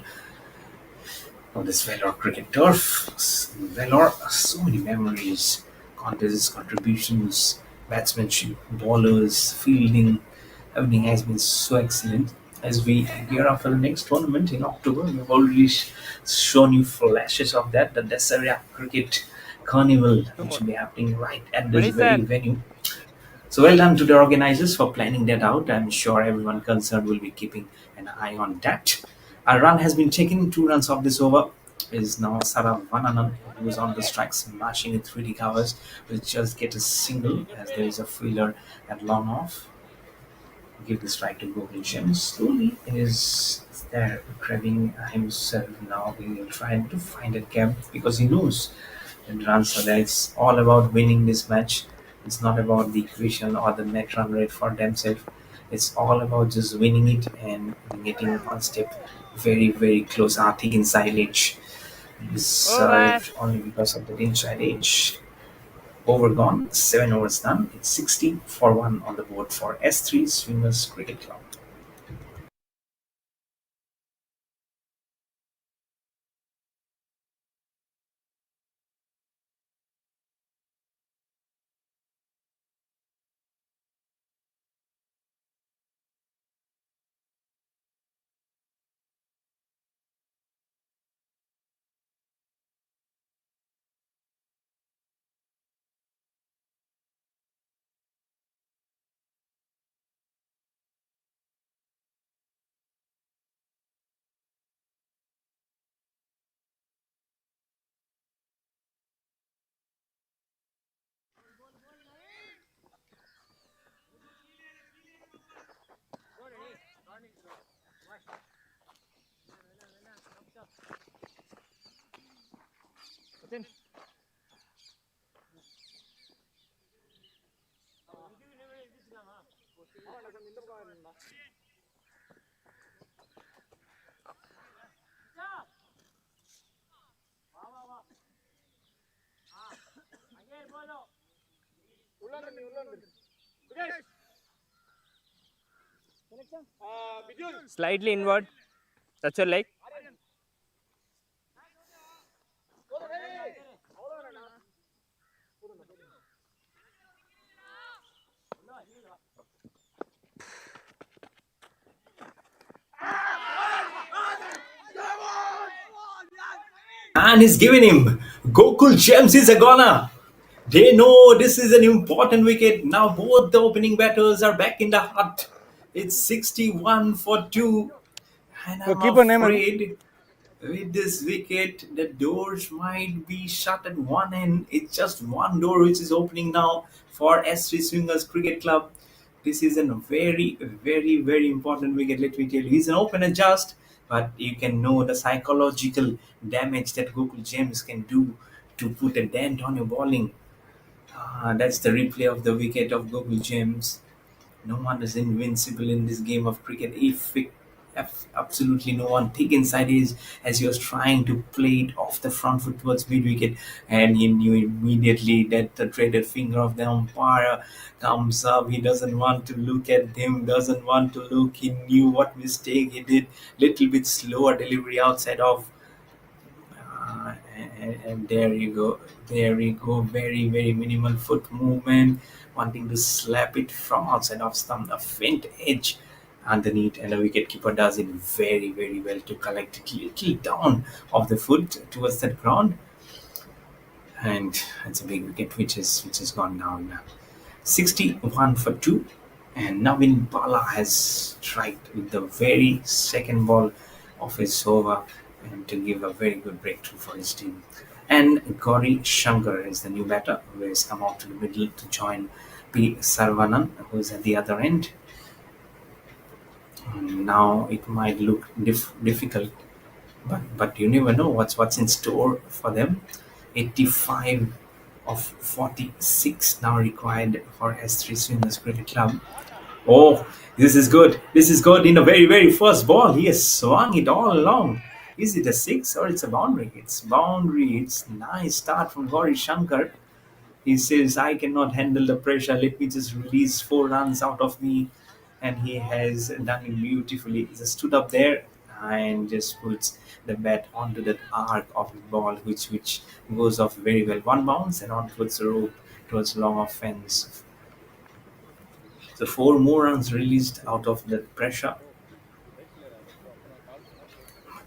on this Vellore cricket turf. Vellore, so many memories, contests, contributions, batsmanship, bowlers, fielding. Everything has been so excellent. As we gear up for the next tournament in October, we've already shown you flashes of that. The Desaria Cricket Carnival, Two which more. will be happening right at this very 27. venue. So well done to the organizers for planning that out. I'm sure everyone concerned will be keeping an eye on that. A run has been taken, 2 runs of this over. Is now Sarah Vananan, who is on the strike, smashing in 3D covers, will just get a single as there is a fielder at long off. Give the strike to Gokul Shem. Slowly is there grabbing himself now. He will try to find a gap because he knows and runs so that it's all about winning this match. It's not about the equation or the net run rate for themselves. It's all about just winning it and getting one step very close. Arctic inside edge is Over. served only because of the inside edge. Over gone, 7 overs done. It's 60 for 1 on the board for S3 Swingers Cricket Club. Slightly inward. Touch your leg. And he's giving him. Gokul Gems is a goner. They know this is an important wicket. Now both the opening batters are back in the hut. It's 61 for 2. And Your I'm keeper name and afraid with this wicket, the doors might be shut at one end. It's just one door which is opening now for S3 Swingers Cricket Club. This is a very important wicket, let me tell you. He's an opener just, but you can know the psychological damage that Gokul James can do to put a dent on your bowling. That's the replay of the wicket of Gokul James. No one is invincible in this game of cricket. If absolutely no one, thick inside is as he was trying to play it off the front foot towards mid wicket, and he knew immediately that the traded finger of the umpire comes up. He doesn't want to look at him, doesn't want to look. He knew what mistake he did. Little bit slower delivery outside of and there you go. There you go. Very minimal foot movement. Wanting to slap it from outside of stump, a faint edge underneath, and the wicketkeeper does it very well to collect it little down of the foot towards that ground. And it's a big wicket which is gone down. 61 for 2. And Navin Bala has struck with the very second ball of his over and to give a very good breakthrough for his team. And Gauri Shankar is the new batter who has come out to the middle to join P. Sarvanan, who is at the other end. Now it might look difficult, but you never know what's in store for them. 85 of 46 now required for S3 Swingers Cricket Club. Oh, this is good. This is good. In the very first ball, he has swung it all along. Is it a six or it's a boundary? It's boundary. It's nice start from Gauri Shankar. He says, I cannot handle the pressure. Let me just release 4 runs out of me. And he has done it beautifully. He just stood up there. and just puts the bat onto that arc of the ball, which goes off very well. One bounce and on towards the rope towards long offense. So four more runs released out of the pressure.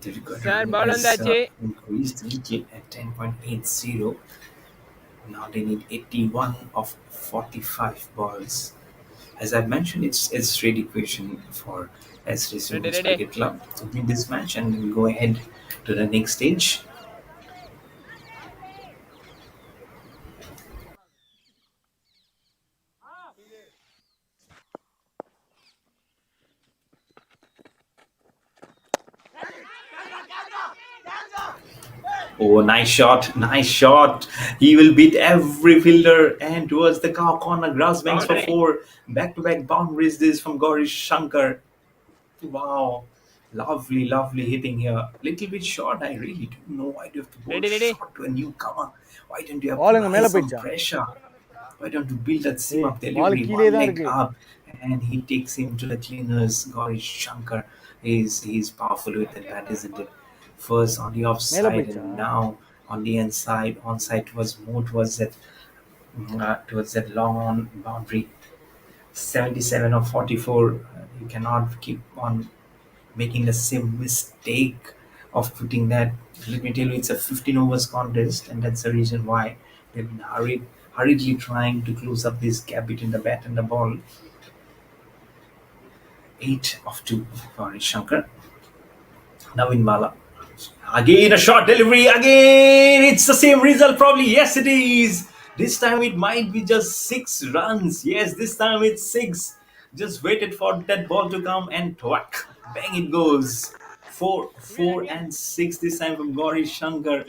The record sir run ball is வந்தாச்சு. increased little at 10.80. Now they need 81 of 45 balls. As I've mentioned, it's straight equation for SD Singles Ready. Cricket Club to win this match and we'll go ahead to the next stage. Oh, nice shot, nice shot. He will beat every fielder and towards the corner, grass banks for four. Back-to-back boundaries this from Gaurish Shankar. Wow, lovely hitting here. Little bit short. I really don't know why do you have to bowl Ready. short to a newcomer. Why don't you have Ball to எங்க apply மேல some போயிடுச்சா? pressure? Why don't you build that seam up ball delivery, கீழே one தான் leg இருக்கு. up, and he takes him to the cleaners. Gaurish Shankar is powerful with that bat, isn't it? First on the மேல offside போயிடுச்சா? and now on the inside. Onside was more towards that long on boundary. 77 or 44. You cannot keep on making the same mistake of putting that. Let me tell you, it's a 15 overs contest, and that's the reason why they've been hurriedly trying to close up this gap between the bat and the ball. 8 of 2 for Shankar. Navin Bala. Again a short delivery. Again, it's the same result probably. Yes, it is. This time it might be just 6 runs. Yes, this time it's 6. Just waited for that ball to come and twack. Bang it goes. 4 and 6 this time from Gauri Shankar.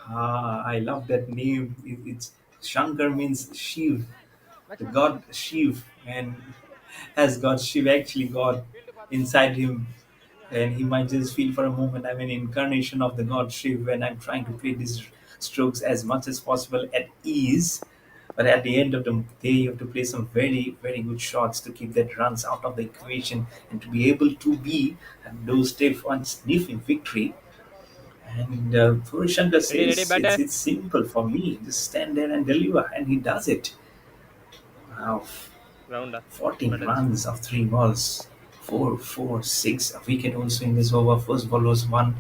I love that name. It's Shankar means Shiv, the god Shiv, and has got Shiv actually got inside him, and he might just feel for a moment I'm an incarnation of the god Shiv when I'm trying to play these strokes as much as possible at ease. But at the end of the day, you have to play some very good shots to keep that runs out of the equation and to be able to be at those step on sniffing victory. And Purishankar says Ready, batter. it's simple for me. Just stand there and deliver, and he does it. Wow. Round 14 runs of 3 balls. 4, 4, 6. A wicket also in this over. First ball was 1.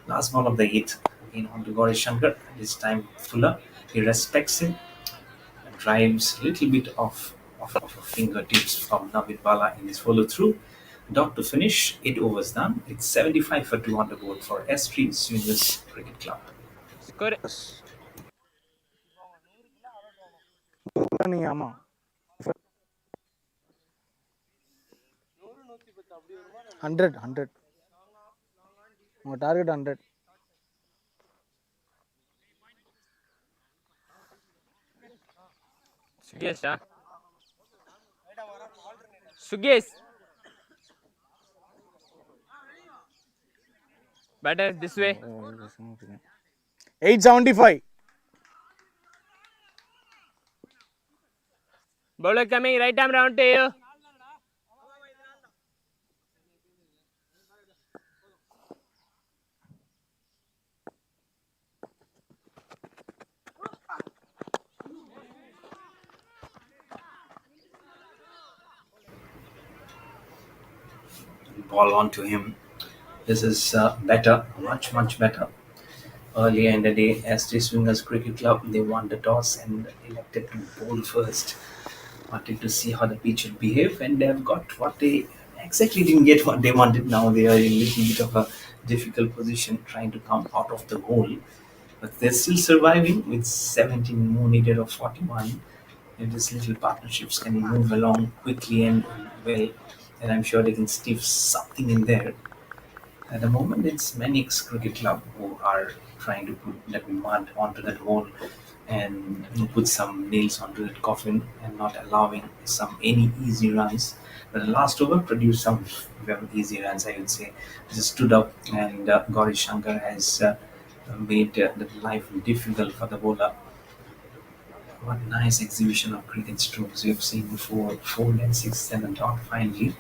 Last ball of the 8th. Again on to Gauri Shankar. This time Fuller. He respects him. And drives a little bit of a fingertips from Navin Bala in his follow through. Dot to finish. 8 overs done. It's 75 for 2 on the board for S3 Swingers Cricket Club. Score. நீங்க ஆமா. Hundred உங்க target 100. Sugesh. Batter this way. 875. Bowler coming, right arm round to you. Ball on to him. This is better, much better. Earlier in the day, as the Swingers Cricket Club, they won the toss and elected to bowl first. Wanted to see how the pitch would behave, and they've got what they exactly didn't get what they wanted. Now they are in a little bit of a difficult position trying to come out of the hole. But they're still surviving with 17 more needed of 41. If these little partnerships can move along quickly and well, then I'm sure they can stiff something in there. At the moment, it's MANIACX Cricket Club who are trying to put that mud onto that hole and put some nails onto that coffin and not allowing any easy runs. But the last over produced some very easy runs, I would say. Just stood up, and Gauri Shankar has made the life difficult for the bowler. What nice exhibition of cricket strokes we've seen before. 4 and 6, 7 dot finally.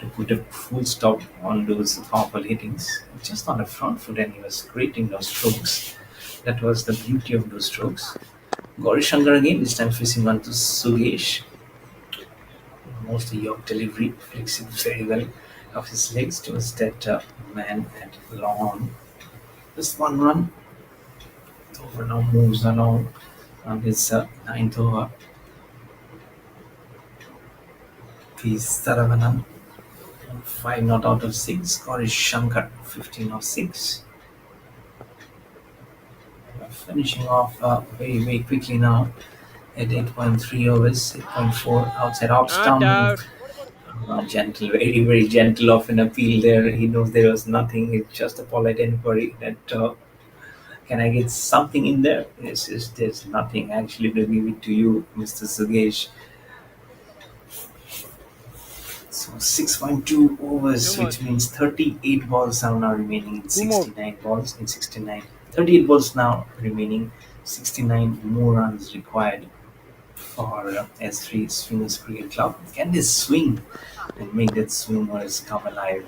to put a full stop on those powerful hittings, just on the front foot, and he was creating those strokes. That was the beauty of those strokes. Gauri Shankar again, this time facing on to Sugesh. Most York delivery, flexing very well of his legs towards that man at long on. Just one run. Over now moves along on his ninth over. He's Saravanan. 5 not out of 6. Gauri Shankar 15 of 6. Finishing off very, very quickly now at 8.3 overs, 8.4 outside off Not stump. out. Gentle, very, very gentle off an appeal there. He knows there was nothing. It's just a polite inquiry that can I get something in there? Yes, there's nothing. Actually, to give it to you, Mr. Sugesh. So 6.2 overs, Two more. which means 38 balls are now remaining in Two more. 69 balls in 69. 38 balls now remaining, 69 more runs required for S3 Swingers Cricket Club. Can they swing and make that swingers come alive?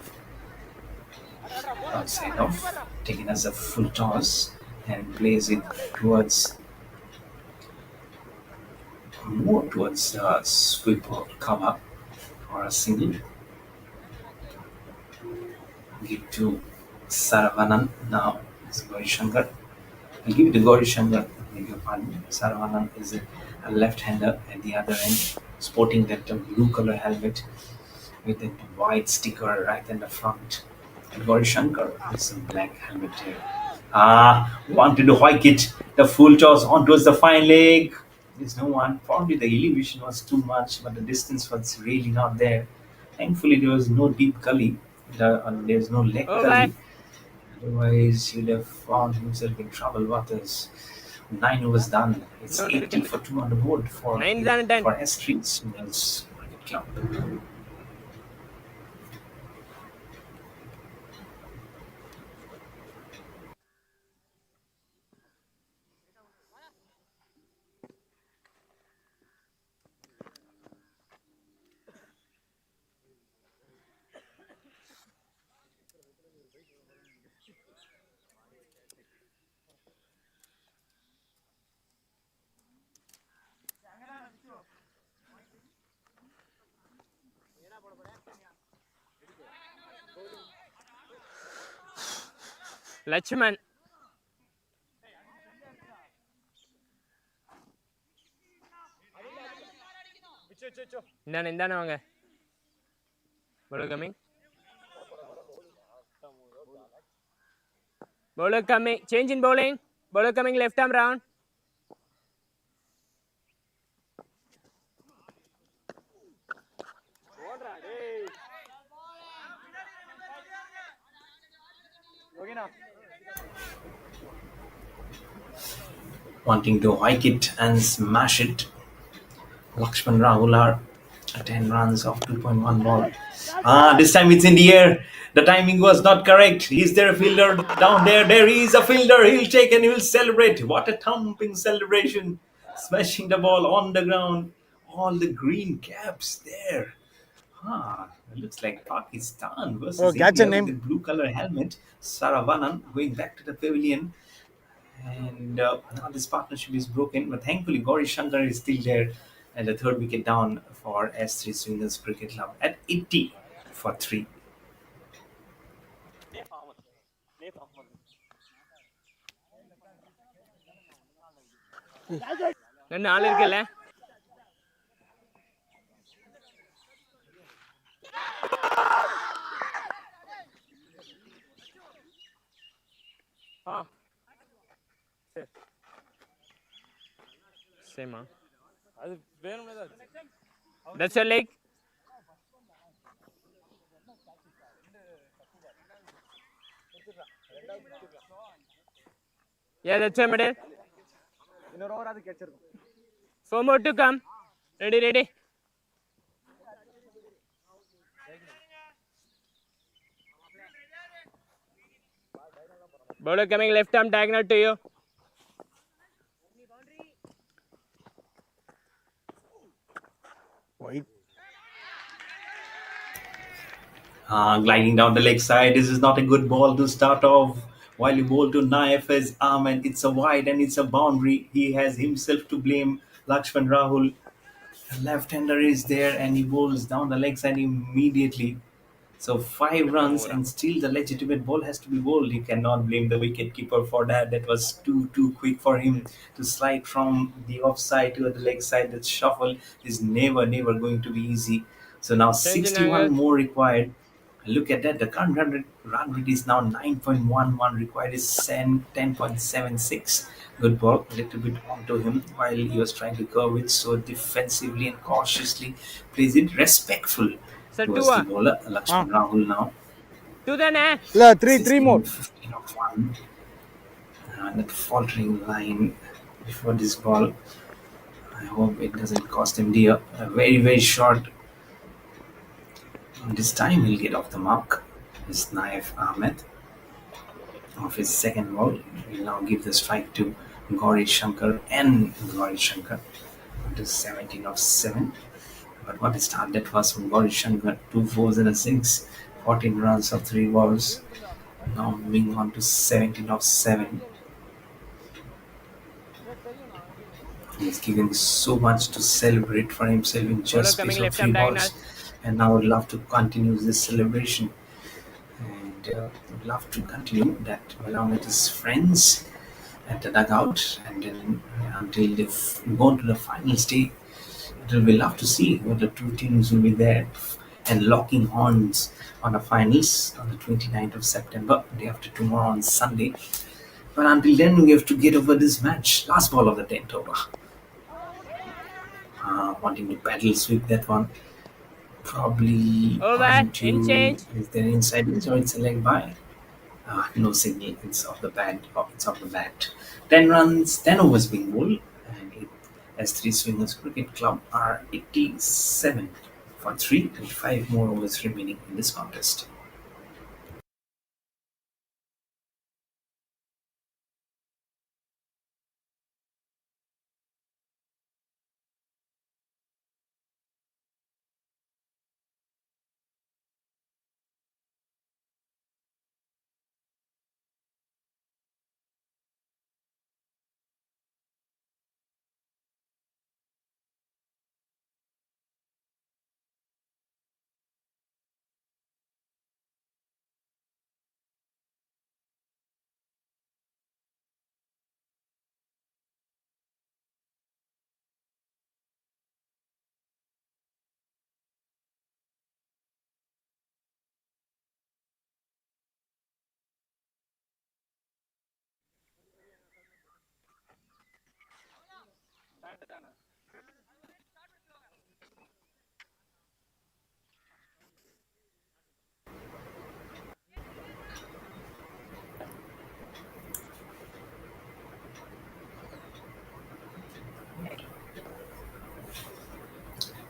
Outside off, taking as a full toss and plays it towards more towards sweep or cover or a single. Give to Saravanan now. It's Gauri Shankar. I'll give it to Gauri Shankar. Beg your pardon. Saravanan is a left-hander at the other end, sporting that blue color helmet with that white sticker right in the front. And Gauri Shankar is a black helmet here. Wanted to hike it. The full toss on towards the fine leg. There's no one. Probably the elevation was too much, but the distance was really not there. Thankfully, there was no deep gully. There's no leg Over. gully. Otherwise, he'd have found himself in trouble waters. 9 overs done. It's No, 80 for 2 on the board for 9 done, 10. S Street Signals Cricket Club. Lachman. இந்தானே வாங்க. Bowler coming. Bowler coming. Change in bowling. Bowler coming left arm round. Wanting to hike it and smash it. Lakshman Rahular, 10 runs off 2.1 ball. This time it's in the air. The timing was not correct. Is there a fielder down there? There is a fielder. He'll take and he'll celebrate. What a thumping celebration. Smashing the ball on the ground. All the green caps there. It looks like Pakistan versus Oh, catch a India name. with the blue color helmet. Saravanan going back to the pavilion. And now this partnership is broken, but thankfully Gauri Shankar is still there, and the third wicket down for S3 Swingers Cricket Club at 80 for 3. இன்னும் 4 இருக்குல்ல. சேமா அது வேணுமே தான். That's your leg. Yeah, that's your middle. இன்னொரு over அது கேட்சிருக்கும். 4 more to come. Ready. Bowler coming left arm diagonal to you. White. Gliding down the leg side. This is not a good ball to start off. While you bowl to Naif's arm, and it's a wide and it's a boundary. He has himself to blame. Lakshman Rahul, the left-hander, is there, and he bowls down the leg side immediately. So 5 runs, and still the legitimate ball has to be bowled. You cannot blame the wicketkeeper for that. That was too quick for him to slide from the offside to the leg side. That shuffle is never going to be easy. So now Attention, 61 Angus. more required. Look at that. The current run rate is now 9.11. Required is 10.76. Good ball. A little bit onto him while he was trying to curve it so defensively and cautiously. Plays it respectful Sir, two. towards the bowler. Ah Lakshman Rahul now. Two தானே? இல்லை three more. 16, 15 of 1. That faltering line before this ball. I hope it doesn't cost him dear. Very short. This time he'll get off the mark. Is Naif Ahmed of his second ball. Will now give the strike to Gauri Shankar and Gauri Shankar to 17 of 7. But what a start that was from Gauri Shankar. 2 fours and a 6. 14 runs of 3 balls. Now moving on to 17 of 7. He's given so much to celebrate for himself in just Bowler coming space of left 3 arm balls. diagonal. And now would love to continue this celebration. And would love to continue that along with his friends at the dugout. And then until they go to the final stage, it will be love to see what the two teams will be there and locking horns on the finals on the 29th of September, day after tomorrow on Sunday. But until then, we have to get over this match. Last ball of the 10th over. Wanting to paddle sweep that one. Probably Over. onto, In change. is there inside edge or it's a leg by? No signal. It's off the bat. It's off the bat. 10 runs, 10 overs being bowled, and it as 3 swingers cricket club are 87 for 3 and 5 more overs remaining in this contest.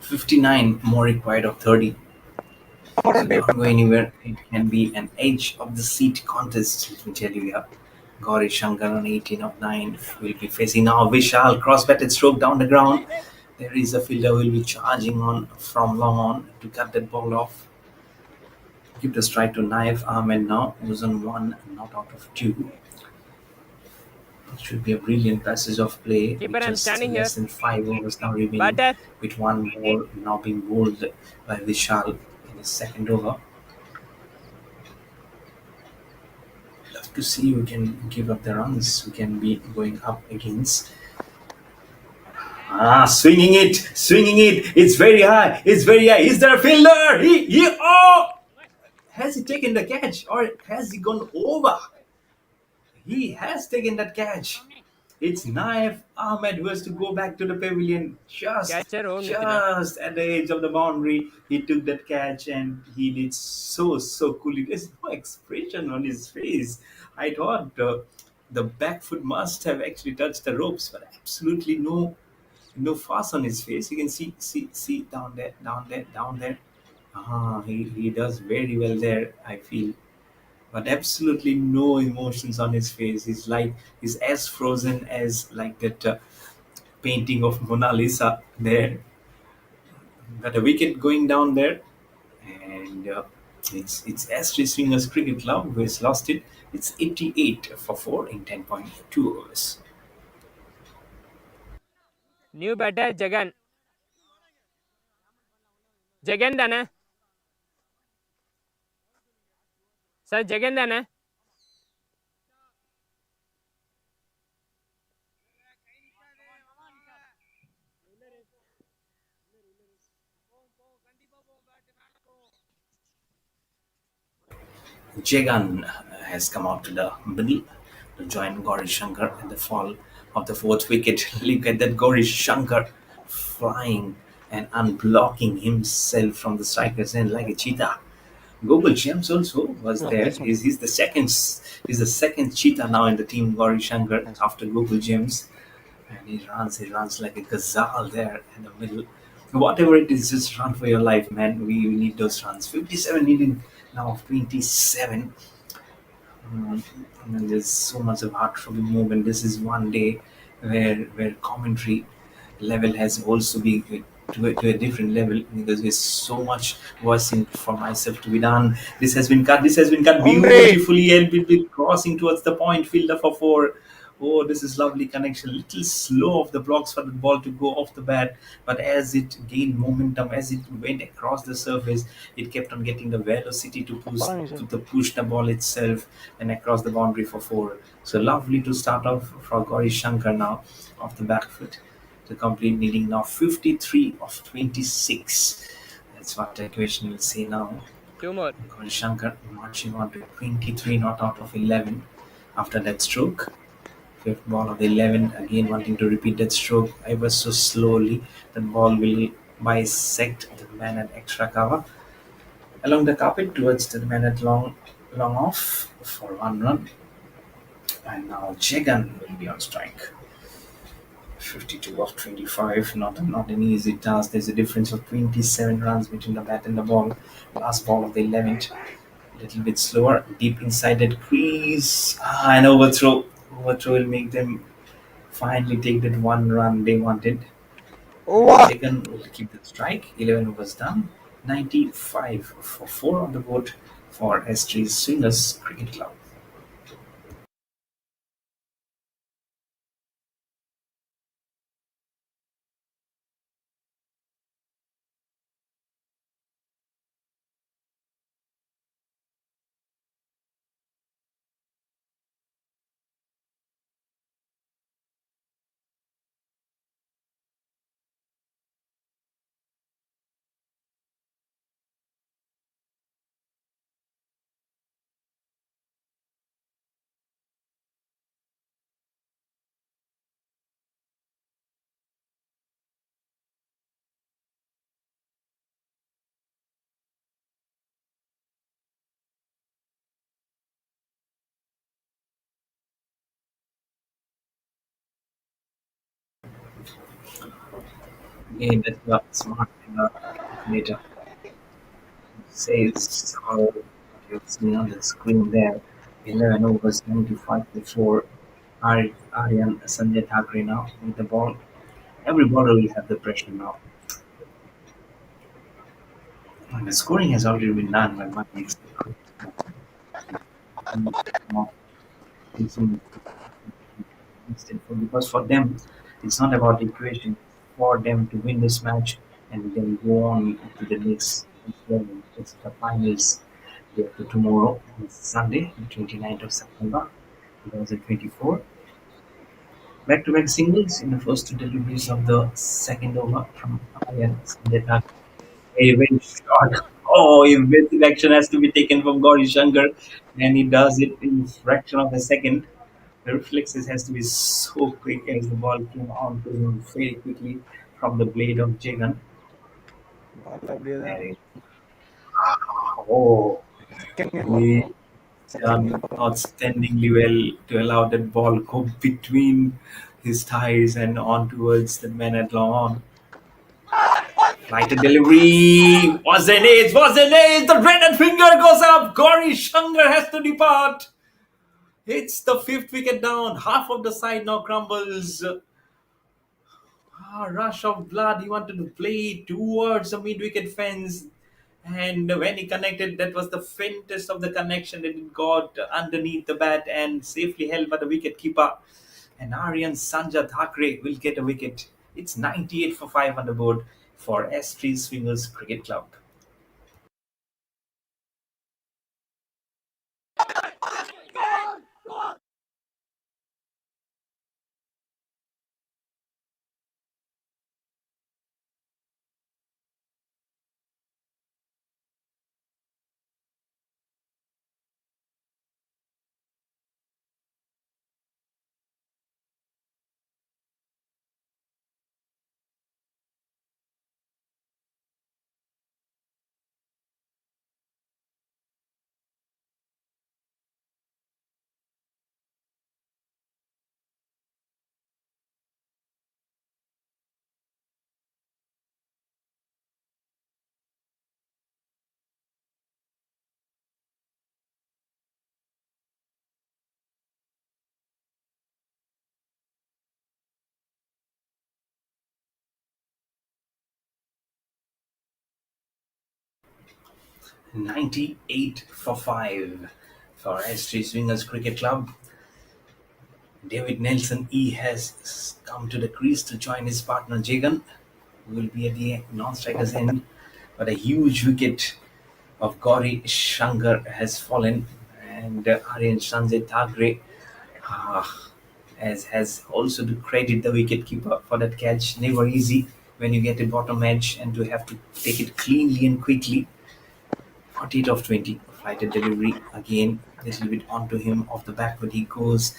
$59 more required of 30. So don't go anywhere. It can be an edge of the seat contest. Let me tell you here. Gauri Shankar on 18 of 9 will be facing now Vishal. Cross-batted stroke down the ground. There is a fielder who will be charging on from long on to cut that ball off. Give the strike to Naif Ahmed now, who's on 1, not out of 2. It should be a brilliant passage of play. Keeper, With I'm just standing less here. than 5 overs now remaining. Butter. With 1 ball now being bowled by Vishal in the second over. Love to see who can give up the runs, who can be going up against. Swinging it. It's very high. Is there a fielder? Has he taken the catch or has he gone over? He has taken that catch. It's Naif Ahmed who has to go back to the pavilion Catcher own just at the edge of the boundary. He took that catch and he did so coolly. There's no expression on his face. I thought the back foot must have actually touched the ropes, but absolutely no fuss on his face. You can see down there. He does very well there, I feel. But absolutely no emotions on his face. He's as frozen as like that painting of Mona Lisa there. But a wicket going down there, and It's SG Swingers Cricket Club who has lost it. It's 88 for 4 in 10.2 overs. New batter Jagan. Jagan ತಾನೆ sir? Jagan ತಾನೆ? Jagan has come out to the middle to join Gauri Shankar at the fall of the fourth wicket. Look at that Gauri Shankar flying and unblocking himself from the striker's end like a cheetah. Gokul James also was Yeah, there. nice one. He's the second cheetah now in the team, Gauri Shankar, after Gokul James. And he runs like a gazelle there in the middle. Whatever it is, just run for your life, man. We need those runs. 57 needing now of 27. And there's so much of heartful movement. This is one day where commentary level has also been to a different level, because there's so much voicing for myself to be done. This has been cut. This has been cut Boundary. beautifully, and will be crossing towards the point. Fielder for four. Oh, this is lovely connection. Little slow of the blocks for the ball to go off the bat, but as it gained momentum, as it went across the surface, it kept on getting the velocity to push Parang sir. push the ball itself and across the boundary for four. So lovely to start off for Gauri Shankar now off the back foot to complete, needing now 53 of 26. That's what the equation will say now. 2 more. Gauri Shankar marching on to 23, not out of 11 after that stroke. Fifth ball of the 11, again wanting to repeat that stroke ever so slowly. The ball will bisect the man at extra cover along the carpet towards the man at long off for 1 run. And now Jagan will be on strike. 52 of 25, not an easy task. There's a difference of 27 runs between the bat and the ball. Last ball of the 11th, a little bit slower, deep inside that crease. An overthrow. Overthrow will make them finally take that 1 run they wanted. Over. Jagan will keep the strike. 11 was done. 95 for 4 on the board for S3 Swingers Cricket Club. Again, that's what smart calculator says, how you've seen on the screen there. 11 overs, 95 before Aryan Sanjay Thakre now with the ball. Every bowler will have the pressure now. And the scoring has already been done by MANIACX. Because for them, it's not about equation. For them to win this match and then go on to the next level. It's the finals day after tomorrow, on Sunday, the 29th of September 2024. Back-to-back singles in the first two deliveries of the second over from Aryan Sanjay Thakre. A very short. Oh, evasive action has to be taken from Gauri Shankar, and he does it in a fraction of a second. The reflexes has to be so quick as the ball came on to him very quickly from the blade of Jagan. Ball அப்படியே தான். Very, oh, Second ball. he done outstandingly well to allow that ball go between his thighs and on towards the man at long on. Lighted delivery was an ace, was an ace. The dreaded finger goes up. Gauri Shankar has to depart. It's the fifth wicket down. Half of the side now crumbles. Rush of blood. He wanted to play towards the mid-wicket fence. And when he connected, that was the faintest of the connection that it got underneath the bat and safely held by the wicket keeper. And Aryan Sanja Thakre will get a wicket. It's 98 for 5 on the board for S3 Swingers Cricket Club. 98 for 5 for S3 Swingers Cricket Club. David Nelson E has come to the crease to join his partner Jagan, who will be at the non-striker's end. But a huge wicket of Gauri Shankar has fallen, and Aryan Sanjay Thakre has also to credit the wicketkeeper for that catch. Never easy when you get a bottom edge and to have to take it cleanly and quickly. 48 of 20, flighted delivery again, a little bit onto him off the back, but he goes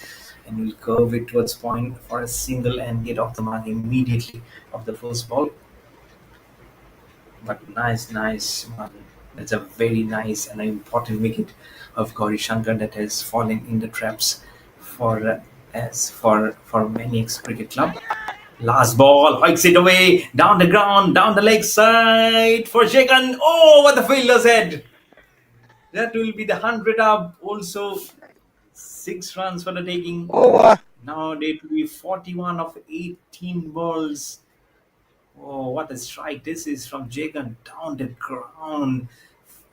and will curve it towards point for a single and get off the mark immediately of the first ball. But nice one. That's a very nice and important wicket of Gauri Shankar that has fallen in the traps for for MANIACX Cricket Club. Last ball, hikes it away, down the ground, down the leg side for Shekan. Oh, what the fielder said! That will be the 100 up. Also, 6 runs for the taking. Over. Now it will be 41 of 18 balls. Oh, what a strike this is from Jagan down the ground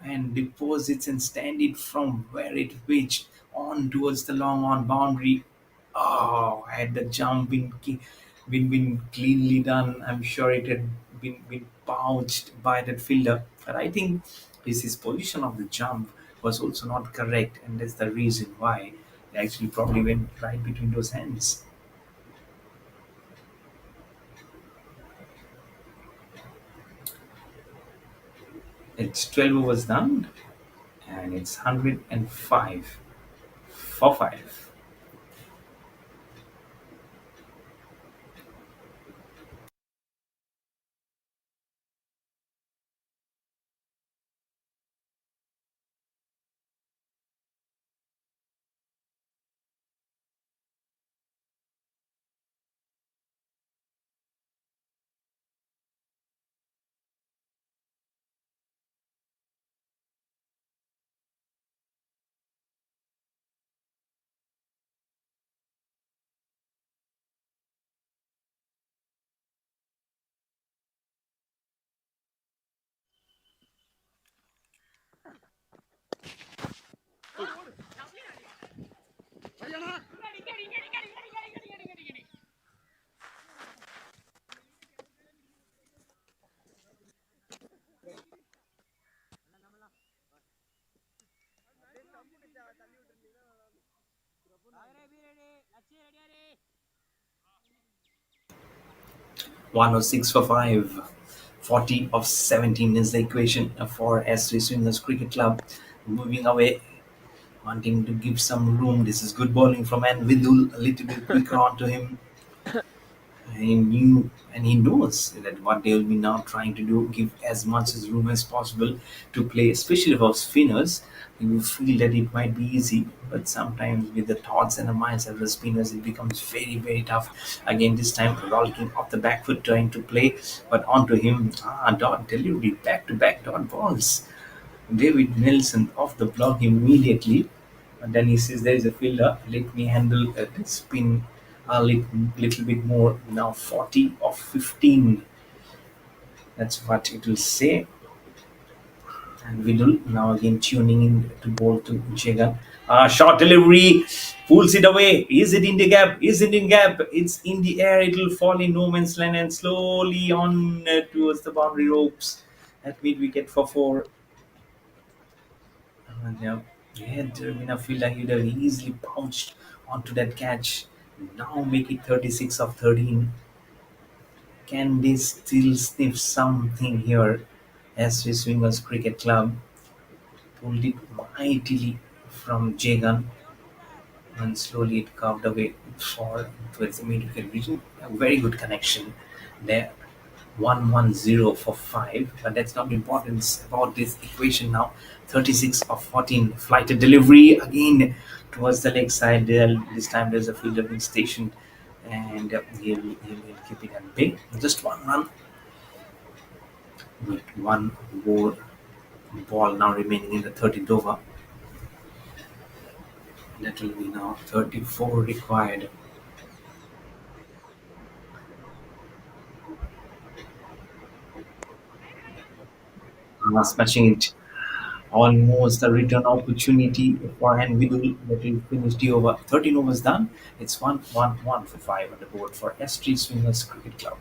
and deposits and stand it from where it pitched on towards the long on boundary. Oh, had the jump been cleanly done, I'm sure it had been pounced by that fielder. But I think his position of the jump was also not correct, and that's the reason why it actually probably went right between those hands. It's 12 overs done, and it's 105 for 5. 106 for 5. 40 of 17 is the equation for S3 Swingers Cricket Club. Moving away, wanting to give some room. This is good bowling from Vidul, a little bit quicker onto him. He knew and he knows that what they will be now trying to do, give as much as room as possible to play, especially for spinners. You feel that it might be easy, but sometimes with the thoughts and the minds of the spinners, it becomes very tough. Again, this time rolling off the back foot, trying to play, but onto him, dot delivery, back to back dot balls. David Nelson off the block immediately. And then he says, there is a fielder, let me handle the spin little bit more. Now 40 of 15. That's what it will say. And Vidul now again tuning in to bowl to Jagan. Short delivery, pulls it away. Is it in the gap? Is it in gap? It's in the air. It will fall in no man's land and slowly on towards the boundary ropes at mid wicket for four. And had there been a fielder, he'd have easily bounced onto that catch. Now make it 36 of 13. Can they still sniff something here? As we Swingers Cricket Club pulled it mightily from Jagan and slowly it carved away for towards the mid-wicket region. A very good connection there. 110 for 5, but that's not important. It's about this equation now. 36 of 14. Flighted delivery again towards the leg side. This time there's a fielder being stationed and he'll keep it at bay. Just one run with one more ball now remaining in the 13th over. That will be now 34 required. Smashing it. Almost a return opportunity for Vidul that will finish the over. 13 overs done. It's 1-1-1 for 5 on the board for ST Swingers Cricket Club.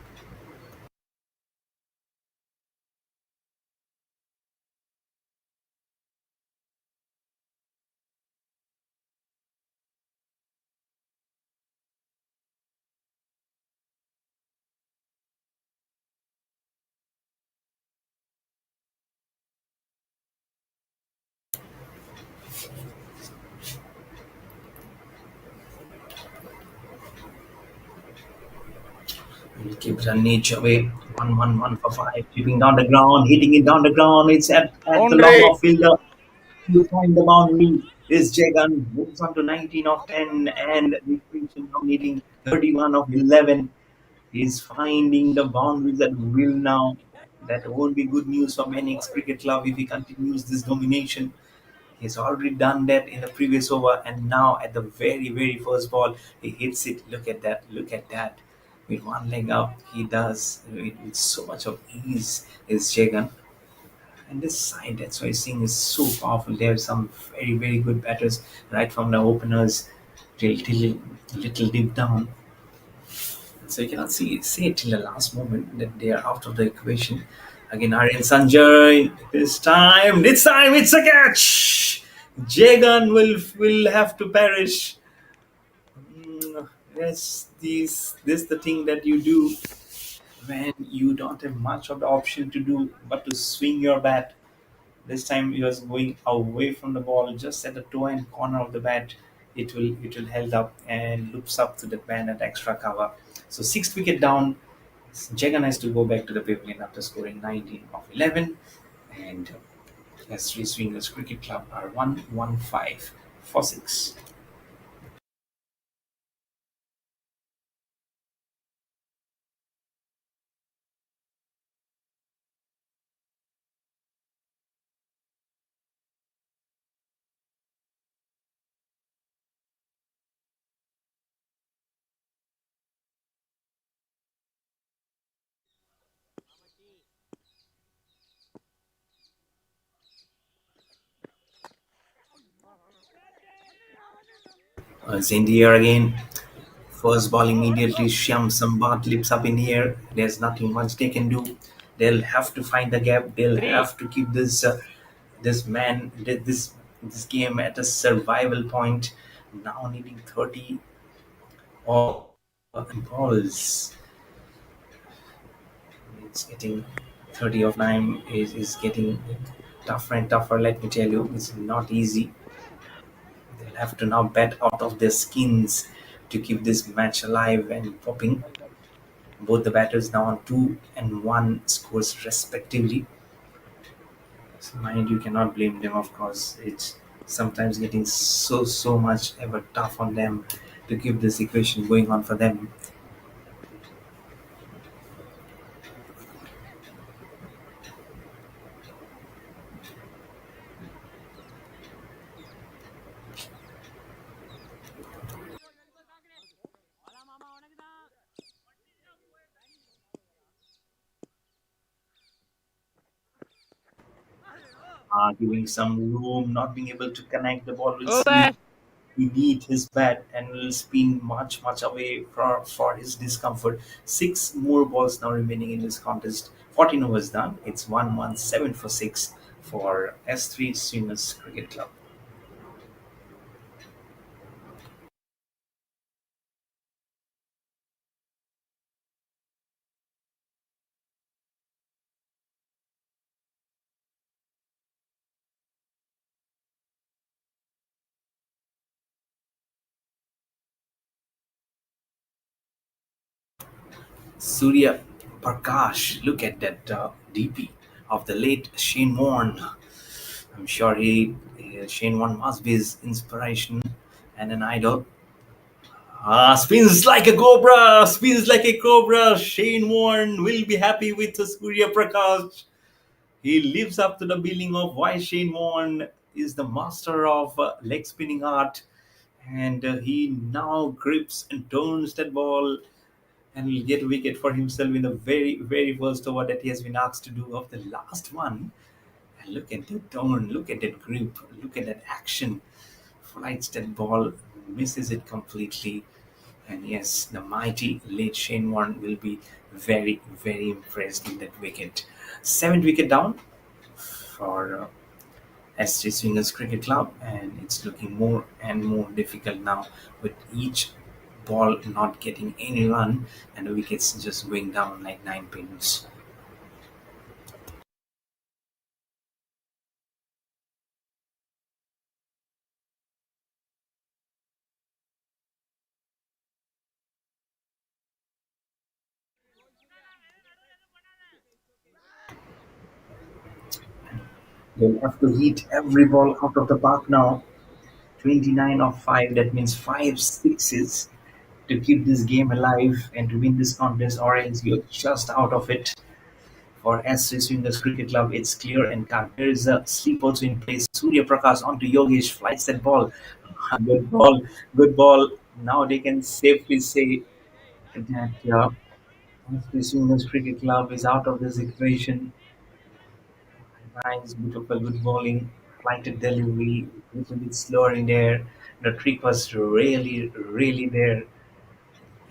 We'll keep the niche away. 1-1-1 for 5. Keeping down the ground, hitting it down the ground. It's at the long Boundary. off fielder. To find the boundary is Jagan. Moves on to 19 of 10 and the equation now needing 31 of 11. He's finding the boundaries at will now. That won't be good news for MANIACX Cricket Club if he continues this domination. He's already done that in the previous over, and now at the very, very first ball, he hits it. Look at that! Look at that! With one leg up, he does it with so much of ease. Is Jagan, and this side, that's why seeing is so powerful. There are some very, very good batters right from the openers till little deep down. So you cannot see it till the last moment that they are out of the equation. Again, Aryan Sanjay. This time it's a catch. Jagan will have to perish. Yes, this the thing that you do when you don't have much of the option to do but to swing your bat. This time he was going away from the ball, just at the toe end corner of the bat. It will held up and loops up to the band at extra cover. So sixth wicket down. Jagan has to go back to the pavilion after scoring 19 of 11, and as three Swingers Cricket Club are 1-1-5 for 6. It's in the air again. First ball immediately, Shyam Sambat lips up in the air. There's nothing much they can do. They'll have to find the gap. They'll have to keep this game at a survival point. Now needing 30 or balls. It's getting 30 of 9 is getting tougher and tougher. Let me tell you, it's not easy. They'll have to now bet out of their skins to keep this match alive and popping. Both the batters now on 2 and 1 scores respectively. So mind you cannot blame them, of course. It's sometimes getting so much ever tough on them to keep this equation going on for them. giving some room, not being able to connect. The ball will Over. slip. He need his bat and will spin much away for his discomfort. Six more balls now remaining in this contest. 14 overs done. It's 117 for 6 for S3 Swingers Cricket Club. Surya Prakash, look at that DP of the late Shane Warne. I'm sure Shane Warne must be his inspiration and an idol. Spins like a cobra, spins like a cobra. Shane Warne will be happy with Surya Prakash. He lives up to the billing of why Shane Warne is the master of leg spinning art, and he now grips and turns that ball and will get a wicket for himself in the very first over that he has been asked to do of the last one. And look at that turn, look at that grip, look at that action. Flights that ball, misses it completely. And yes, the mighty late Shane Warne will be very impressed in that wicket. Seventh wicket down for SJ Swingers Cricket Club, and it's looking more and more difficult now with each ball not getting any run and the wickets just going down like 9 pins. They'll have to hit every ball out of the park now. 29 of 5, that means 5 sixes to keep this game alive and to win this contest, or else you're just out of it. For S3 Swingers Cricket Club, it's clear and cut. There is a sleep also in place. Surya Prakash onto Yogesh, flights that ball. Good ball, good ball. Now they can safely say that S3 Swingers Cricket Club is out of this equation. Nice, beautiful, good bowling, flighted delivery, a little bit slower in there. The trick was really there.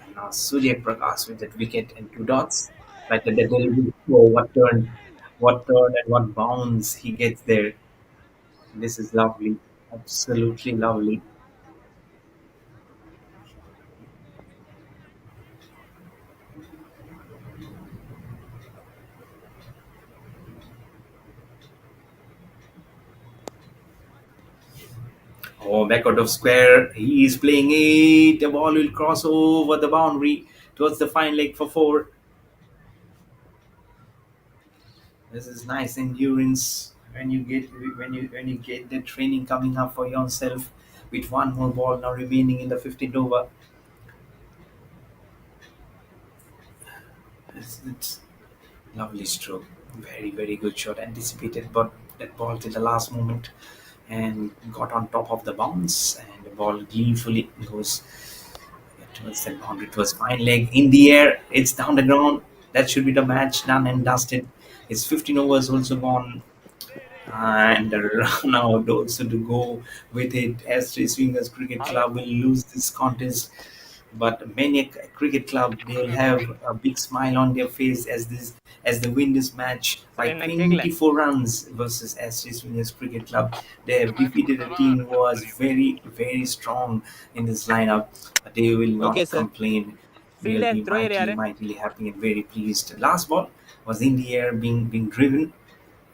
And now Surya Prakash with that wicket and 2 dots. Flighted the delivery. Oh, what turn and what bounce he gets there. This is lovely, absolutely lovely. Oh, back out of square. He is playing it. The ball will cross over the boundary towards the fine leg for 4. This is nice endurance when you get the training coming up for yourself with one more ball now remaining in the 15th over. It's lovely stroke, very good shot, anticipated, but that ball till the last moment and got on top of the bounce, and the ball gleefully goes towards that boundary. It was fine leg in the air. It's down the ground. That should be the match done and dusted. It's 15 overs also gone. And the run out also to go with it. As Three Swingers Cricket Club will lose this contest, but Maniac Cricket Club, they will have a big smile on their face as they win this match by Sir, எனக்கு கேக்கல. 24 runs versus Ashes Winners Cricket Club. They have defeated a team who was very strong in this lineup. They will Okay, not sir. complain. Field They'll be and thrower யாரு? mightily happy and very pleased. Last ball was in the air, being driven,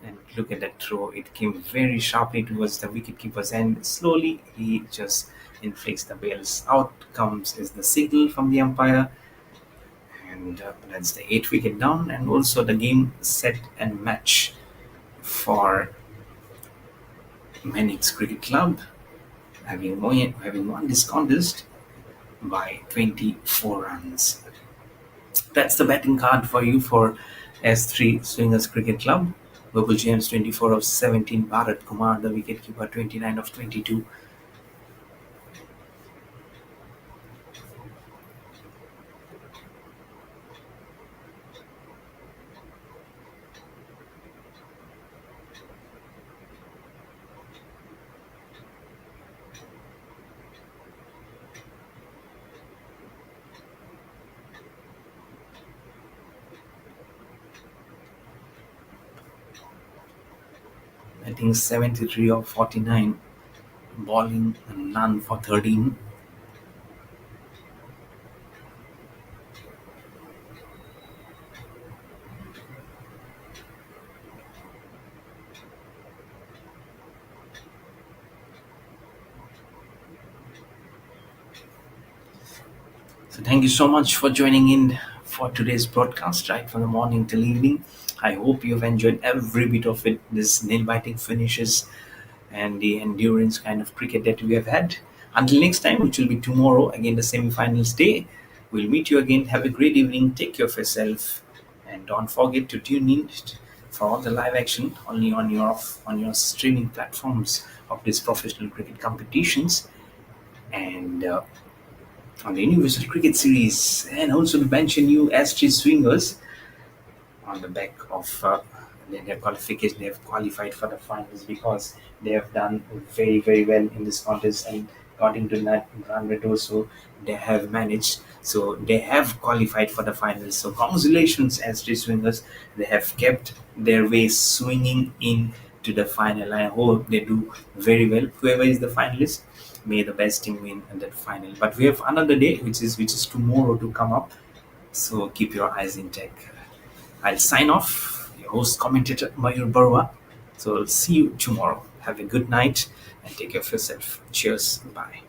and look at that throw. It came very sharply towards the wicketkeeper's end. Slowly, he just inflicts the bails. Out comes is the signal from the umpire, and that's the 8th wicket down, and also the game set and match for Manix Cricket Club, having won this contest by 24 runs. That's the batting card for you for S3 Swingers Cricket Club. Global James 24 of 17, Bharat Kumar the wicketkeeper 29 of 22. I think 73 or 49, bowling none for 13. So thank you so much for joining in for today's broadcast, right from the morning till evening. I hope you've enjoyed every bit of it. This nail-biting finishes and the endurance kind of cricket that we have had. Until next time, which will be tomorrow, again the semi-finals day. We'll meet you again. Have a great evening. Take care of yourself, and don't forget to tune in for all the live action only on your streaming platforms of these professional cricket competitions. And on the Universal Cricket Series, and also to mention you Ashes Swingers on the back of their qualification. They have qualified for the finals because they have done very very well in this contest and got into that run rate also. They have managed, so they have qualified for the finals. So congratulations, Ashes Swingers. They have kept their way swinging in to the final. I hope they do very well. Whoever is the finalist, may the best team win in that final. But we have another day, which is tomorrow to come up. So keep your eyes in tech. I'll sign off. Your host, commentator Mayur Barua. So I'll see you tomorrow. Have a good night and take care of yourself. Cheers. Bye.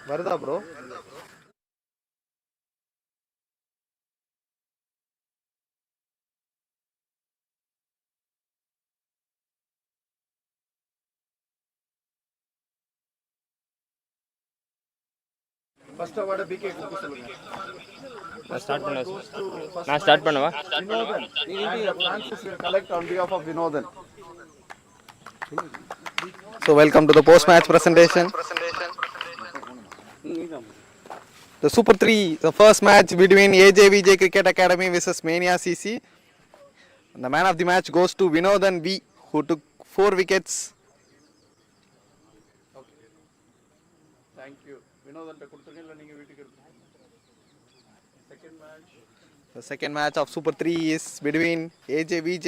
வருதா bro? First award PK கொடுக்க சொல்லுங்க. நான் start பண்ணவா? நான் start பண்ணவா? Vinodhan. INIDA Francis will collect on behalf of Vinodhan. So welcome to the post-match presentation. The Super 3, the first match between AJVJ Cricket Academy versus MANIACX. The man of the match goes to Vinodhan V, who took 4 wickets. Okay. Thank you. Vinodhan pe kuduthirunga neenga veetukku. Second match. The second match of Super 3 is between AJVJ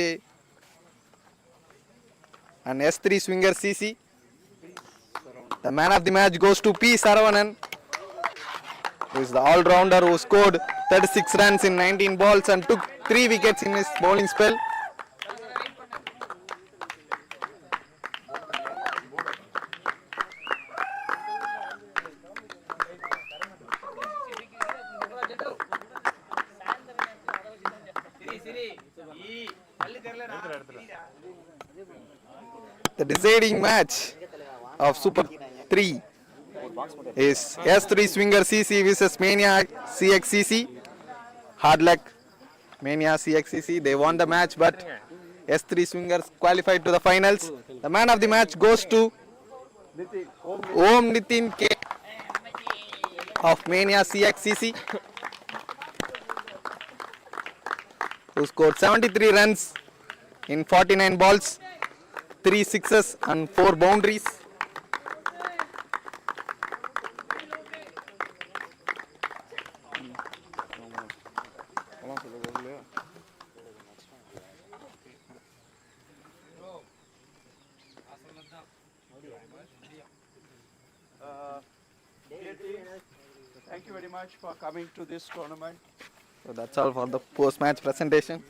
and S3 Swinger CC. The man of the match goes to P. Saravanan, who is the all-rounder who scored 36 runs in 19 balls and took 3 wickets in his bowling spell. The deciding match of Super 3 is S3 Swinger CC versus Mania CXCC. Hard luck, Mania CXCC. They won the match, but S3 Swingers qualified to the finals. The man of the match goes to Om Nitin K of Mania CXCC, who scored 73 runs in 49 balls, 3 sixes and 4 boundaries. Thank you very much for coming to this tournament. So that's all for the post-match presentation.